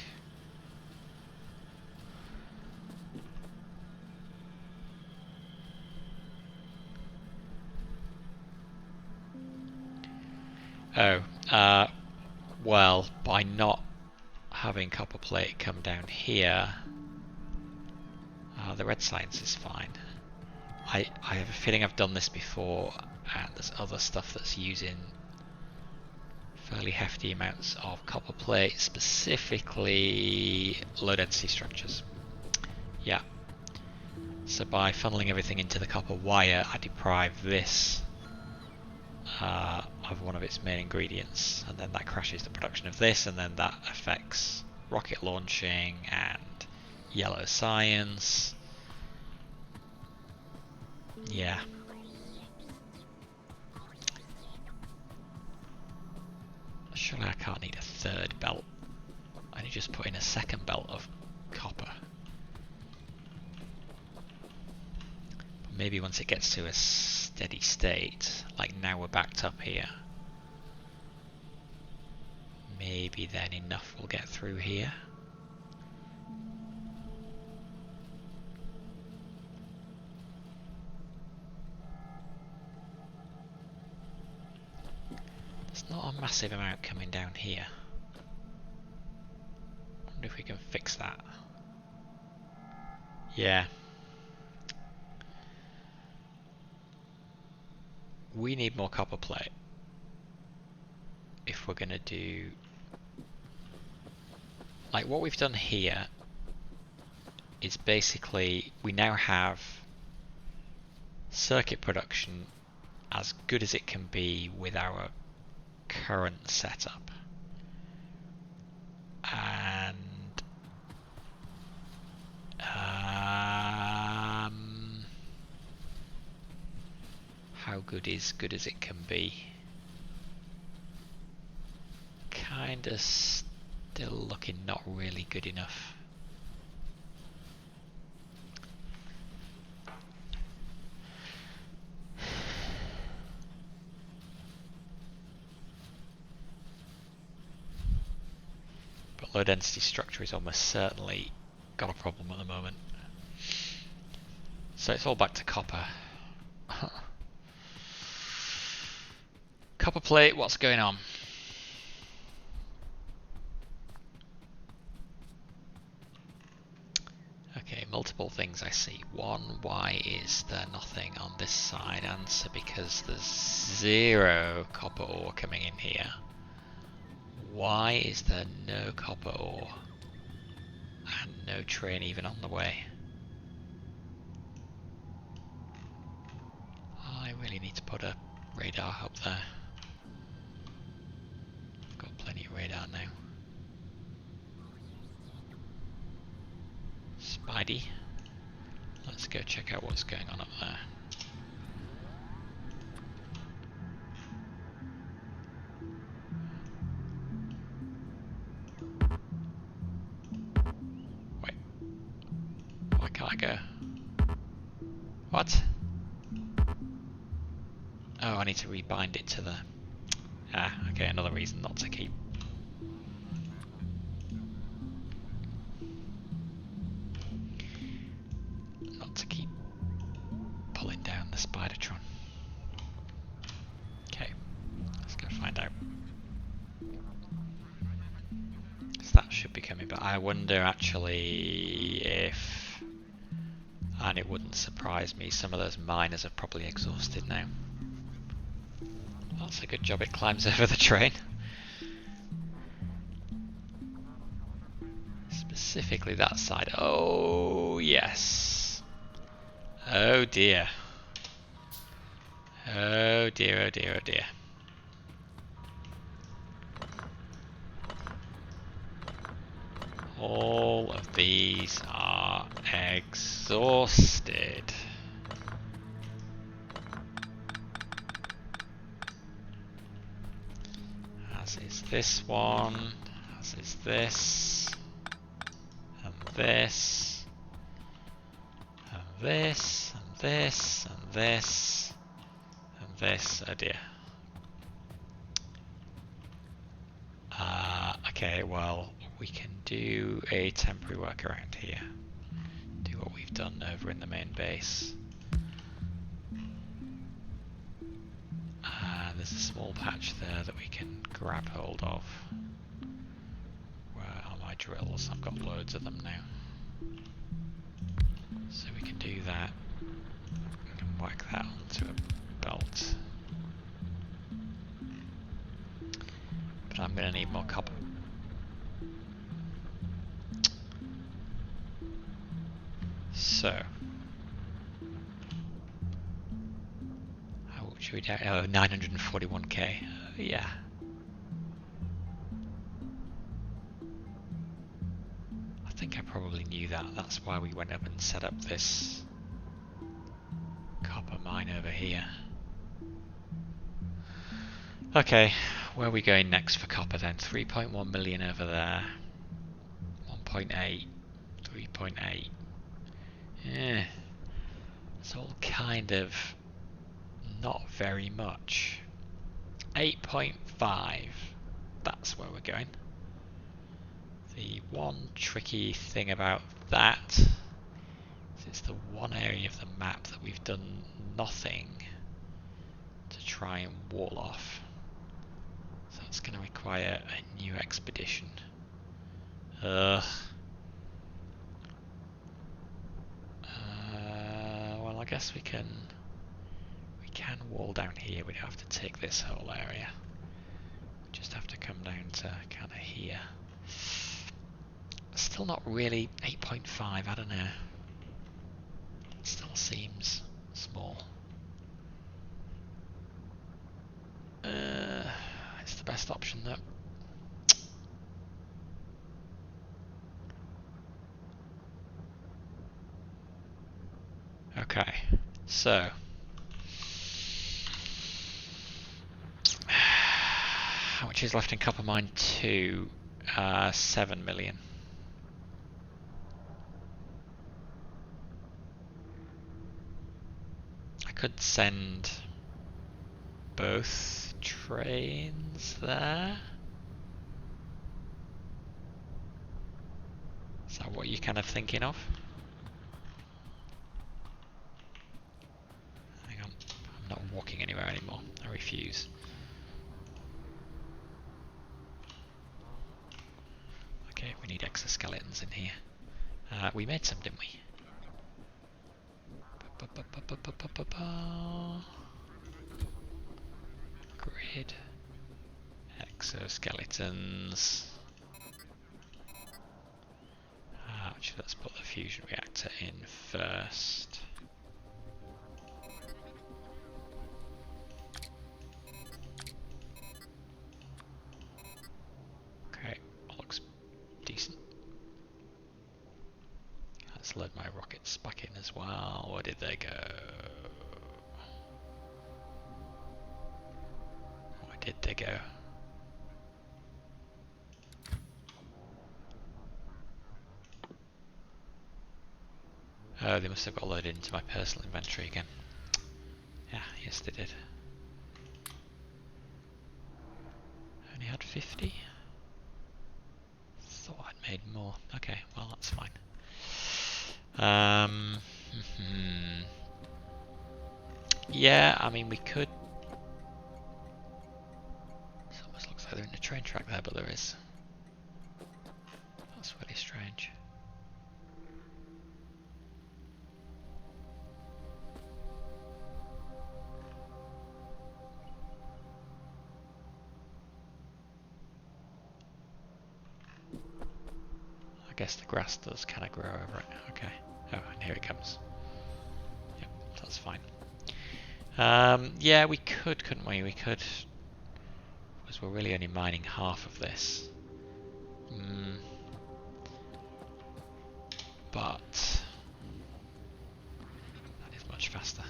Oh, well, by not having copper plate come down here, the red science is fine. I have a feeling I've done this before, and there's other stuff that's using fairly hefty amounts of copper plate, specifically low density structures. Yeah. So by funneling everything into the copper wire, I deprive this of one of its main ingredients, and then that crashes the production of this, and then that affects rocket launching and yellow science. Yeah. Surely I can't need a third belt. I need to just put in a second belt of copper. But maybe once it gets to a steady state, like now we're backed up here, maybe then enough will get through here. There's not a massive amount coming down here. I wonder if we can fix that. Yeah. We need more copper plate if we're gonna do like what we've done here is basically we now have circuit production as good as it can be with our current setup, and how good is good as it can be? Kinda still looking not really good enough. But low density structure is almost certainly got a problem at the moment. So it's all back to copper. Copper plate, what's going on? Okay, multiple things I see. One, why is there nothing on this side? Answer, because there's 0 copper ore coming in here. Why is there no copper ore? And no train even on the way? I really need to put a radar up there. I've got plenty of radar now. Spidey. Let's go check out what's going on up there. Wait. Why can't I go? What? Oh, I need to rebind it to the... Ah, okay, another reason not to keep... Not to keep pulling down the Spidertron. Okay, let's go find out. So that should be coming, but I wonder actually if... And it wouldn't surprise me, some of those miners are probably exhausted now. That's a good job it climbs over the train. Specifically that side. Oh, yes. Oh dear. Oh dear, oh dear, oh dear. All of these are exhausted. As is this one, as is this, and this, and this, and this, and this, and this. Oh dear. Okay, well, we can do a temporary workaround here. Do what we've done over in the main base. There's a small patch there that we can grab hold of. Where are my drills? I've got loads of them now. So we can do that. We can whack that onto a belt. But I'm going to need more copper. So, how should we do? Oh, 941k. Yeah. I think I probably knew that. That's why we went up and set up this copper mine over here. Okay, where are we going next for copper then? 3.1 million over there. 1.8. 3.8. Yeah. It's all kind of not very much. 8.5. That's where we're going. The one tricky thing about that is it's the one area of the map that we've done nothing to try and wall off. So it's going to require a new expedition. Well, I guess we can wall down here. We'd have to take this whole area. We just have to come down to kind of here. Still not really 8.5. I don't know. Still seems small. It's the best option though. Okay, so how much is left in copper mine 2? 7 million. I could send both trains there. Is that what you're kind of thinking of? Hang on, I'm not walking anywhere anymore. I refuse. Okay, we need exoskeletons in here. We made some, didn't we? Grid. Exoskeletons. Actually, let's put the fusion reactor in first. Okay, looks decent. Let's load my rockets back in as well. Where did they go? Where did they go? Oh, they must have got loaded into my personal inventory again. Yeah, yes they did. Only had 50? Thought I'd made more. Okay, well that's fine. Yeah, I mean we could. It almost looks like they're in a train track there, but there is. That's really strange. I guess the grass does kind of grow over it. Okay. Oh, and here it comes. Yep, that's fine. Yeah, we could, couldn't we? We could, because we're really only mining half of this. But that is much faster.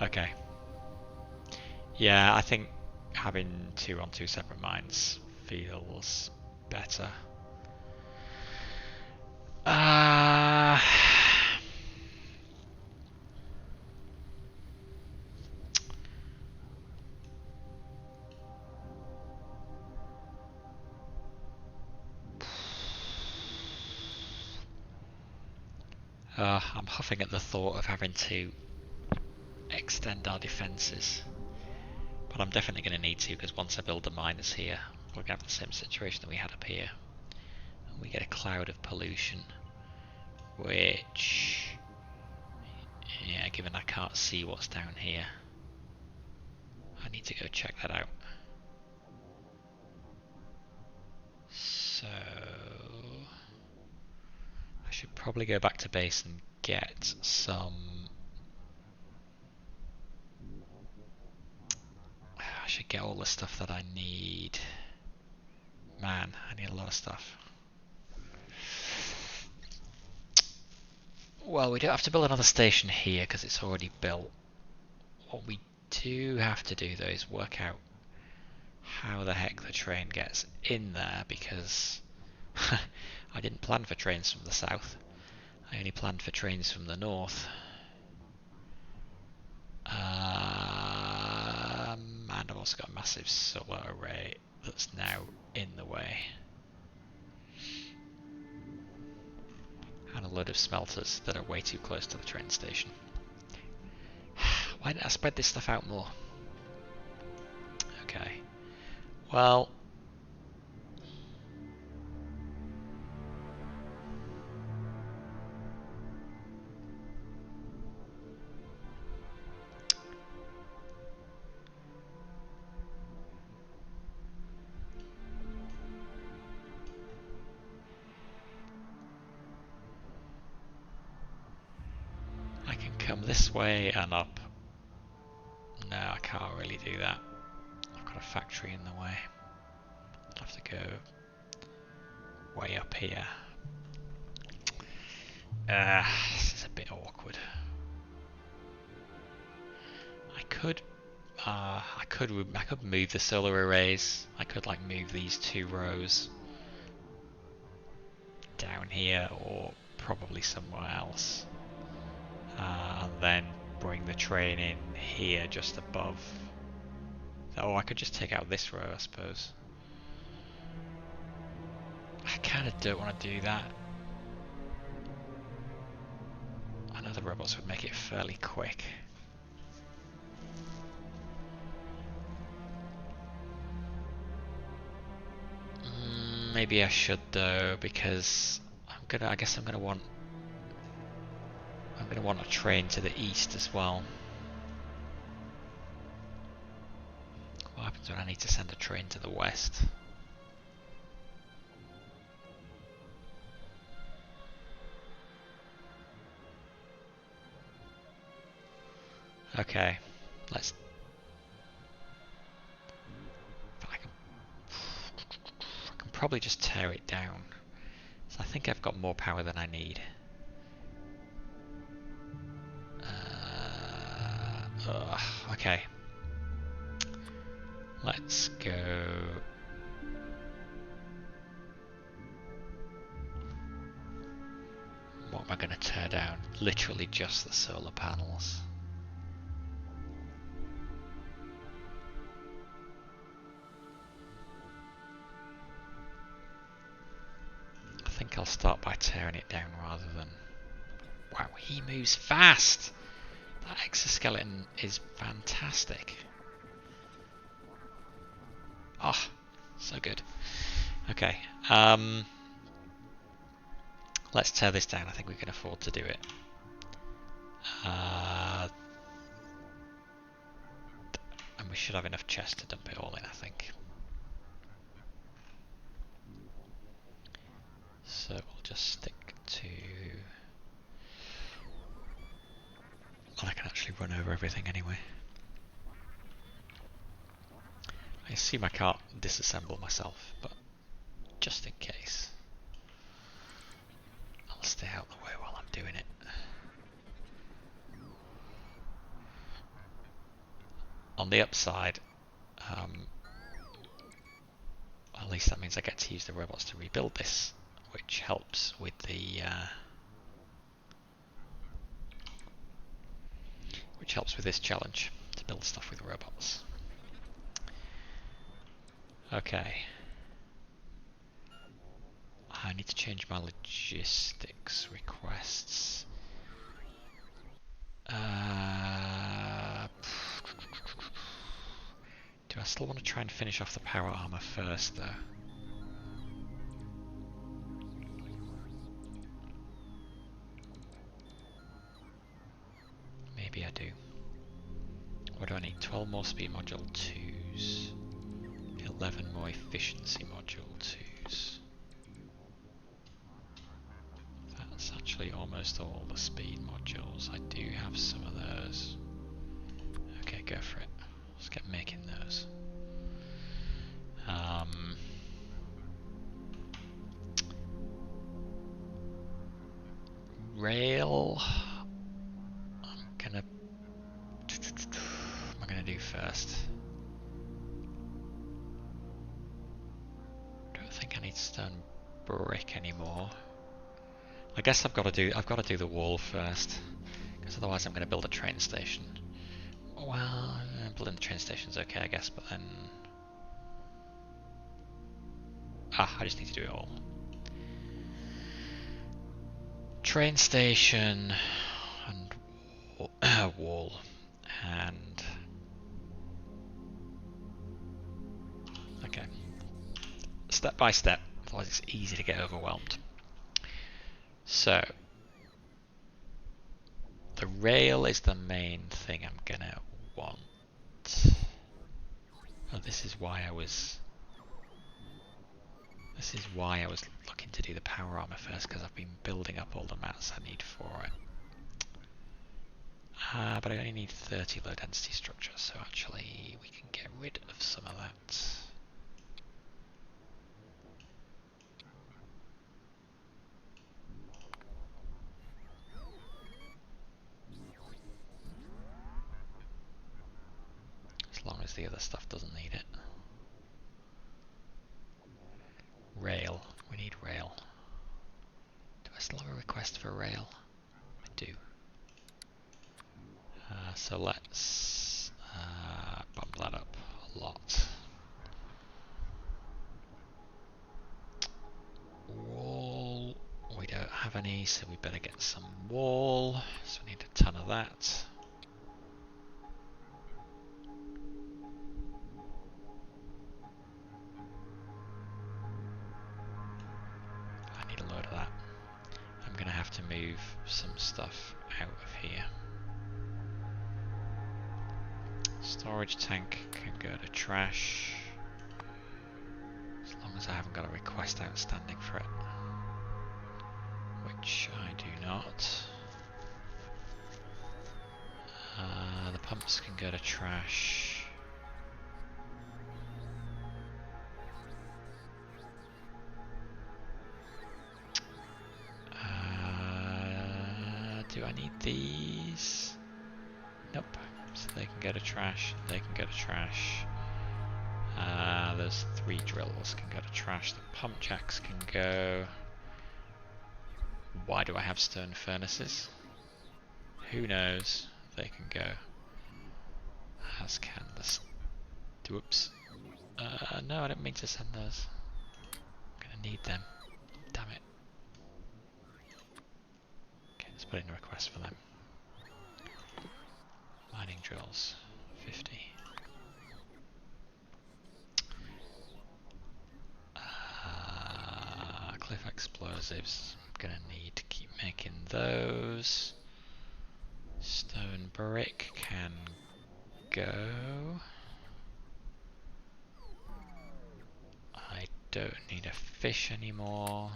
Okay. Yeah, I think having 2 on 2 separate mines feels better. I'm huffing at the thought of having to extend our defences, but I'm definitely going to need to, because once I build the miners here, we're going to have the same situation that we had up here, and we get a cloud of pollution, which, yeah, given I can't see what's down here, I need to go check that out. So I should probably go back to base and get some. I should get all the stuff that I need. Man, I need a lot of stuff. Well, we don't have to build another station here because it's already built. What we do have to do though is work out how the heck the train gets in there, because I didn't plan for trains from the south. I only planned for trains from the north. And I've also got a massive solar array that's now in the way. And a load of smelters that are way too close to the train station. Why didn't I spread this stuff out more? Okay. Well, I can come this way and up. No, I can't really do that. I've got a factory in the way. I'll have to go way up here. This is a bit awkward. I could move the solar arrays. I could like move these 2 rows down here, or probably somewhere else, and then bring the train in here just above. Oh, I could just take out this row, I suppose. I kind of don't want to do that. I know the robots would make it fairly quick. Maybe I should though, because I guess I'm gonna want a train to the east as well. What happens when I need to send a train to the west? Okay, let's. I can probably just tear it down. So I think I've got more power than I need. Okay. Let's go. What am I going to tear down? Literally just the solar panels. I think I'll start by tearing it down rather than... Wow, he moves fast! That exoskeleton is fantastic. Oh, so good. Okay, let's tear this down. I think we can afford to do it. And we should have enough chests to dump it all in, I think. So we'll just stick to... Well, I can actually run over everything anyway. I assume I can't disassemble myself, but just in case. I'll stay out of the way while I'm doing it. On the upside, at least that means I get to use the robots to rebuild this, which helps with the this challenge to build stuff with robots. Okay. I need to change my logistics requests. Do I still want to try and finish off the power armor first, though? Maybe I do. What do I need? 12 more speed module 2s. 11 more efficiency module 2s. That's actually almost all the speed modules. I do have some of those. Okay, go for it. Let's get making those. Um, Rail. What am I gonna do first? Don't think I need stone brick anymore. I guess I've got to do the wall first, because otherwise I'm going to build a train station. Well, building the train station's okay, I guess, but then I just need to do it all. Train station and wall and okay, step by step. Otherwise, it's easy to get overwhelmed. So. The rail is the main thing I'm gonna want. Oh, this is why I was looking to do the power armor first, because I've been building up all the mats I need for it. But I only need 30 low density structures, so actually we can get rid of some of that. As long as the other stuff doesn't need it. Rail. We need rail. Do I still have a request for rail? I do. So let's bump that up a lot. Wall. We don't have any, so we better get some wall. So we need a ton of that. I need a load of that. I'm going to have to move some stuff out of here. Storage tank can go to trash. As long as I haven't got a request outstanding for it. Which I do not. The pumps can go to trash. Do I need these? Nope. So they can go to trash, they can go to trash. Those 3 drills can go to trash, the pump jacks can go. Why do I have stone furnaces? Who knows? They can go. As can the... Whoops. No, I didn't mean to send those. I'm gonna need them. Damn it. Okay, let's put in a request for them. Mining drills. 50. Cliff explosives. I'm gonna need to keep making those. Stone brick can go. I don't need a fish anymore.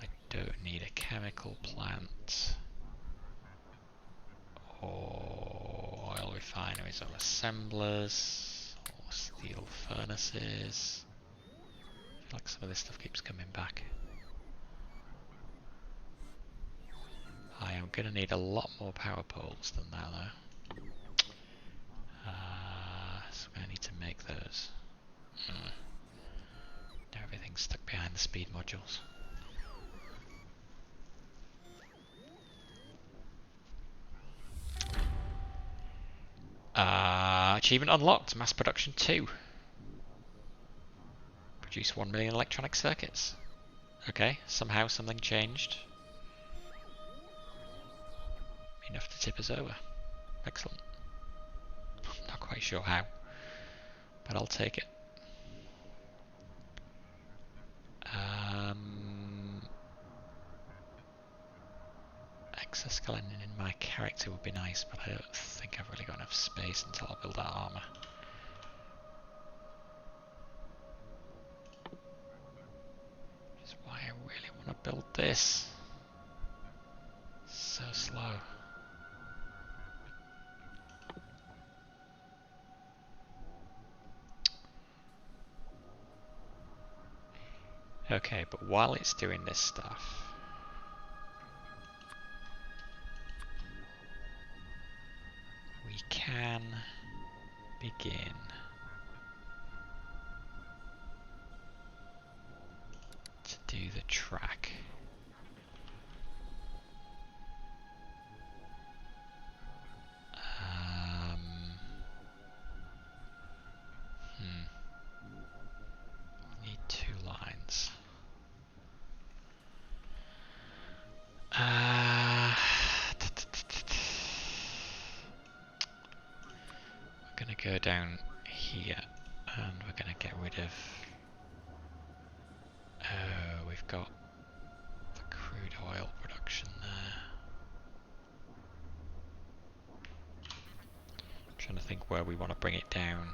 I don't need a chemical plant. Or oil refineries or assemblers. Or steel furnaces. I feel like some of this stuff keeps coming back. I am going to need a lot more power poles than that though. So I'm going to need to make those. Now everything's stuck behind the speed modules. Achievement unlocked, mass production 2. Produce 1 million electronic circuits. Okay, somehow something changed. Enough to tip us over. Excellent. Not quite sure how, but I'll take it. Exoskeleton in my character would be nice, but I don't think I've really got enough space until I build that armor. Which is why I really want to build this. So slow. Okay, but while it's doing this stuff, we can begin to do the track. Need 2 lines. We're going to go down here and we're going to get rid of... Oh, we've got the crude oil production there. I'm trying to think where we want to bring it down.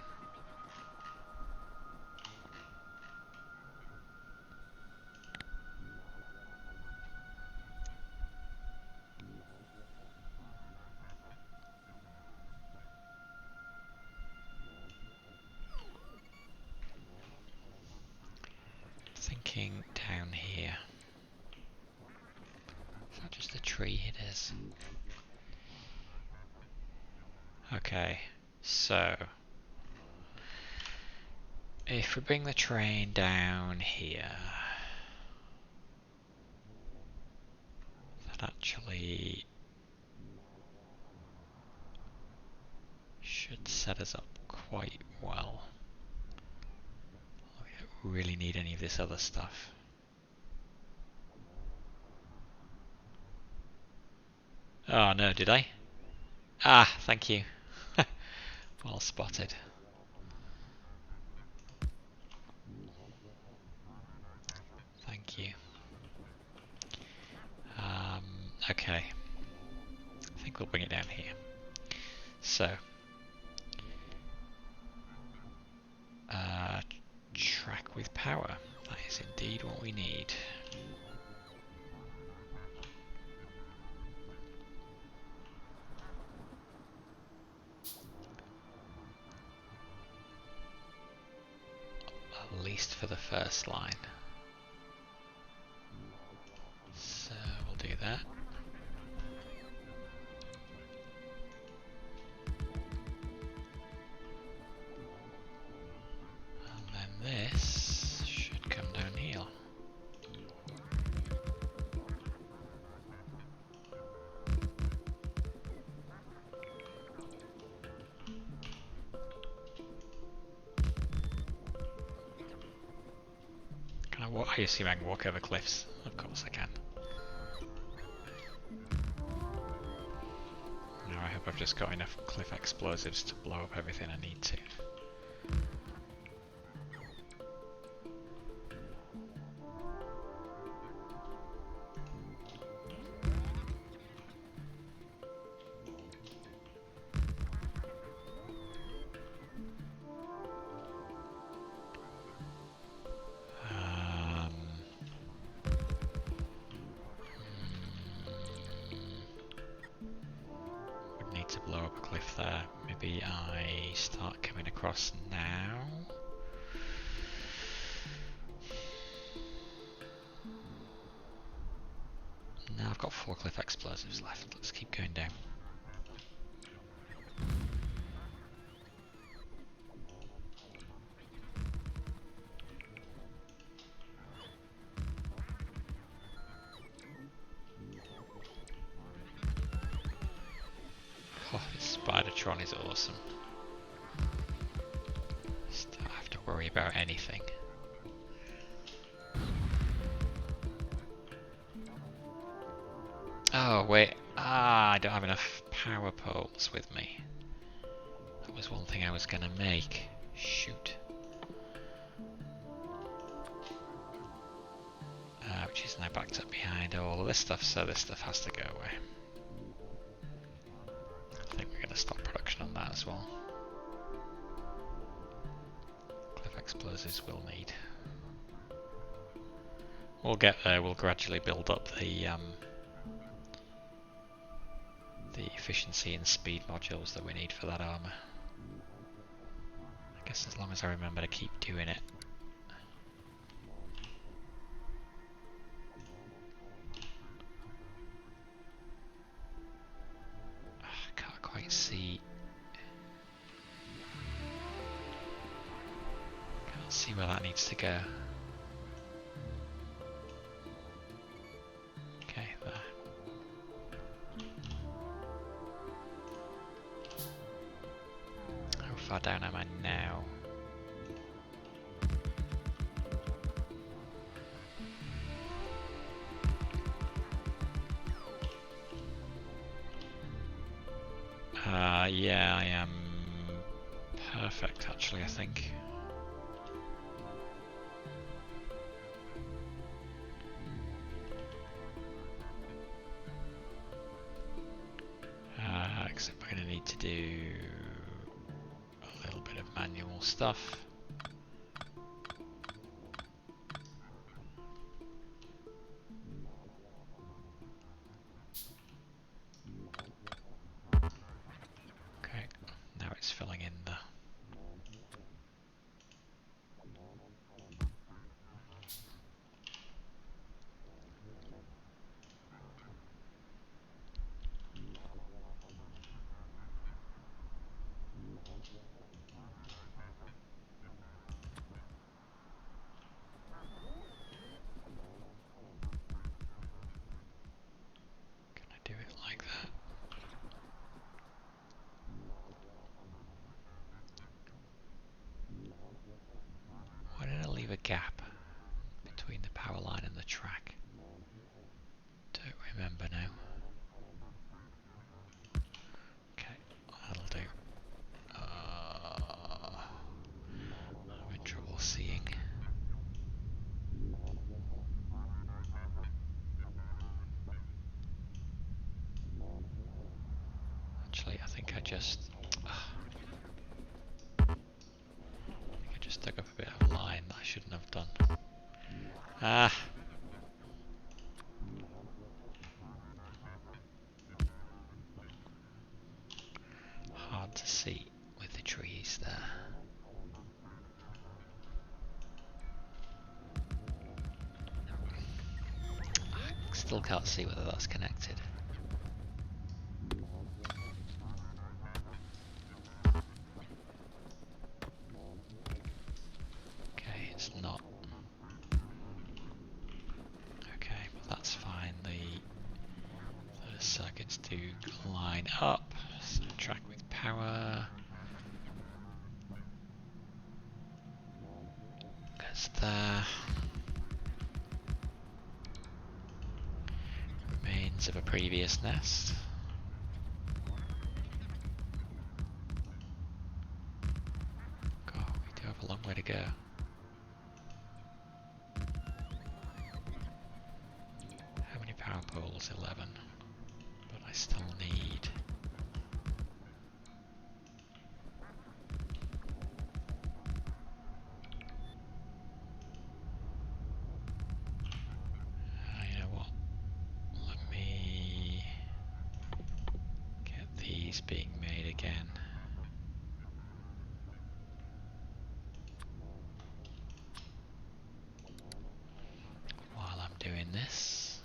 Thinking down here. Is that just a tree? It is. Okay, so if we bring the train down here, that actually should set us up quite well. We don't really need any of this other stuff. Oh no, did I? Ah, thank you. Well spotted. Thank you. Okay. I think we'll bring it down here. So, track with power. That is indeed what we need. At least for the first line. So we'll do that. And then this should come down here. I assume I can walk over cliffs. Of course I can. Now I hope I've just got enough cliff explosives to blow up everything I need to. To blow up a cliff there. Maybe I start coming across now. Now I've got 4 cliff explosives left. Let's keep going down. Oh, this Spidertron is awesome. Just don't have to worry about anything. Oh wait, I don't have enough power poles with me. That was one thing I was gonna make. Shoot. Which is now backed up behind all of this stuff, so this stuff has to go away. I think we're going to stop production on that as well. Cliff explosives we'll need. We'll get there, we'll gradually build up the efficiency and speed modules that we need for that armour. I guess as long as I remember to keep doing it. see. Can't see where that needs to go. Okay, there. How far down am I now? Yeah, I am perfect actually, I think. Except we're going to need to do a little bit of manual stuff. Okay, now it's filling in the... Can I do it like that? Why did I leave a gap between the power line and the track? Don't remember now. Okay, that'll do. I'm in trouble seeing. Actually, I think I just dug up a bit of line that I shouldn't have done. Ah! Hard to see with the trees there. I still can't see whether that's connected. Okay, it's not. Okay, but that's fine. The circuits do line up. So track with power. Goes there. Remains of a previous nest. God, we do have a long way to go. How many power poles? 11. But I still need... you know what? Let me get these being made again. While I'm doing this.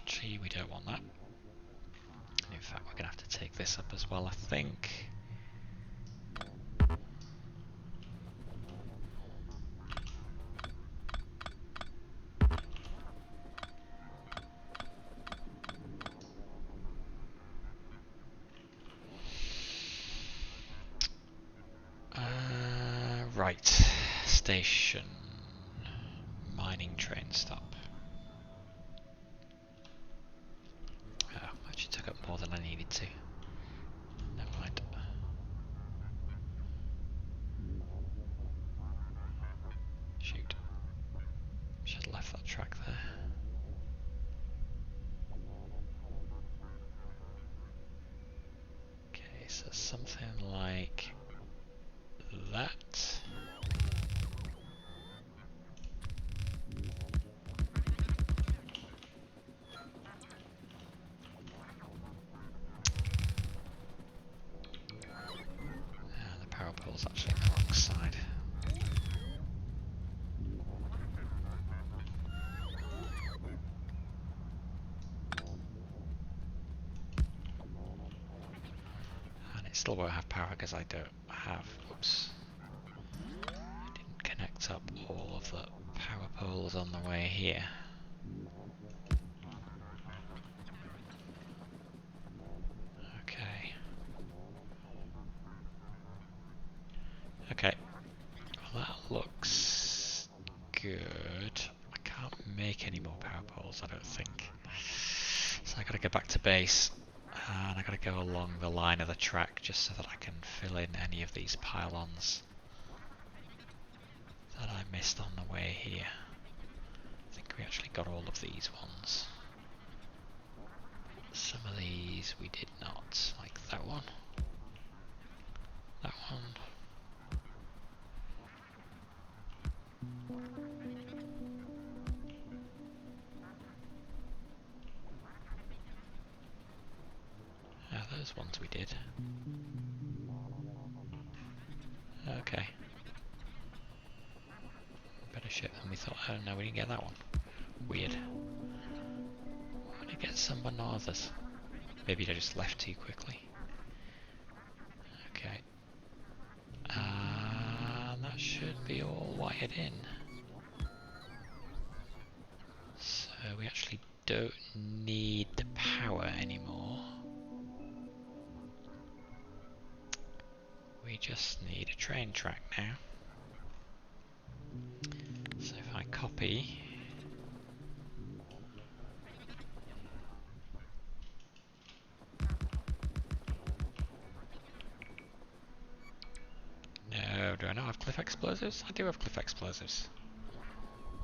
Gee, we don't want that. In fact, we're going to have to take this up as well, I think. Right, station, mining train stop. Oh, actually took up more than I needed to. Never mind. Shoot. Should have left that track there. Okay, so something like that. The power pole's actually on the wrong side. still won't have power because I don't have, oops, I didn't connect up all of the power poles on the way here. Okay. Okay. Well, that looks good. I can't make any more power poles, I don't think. So I gotta go back to base. And I gotta go along the line of the track just so that I can fill in any of these pylons that I missed on the way here. I think we actually got all of these ones. Some of these we did not, like that one. That one. Those ones we did. Okay. Better ship than we thought. Oh no, we didn't get that one. Weird. Why did I get some but not others? Maybe I just left too quickly. Okay. That should be all wired in. So we actually don't need the power anymore. We just need a train track now. So if I copy... No, do I not have cliff explosives? I do have cliff explosives.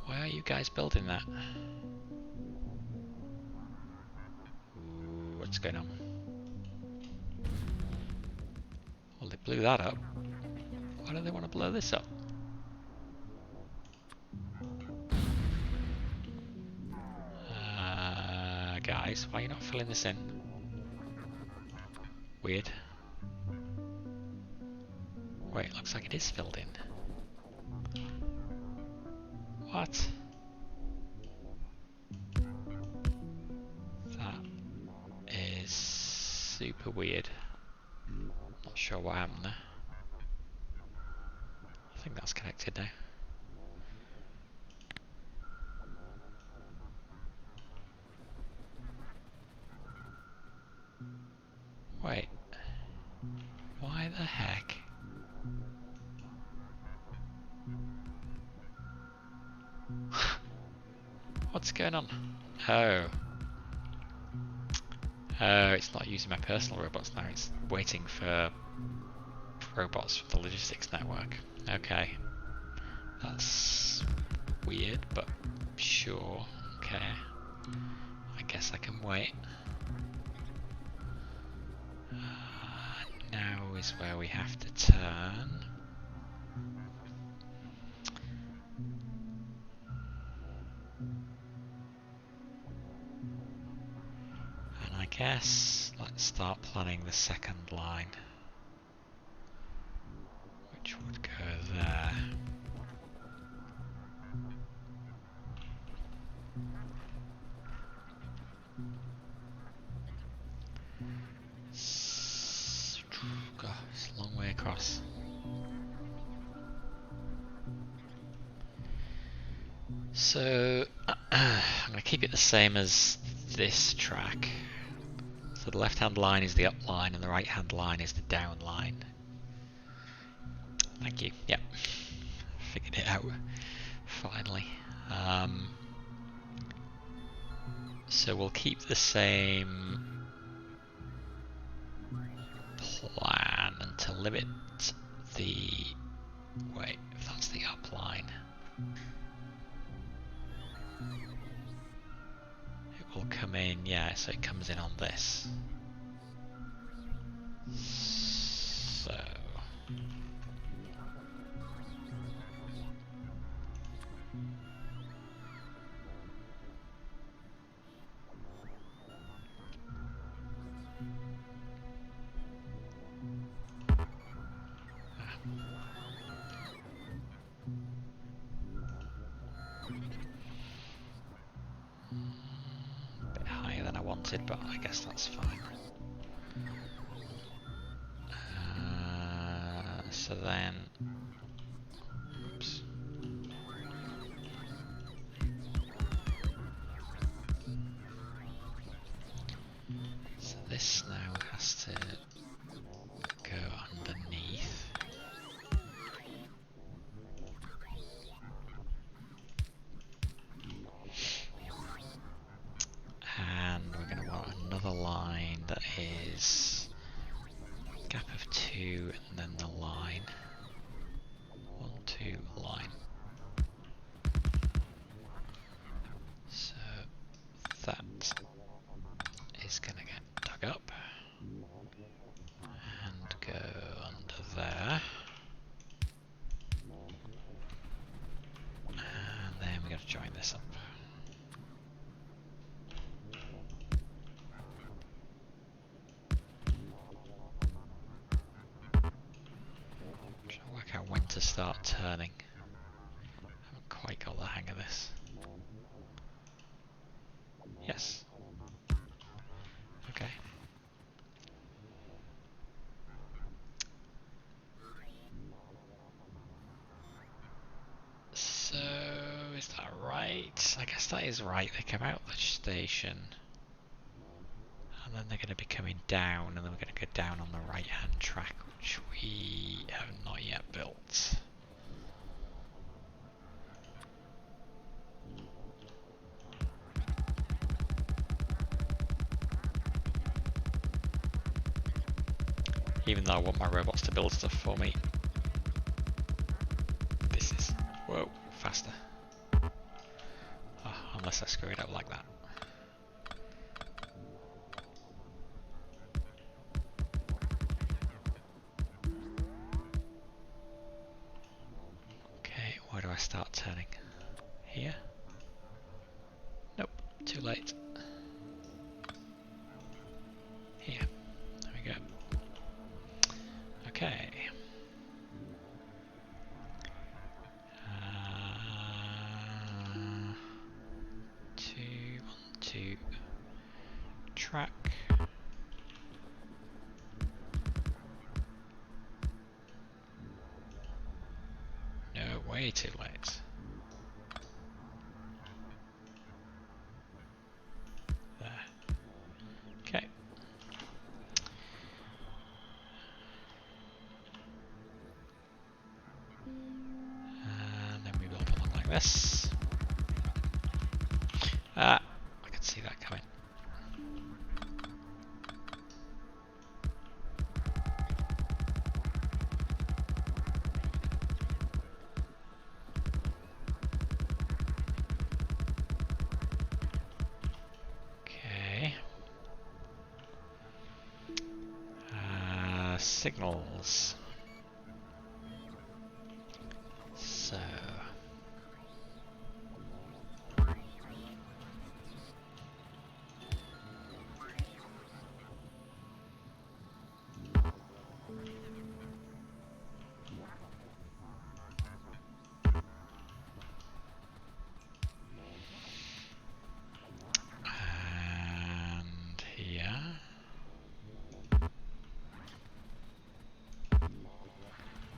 Why are you guys building that? Ooh, what's going on? Well, they blew that up. Why do they want to blow this up? Guys, why are you not filling this in? Weird. Wait, looks like it is filled in. What? That is super weird. Not sure what happened there. I think that's connected now. Wait. Why the heck? What's going on? Oh. Oh, it's not using my personal robots now, it's waiting for robots from the logistics network. Okay. That's weird, but sure. Okay. I guess I can wait. Now is where we have to turn. And I guess let's start planning the second line, which would go there. God, it's a long way across. So I'm going to keep it the same as this track. So the left-hand line is the up line and the right-hand line is the down line. Thank you. Yep. Figured it out. Finally. So we'll keep the same plan and to limit the... Wait, if that's the up line. It will come in, yeah, so it comes in on this. So... bit higher than I wanted, but I guess that's fine. So then, oops. So this now has to go underneath. And we're going to want another line that is gap of 2 and then the line. 1, 2, line. So that is going to get dug up and go under there. And then we're going to join this up. Trying to work out when to start turning. I haven't quite got the hang of this. Yes. Okay. So, is that right? I guess that is right. They come out the station. And then they're going to be coming down, and then we're going to go down on the right-hand track, which we have not yet built. Even though I want my robots to build stuff for me. This is, whoa, faster. Oh, unless I screw it up like that. Okay, where do I start turning? Here? Nope, too late. Here, there we go. Okay. 2, 1, 2. Track. No, way too late. There. Okay. And then we build along like this. Ah, I can see that coming. Okay. Signals. So. And here.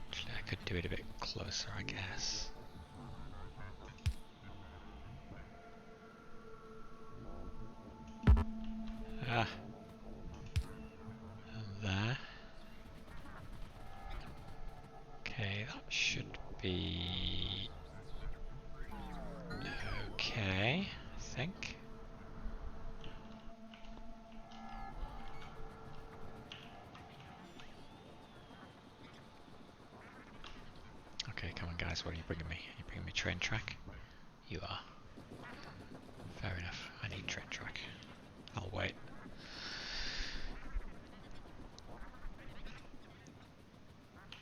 Actually, I could do it a bit closer, I guess. Ah. And there. Okay, that should be okay, I think. Okay, come on guys, what are you bringing me? Are you bringing me train track? You are. Fair enough, I need train track. I'll wait.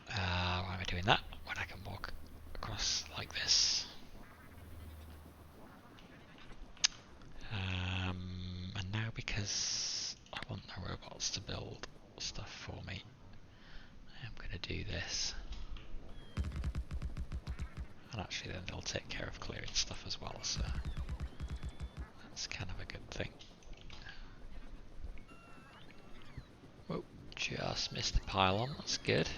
Why am I doing that? When I can walk across like this. And now because I want the robots to build stuff for me, I am going to do this. And actually then they'll take care of clearing stuff as well, so that's kind of a good thing. Whoa, just missed the pylon, that's good.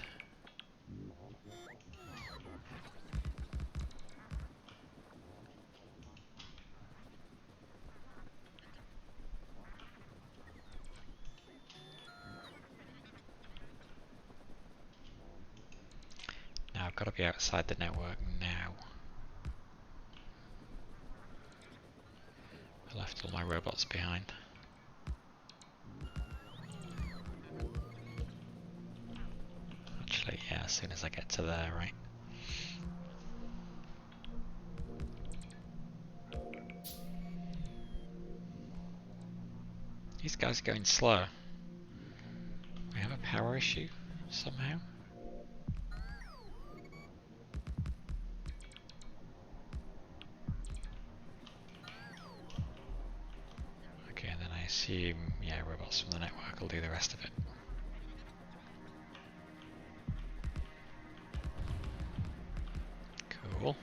to be outside the network now. I left all my robots behind. Actually, yeah, as soon as I get to there, right? These guys are going slow. We have a power issue somehow. Okay, and then I assume, yeah, robots from the network will do the rest of it. Cool.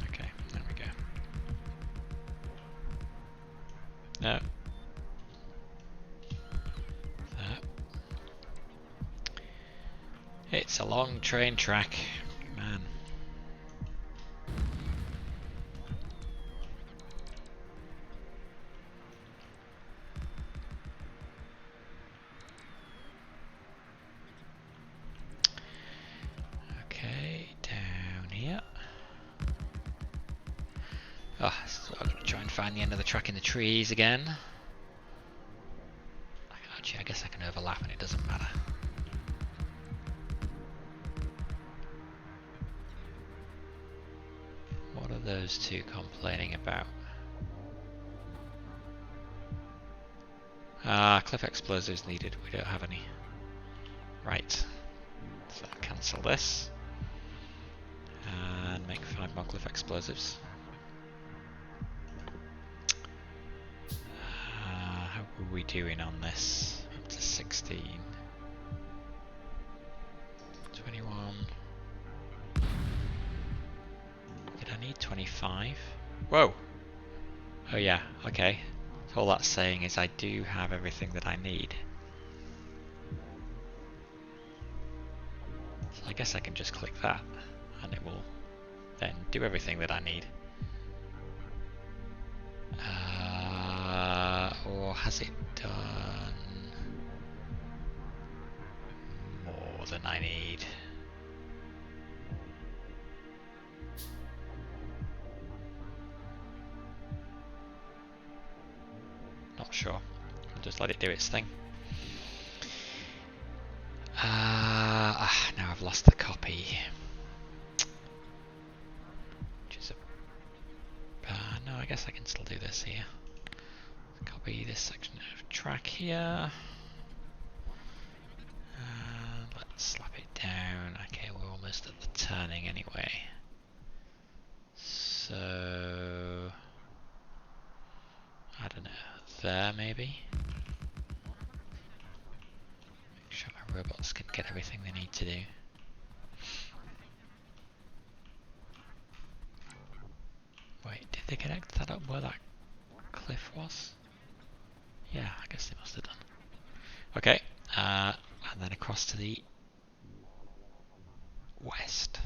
Okay, there we go. No. That. It's a long train track, man. Okay, down here. Oh, so I've got to try and find the end of the track in the trees again. Actually, I guess I can overlap and it doesn't matter. What are those two complaining about? Ah, cliff explosives needed. We don't have any. Right. So I'll cancel this. And make 5 more cliff explosives. How are we doing on this? Up to 16. 21. Did I need 25? Whoa! Oh yeah, okay. So all that's saying is I do have everything that I need. So I guess I can just click that and it will then do everything that I need. Or has it done more than I need? Not sure. I'll just let it do its thing. Now I've lost the copy. Which is no, I guess I can still do this here. Copy this section of track here. And let's slap it down. Okay, we're almost at the turning anyway. So I don't know, there maybe? Make sure my robots can get everything they need to do. Wait, did they connect that up where that cliff was? Yeah, I guess they must have done. Okay, and then across to the west.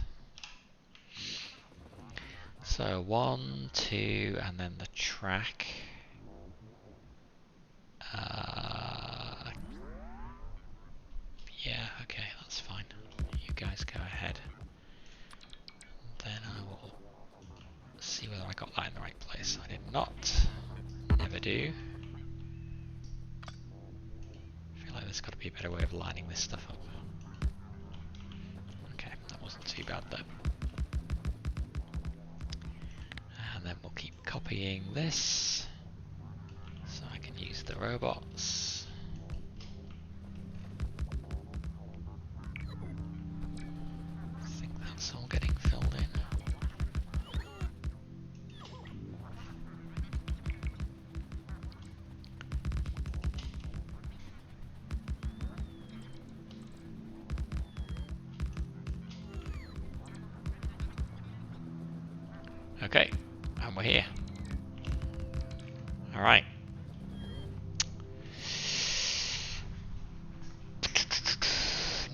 So 1, 2, and then the track. Yeah, okay, that's fine. You guys go ahead. Then I will see whether I got that in the right place. I did not. Never do. I feel like there's got to be a better way of lining this stuff up. Okay, that wasn't too bad though. And then we'll keep copying this so I can use the robots. I think that's all getting filled in. Okay, and we're here. Alright.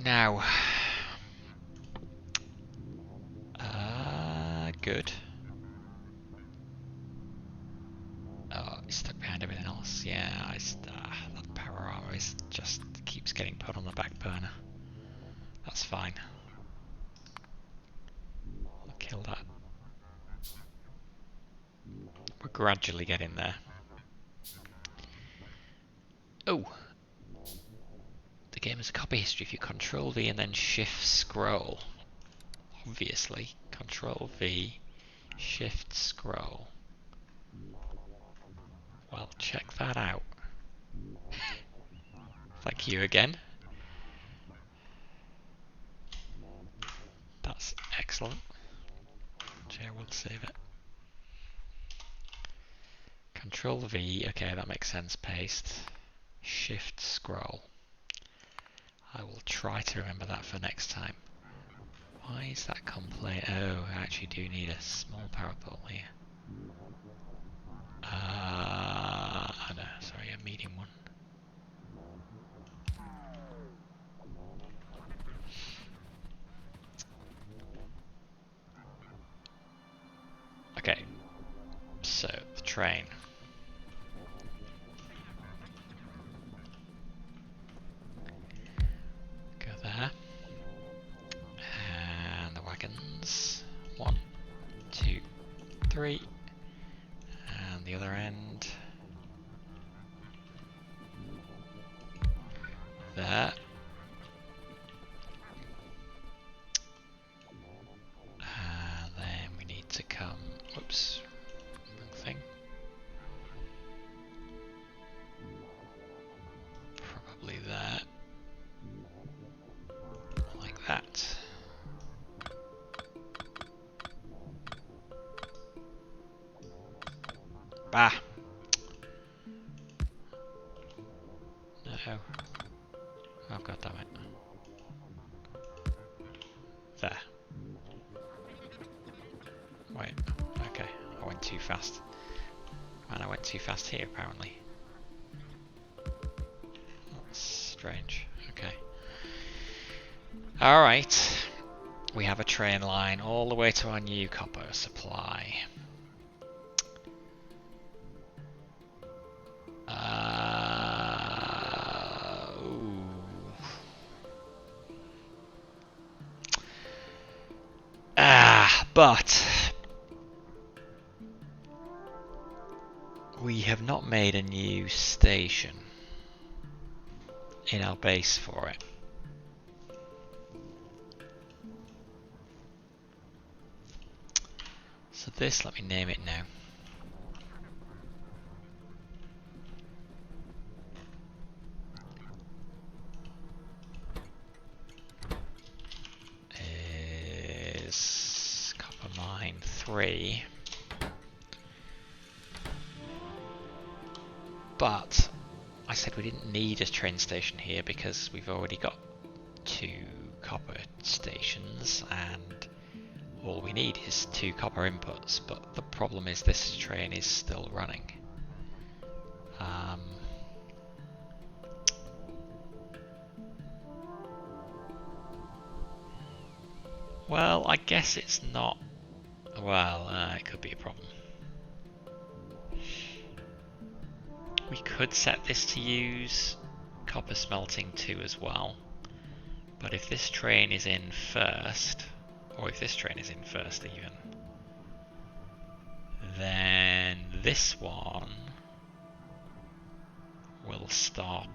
Now. Good. Oh, it's stuck behind everything else. Yeah, that power armor is just keeps getting put on the back burner. That's fine. gradually getting there. Oh! The game has a copy history if you Control V and then Shift Scroll. Obviously, Control V, Shift Scroll. Well, check that out. Thank you again. That's excellent. I will save it. Control V, okay, that makes sense. Paste. Shift Scroll. I will try to remember that for next time. Why is that complaint? Oh, I actually do need a small power pole here. No, sorry, a medium one. Okay, so the train. Go there. And the wagons. 1, 2, 3. And the other end. There. And then we need to come. Whoops. Wrong thing. Probably there. Like that. Bah! No. Oh god damn it. There. Wait. Okay. I went too fast. And I went too fast here apparently. That's strange. Okay. Alright. We have a train line all the way to our new copper supply. But we have not made a new station in our base for it. So this, let me name it now. Is Copper Mine 3. But I said we didn't need a train station here because we've already got 2 copper stations and all we need is 2 copper inputs, but the problem is this train is still running. Well, I guess it's not. Well, it could be a problem. We could set this to use copper smelting 2 as well, but if this train is in first, or if this train is in first even, then this one will stop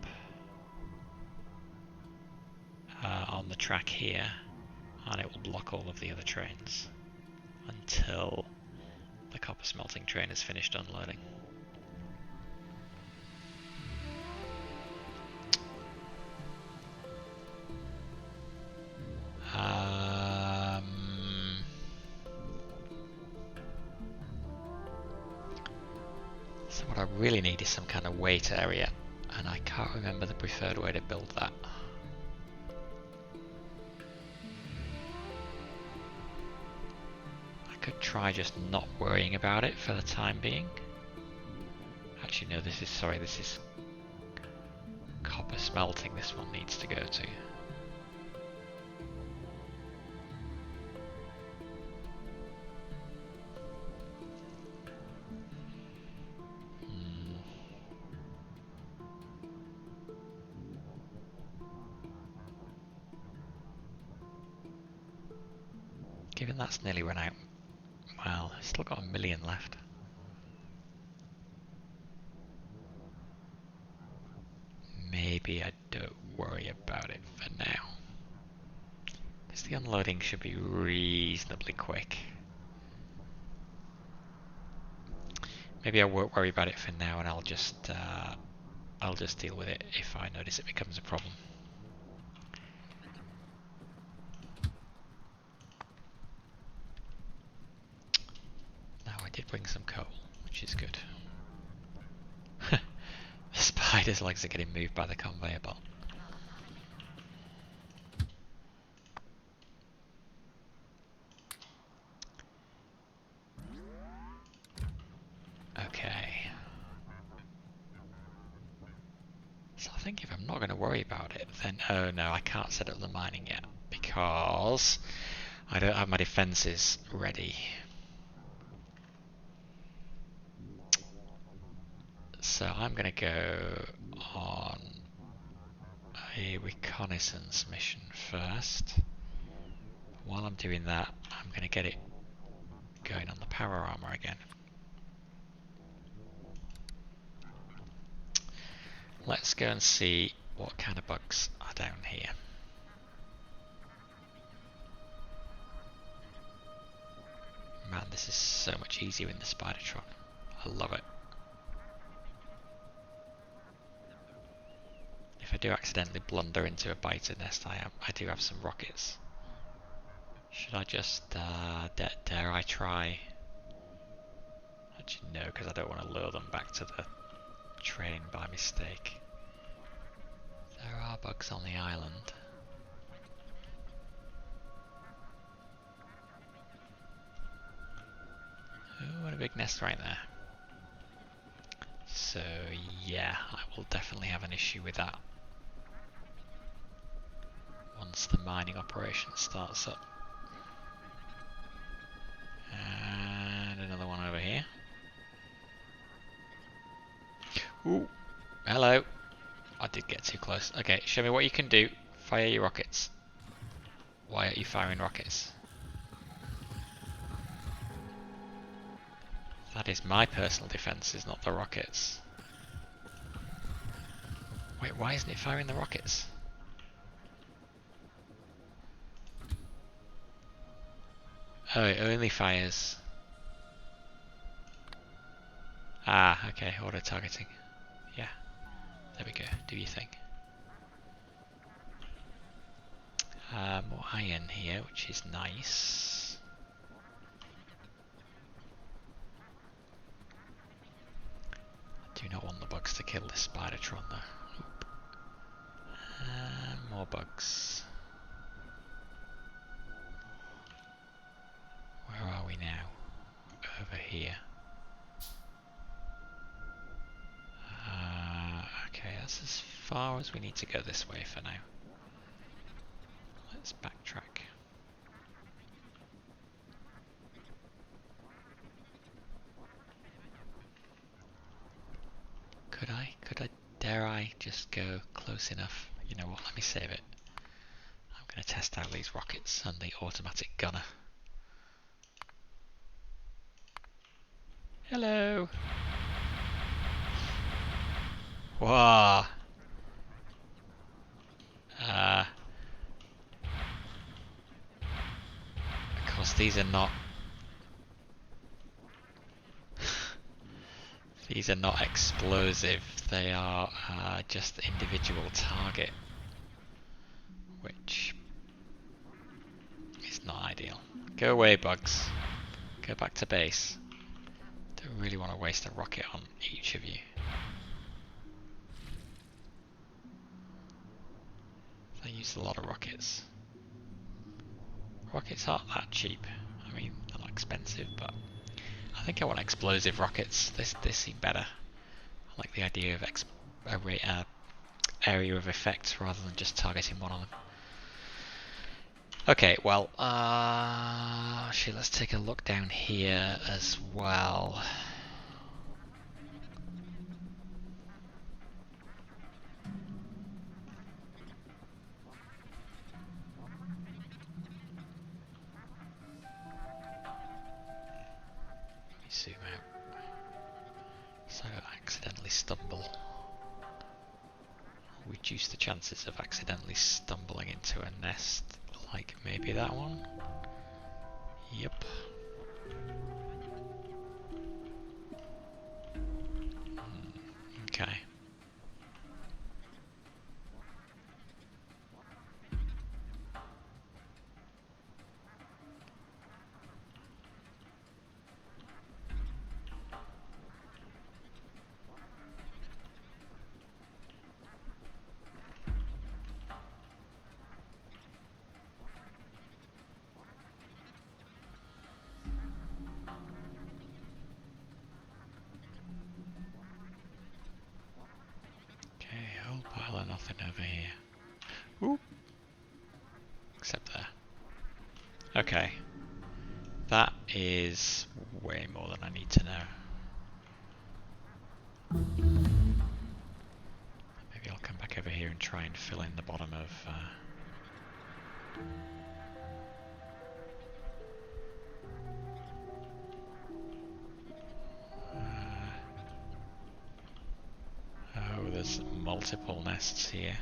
on the track here, and it will block all of the other trains until the copper smelting train is finished unloading. So what I really need is some kind of wait area, and I can't remember the preferred way to build that. I could try just not worrying about it for the time being. Actually no, this is copper smelting this one needs to go to. Given that's nearly run out, well, I've still got 1 million left. maybe I don't worry about it for now. Because the unloading should be reasonably quick. Maybe I won't worry about it for now, and I'll just deal with it if I notice it becomes a problem. Now I did bring some coal, which is good. The spider's legs are getting moved by the conveyor belt. Okay. So I think if I'm not going to worry about it, then oh no, I can't set up the mining yet because I don't have my defences ready. So I'm going to go on a reconnaissance mission first. While I'm doing that, I'm going to get it going on the power armor again. Let's go and see what kind of bugs are down here. Man, this is so much easier in the Spidertron. I love it. If I do accidentally blunder into a biter nest, I do have some rockets. Should I just, dare I try? Actually no, because I don't want to lure them back to the train by mistake. There are bugs on the island. Oh, what a big nest right there. So yeah, I will definitely have an issue with that once the mining operation starts up. And another one over here. Ooh, hello. I did get too close. Okay, show me what you can do. Fire your rockets. Why aren't you firing rockets? That is my personal defences, not the rockets. Wait, why isn't it firing the rockets? Oh, it only fires... Ah, okay, auto-targeting. Yeah, there we go, do your thing. More iron here, which is nice. I do not want the bugs to kill this Spidertron though. Oop. More bugs. Where are we now? Over here. Okay, that's as far as we need to go this way for now. Let's backtrack. Dare I just go close enough? You know what, let me save it. I'm going to test out these rockets and the automatic gunner. Hello! Whoa! Of course these are not... These are not explosive, they are just individual target, which is not ideal. Go away, bugs. Go back to base. Don't really want to waste a rocket on each of you. I used a lot of rockets. Rockets aren't that cheap. I mean, they're not expensive, but I think I want explosive rockets. They seem better. I like the idea of area of effect rather than just targeting one of them. Okay, well, actually, let's take a look down here as well. Let me zoom out so I don't accidentally stumble reduce the chances of accidentally stumbling into a nest, like maybe that one. Yep. Okay. Okay, whole pile of nothing over here. Ooh. Except there. Okay. That is way more than I need to know. Maybe I'll come back over here and try and fill in the bottom of... oh, there's multiple nests here.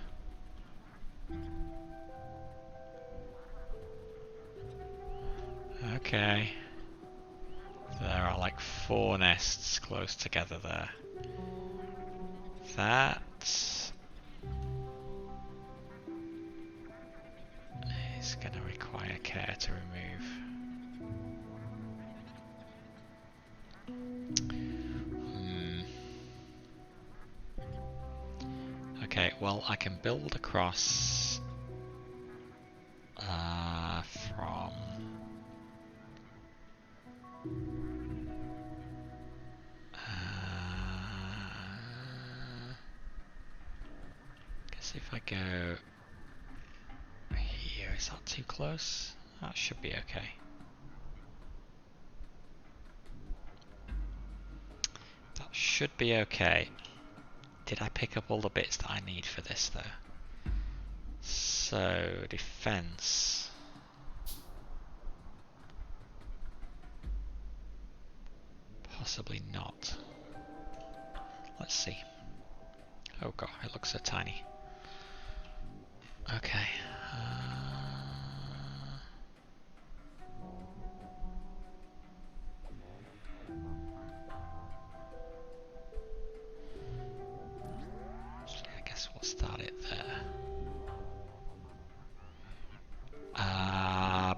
Okay. There are like 4 nests close together there. That is going to require care to remove. Okay, well I can build across from guess if I go here, is that too close? That should be okay. That should be okay. Did I pick up all the bits that I need for this though? So, defense. Possibly not. Let's see. Oh god, it looks so tiny. Okay. I guess we'll start it there.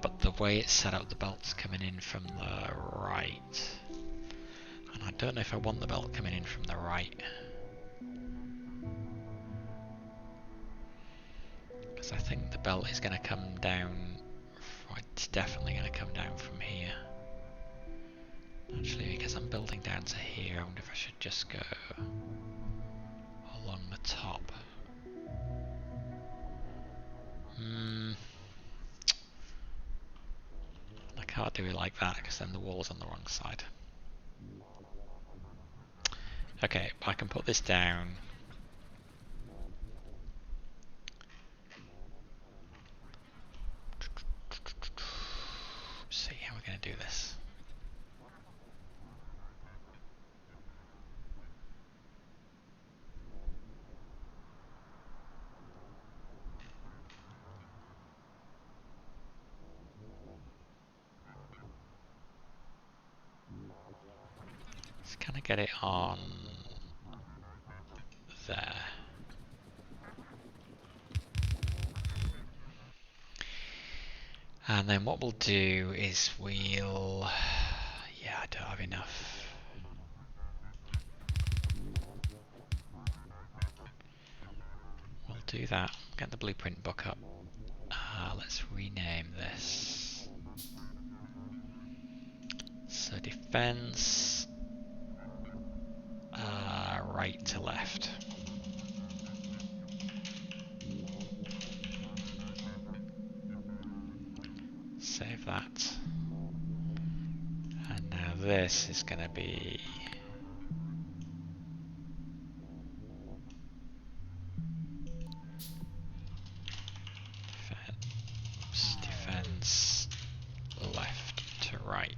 But the way it's set up, the belt's coming in from the right. And I don't know if I want the belt coming in from the right. Because I think the belt is going to come down... It's definitely going to come down from here. Actually, because I'm building down to here, I wonder if I should just go along the top. I can't do it like that because then the wall's on the wrong side. Okay, I can put this down. Let's see how we're going to do this. Let's kind of get it on there. And then what we'll do is we'll... Yeah, I don't have enough. We'll do that. Get the blueprint book up. Let's rename this. So defense, right to left. Save that. And now this is going to be defense left to right.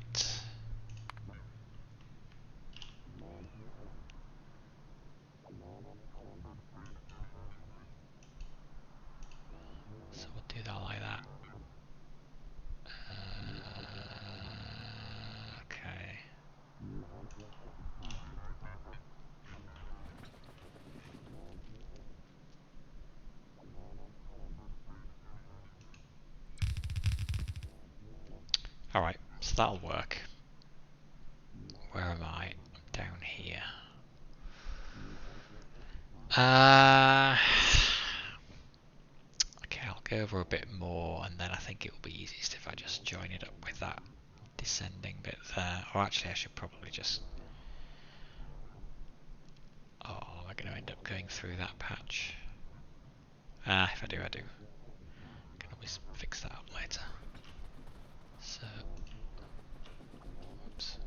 Alright, so that'll work. Where am I? I'm down here. Okay, I'll go over a bit more, and then I think it will be easiest if I just join it up with that descending bit there. Or actually, I should probably just... Oh, am I going to end up going through that patch? If I do, I do. I can always fix that up later. So... Oops.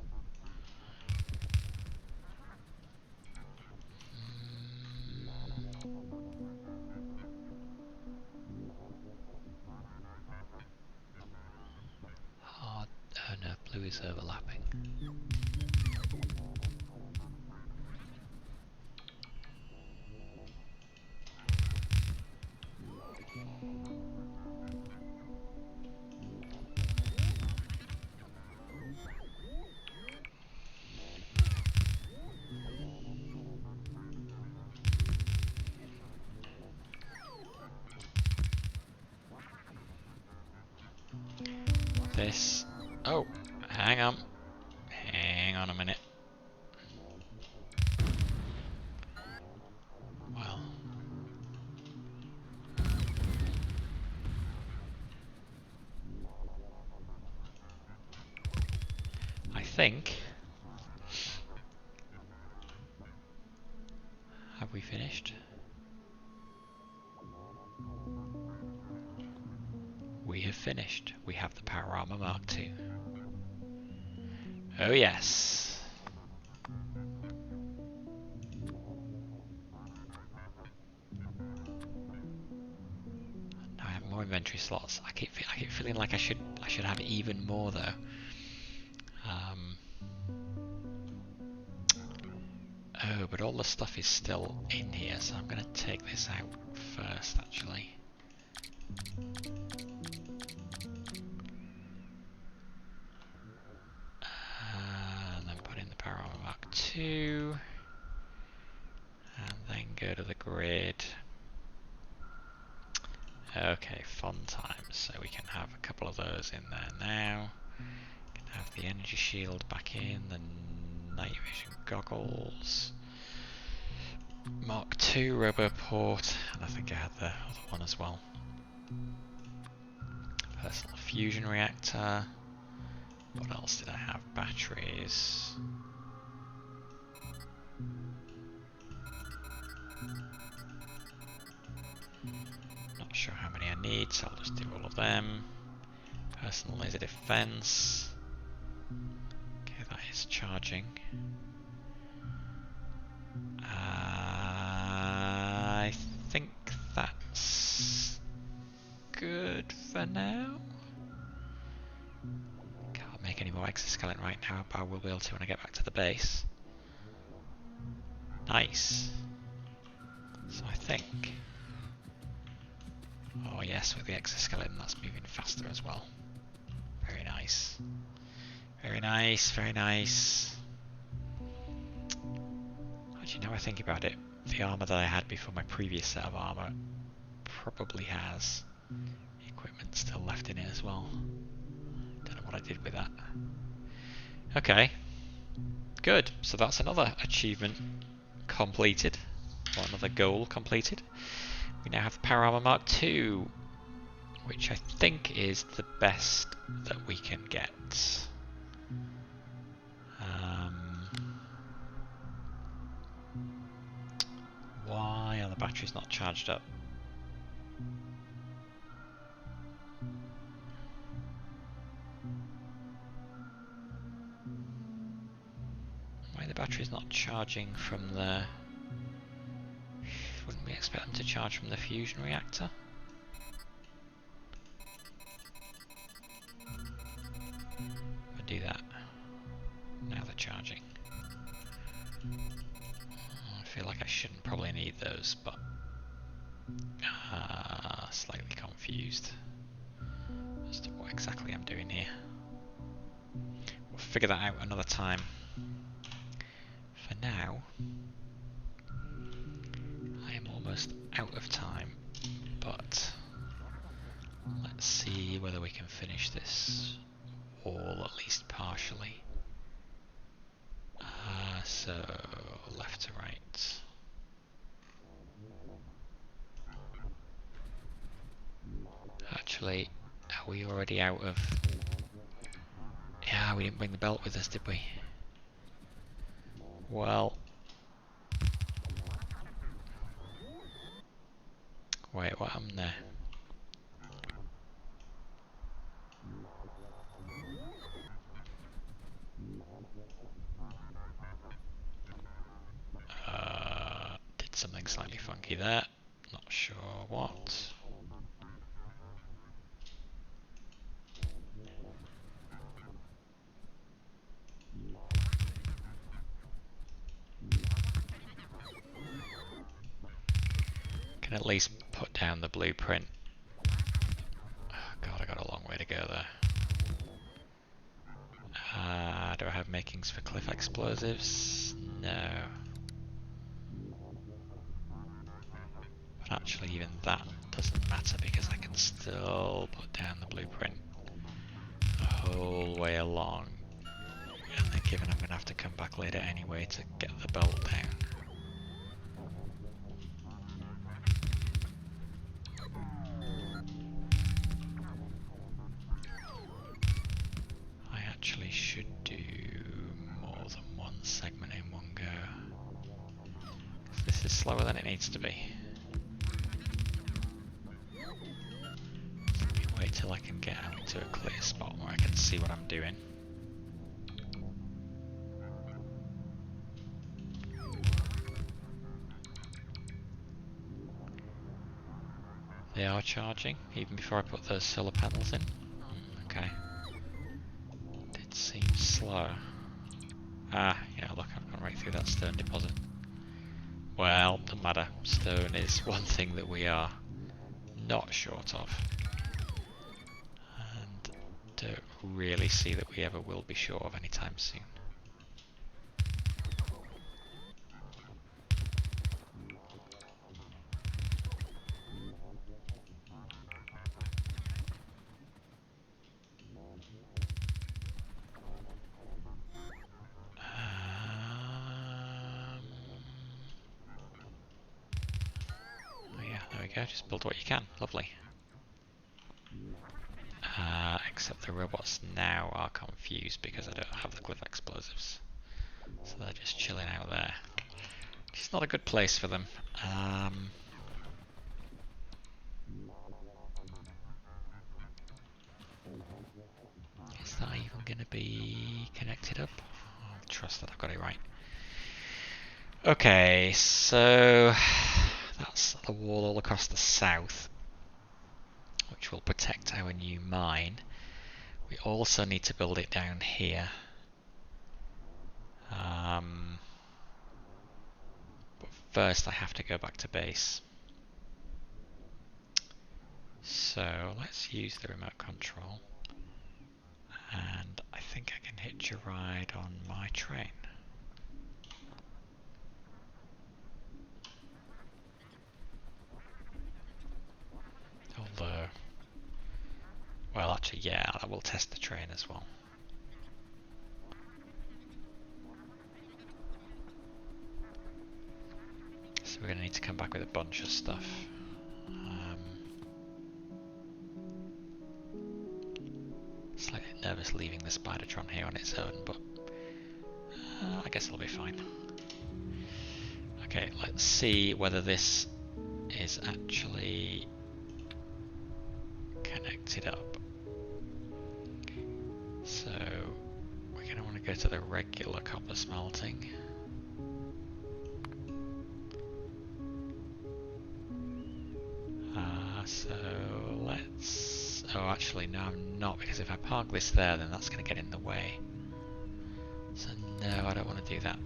Hard... Oh no, blue is overlapping. This... Oh, hang on. Hang on a minute. Well... I think... Have we finished? We have finished. We have the Power Armor Mark II. Oh yes. Now I have more inventory slots. I keep feeling like I should have even more though. Oh, but all the stuff is still in here, so I'm going to take this out first actually. And then put in the Power Armor Mark II. And then go to the grid. Okay, fun times. So we can have a couple of those in there now. We can have the energy shield back in, the night vision goggles. Mark II Roboport, and I think I had the other one as well. Personal fusion reactor. What else did I have? Batteries. Not sure how many I need, so I'll just do all of them. Personal laser defense. Okay, that is charging. I think that's good for now. Can't make any more exoskeleton right now, but I will be able to when I get back to the base. Nice. So I think... Oh yes, with the exoskeleton that's moving faster as well. Very nice. Very nice, very nice. Actually, now I think about it, the armour that I had before my previous set of armour probably has equipment still left in it as well. Don't know what I did with that. Okay. Good. So that's another achievement completed. Or another goal completed. We now have the Power Armor Mark II, which I think is the best that we can get. Why are the batteries not charged up? Why are the batteries not charging from the... Wouldn't we expect them to charge from the fusion reactor? We'll do that. Now they're charging. I feel like I shouldn't probably need those, but slightly confused as to what exactly I'm doing here. We'll figure that out another time. For now, I am almost out of time, but let's see whether we can finish this war wall at least partially. So left to right. Actually, are we already out of... Yeah, we didn't bring the belt with us, did we? Well... Wait, what happened there? Did something slightly funky there. Not sure what. Can at least put down the blueprint. Oh god, I got a long way to go there. Do I have makings for cliff explosives? No. But actually even that doesn't matter because I can still put down the blueprint the whole way along. And then given I'm going to have to come back later anyway to get the belt down. I actually should do more than one segment in one go. This is slower than it needs to be. Let me wait till I can get out into a clear spot where I can see what I'm doing. They are charging, even before I put those solar panels in. Okay. Did seem slow. Ah, yeah, look, I've gone right through that stone deposit. Well, doesn't matter. Stone is one thing that we are not short of. And don't really see that we ever will be short of anytime soon. Oh yeah, there we go. Just build what you can. Lovely. Except the robots now are confused because I don't have the cliff explosives. So they're just chilling out there. It's not a good place for them. Is that even going to be connected up? I'll trust that I've got it right. Okay, so that's the wall all across the south, which will protect our new mine. We also need to build it down here. But first I have to go back to base. So let's use the remote control. And I think I can hitch a ride on my train. Although, well actually yeah, I will test the train as well. So we're going to need to come back with a bunch of stuff. Slightly nervous leaving the Spidertron here on its own, but I guess it'll be fine. Okay, let's see whether this is actually connected up. So we're going to want to go to the regular copper smelting. So let's... Oh, actually, no, I'm not, because if I park this there, then that's going to get in the way. So no, I don't want to do that.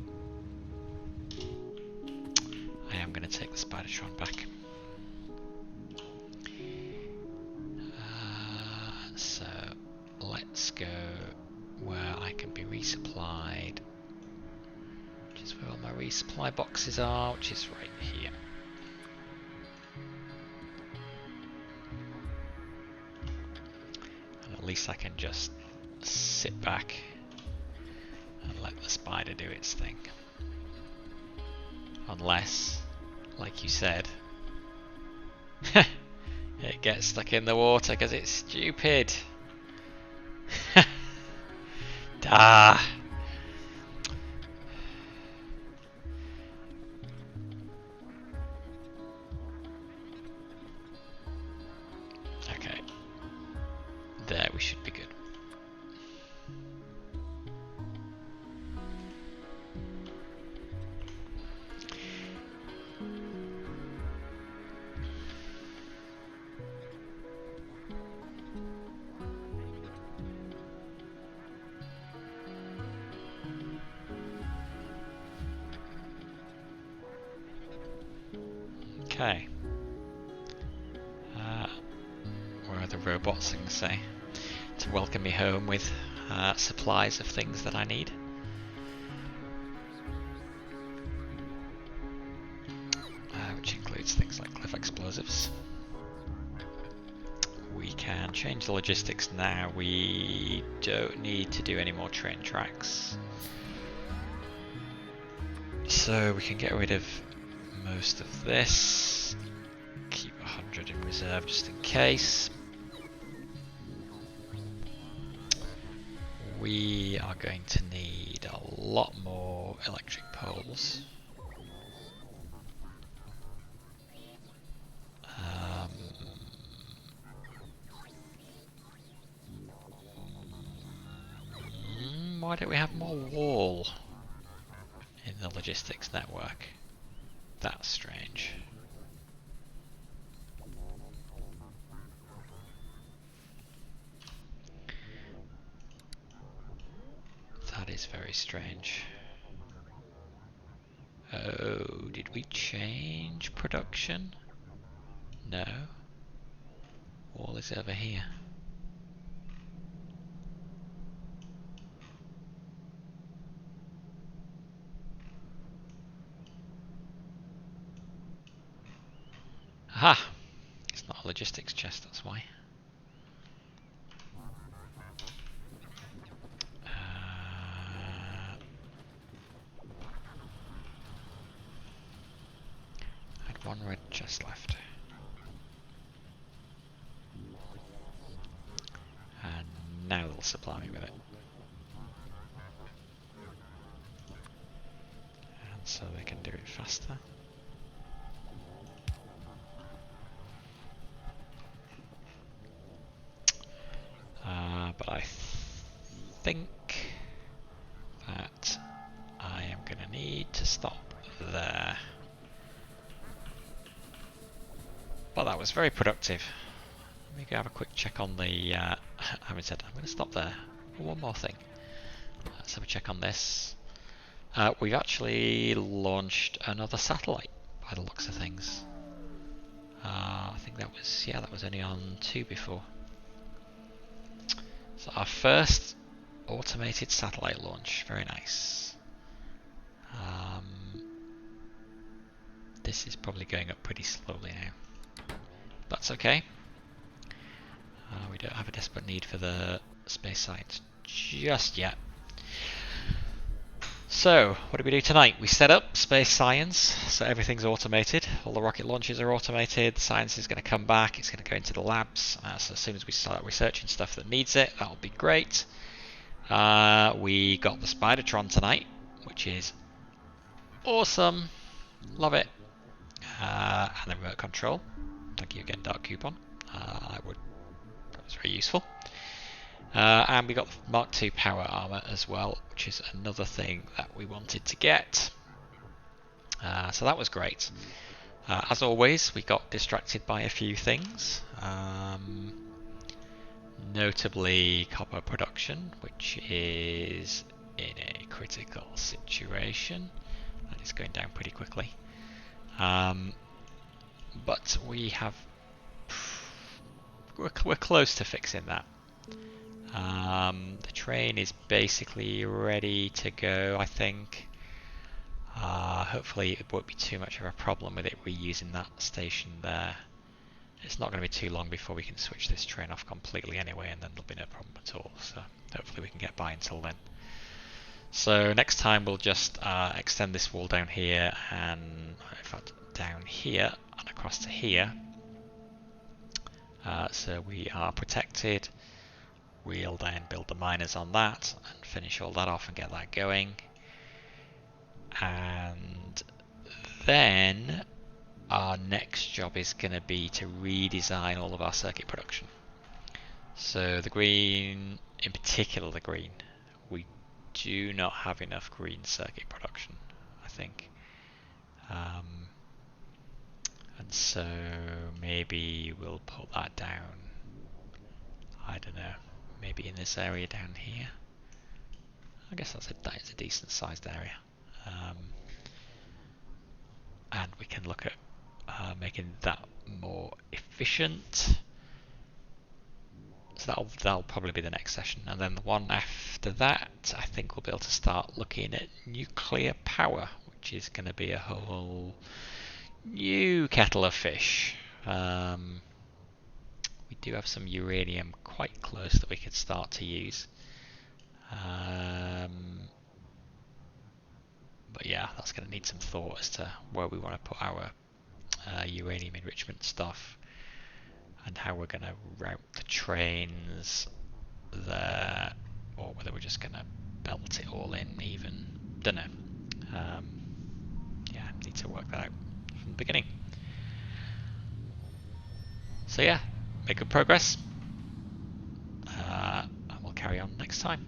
I am going to take the Spidertron back. So let's go where I can be resupplied, which is where all my resupply boxes are, which is right here. And at least I can just sit back and let the spider do its thing. Unless, like you said, it gets stuck in the water because it's stupid. Ah. Okay. There, we should be good. Okay. Where are the robots, I'm gonna say, to welcome me home with supplies of things that I need? Which includes things like cliff explosives. We can change the logistics now. We don't need to do any more train tracks. So we can get rid of most of this. Keep 100 in reserve just in case. We are going to need a lot more electric poles. Why don't we have more wall in the logistics network? That's strange. That is very strange. Oh, did we change production? No. Wall is over here. Aha! It's not a logistics chest, that's why. I had one red chest left. And now they'll supply me with it. And so they can do it faster. But I think that I am going to need to stop there. Well, that was very productive. Let me go have a quick check on the... having said, I'm going to stop there. One more thing. Let's have a check on this. We've actually launched another satellite by the looks of things. I think that was, yeah, that was only on 2 before. So our first automated satellite launch, very nice. This is probably going up pretty slowly now. That's okay. We don't have a desperate need for the space science just yet. So, what do we do tonight? We set up space science, so everything's automated. All the rocket launches are automated. Science is going to come back. It's going to go into the labs. So as soon as we start researching stuff that needs it, that'll be great. We got the Spidertron tonight, which is awesome. Love it. And the remote control. Thank you again, Dark Coupon. That was very useful. And we got the Mark II power armor as well, which is another thing that we wanted to get. So that was great. As always, we got distracted by a few things. Notably copper production, which is in a critical situation. And it's going down pretty quickly. But we're close to fixing that. The train is basically ready to go, I think. Hopefully it won't be too much of a problem with it reusing that station there. It's not going to be too long before we can switch this train off completely anyway, and then there'll be no problem at all. So hopefully we can get by until then. So next time we'll just extend this wall down here and in fact down here and across to here. So we are protected. We'll then build the miners on that and finish all that off and get that going. And then our next job is going to be to redesign all of our circuit production. So the green, in particular the green, we do not have enough green circuit production, I think. And so maybe we'll put that down, I don't know, maybe in this area down here. I guess that is a decent sized area. And we can look at making that more efficient. So that'll probably be the next session, and then the one after that I think we'll be able to start looking at nuclear power, which is going to be a whole new kettle of fish. We do have some uranium quite close that we could start to use. But yeah, that's going to need some thought as to where we want to put our uranium enrichment stuff and how we're going to route the trains there, or whether we're just going to belt it all in even. Don't know. Yeah, need to work that out from the beginning. So yeah, make good progress. And we'll carry on next time.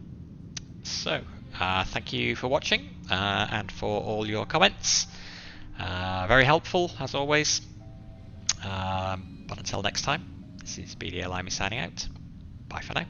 So, thank you for watching and for all your comments. Very helpful, as always. But until next time, this is BDA Limey signing out. Bye for now.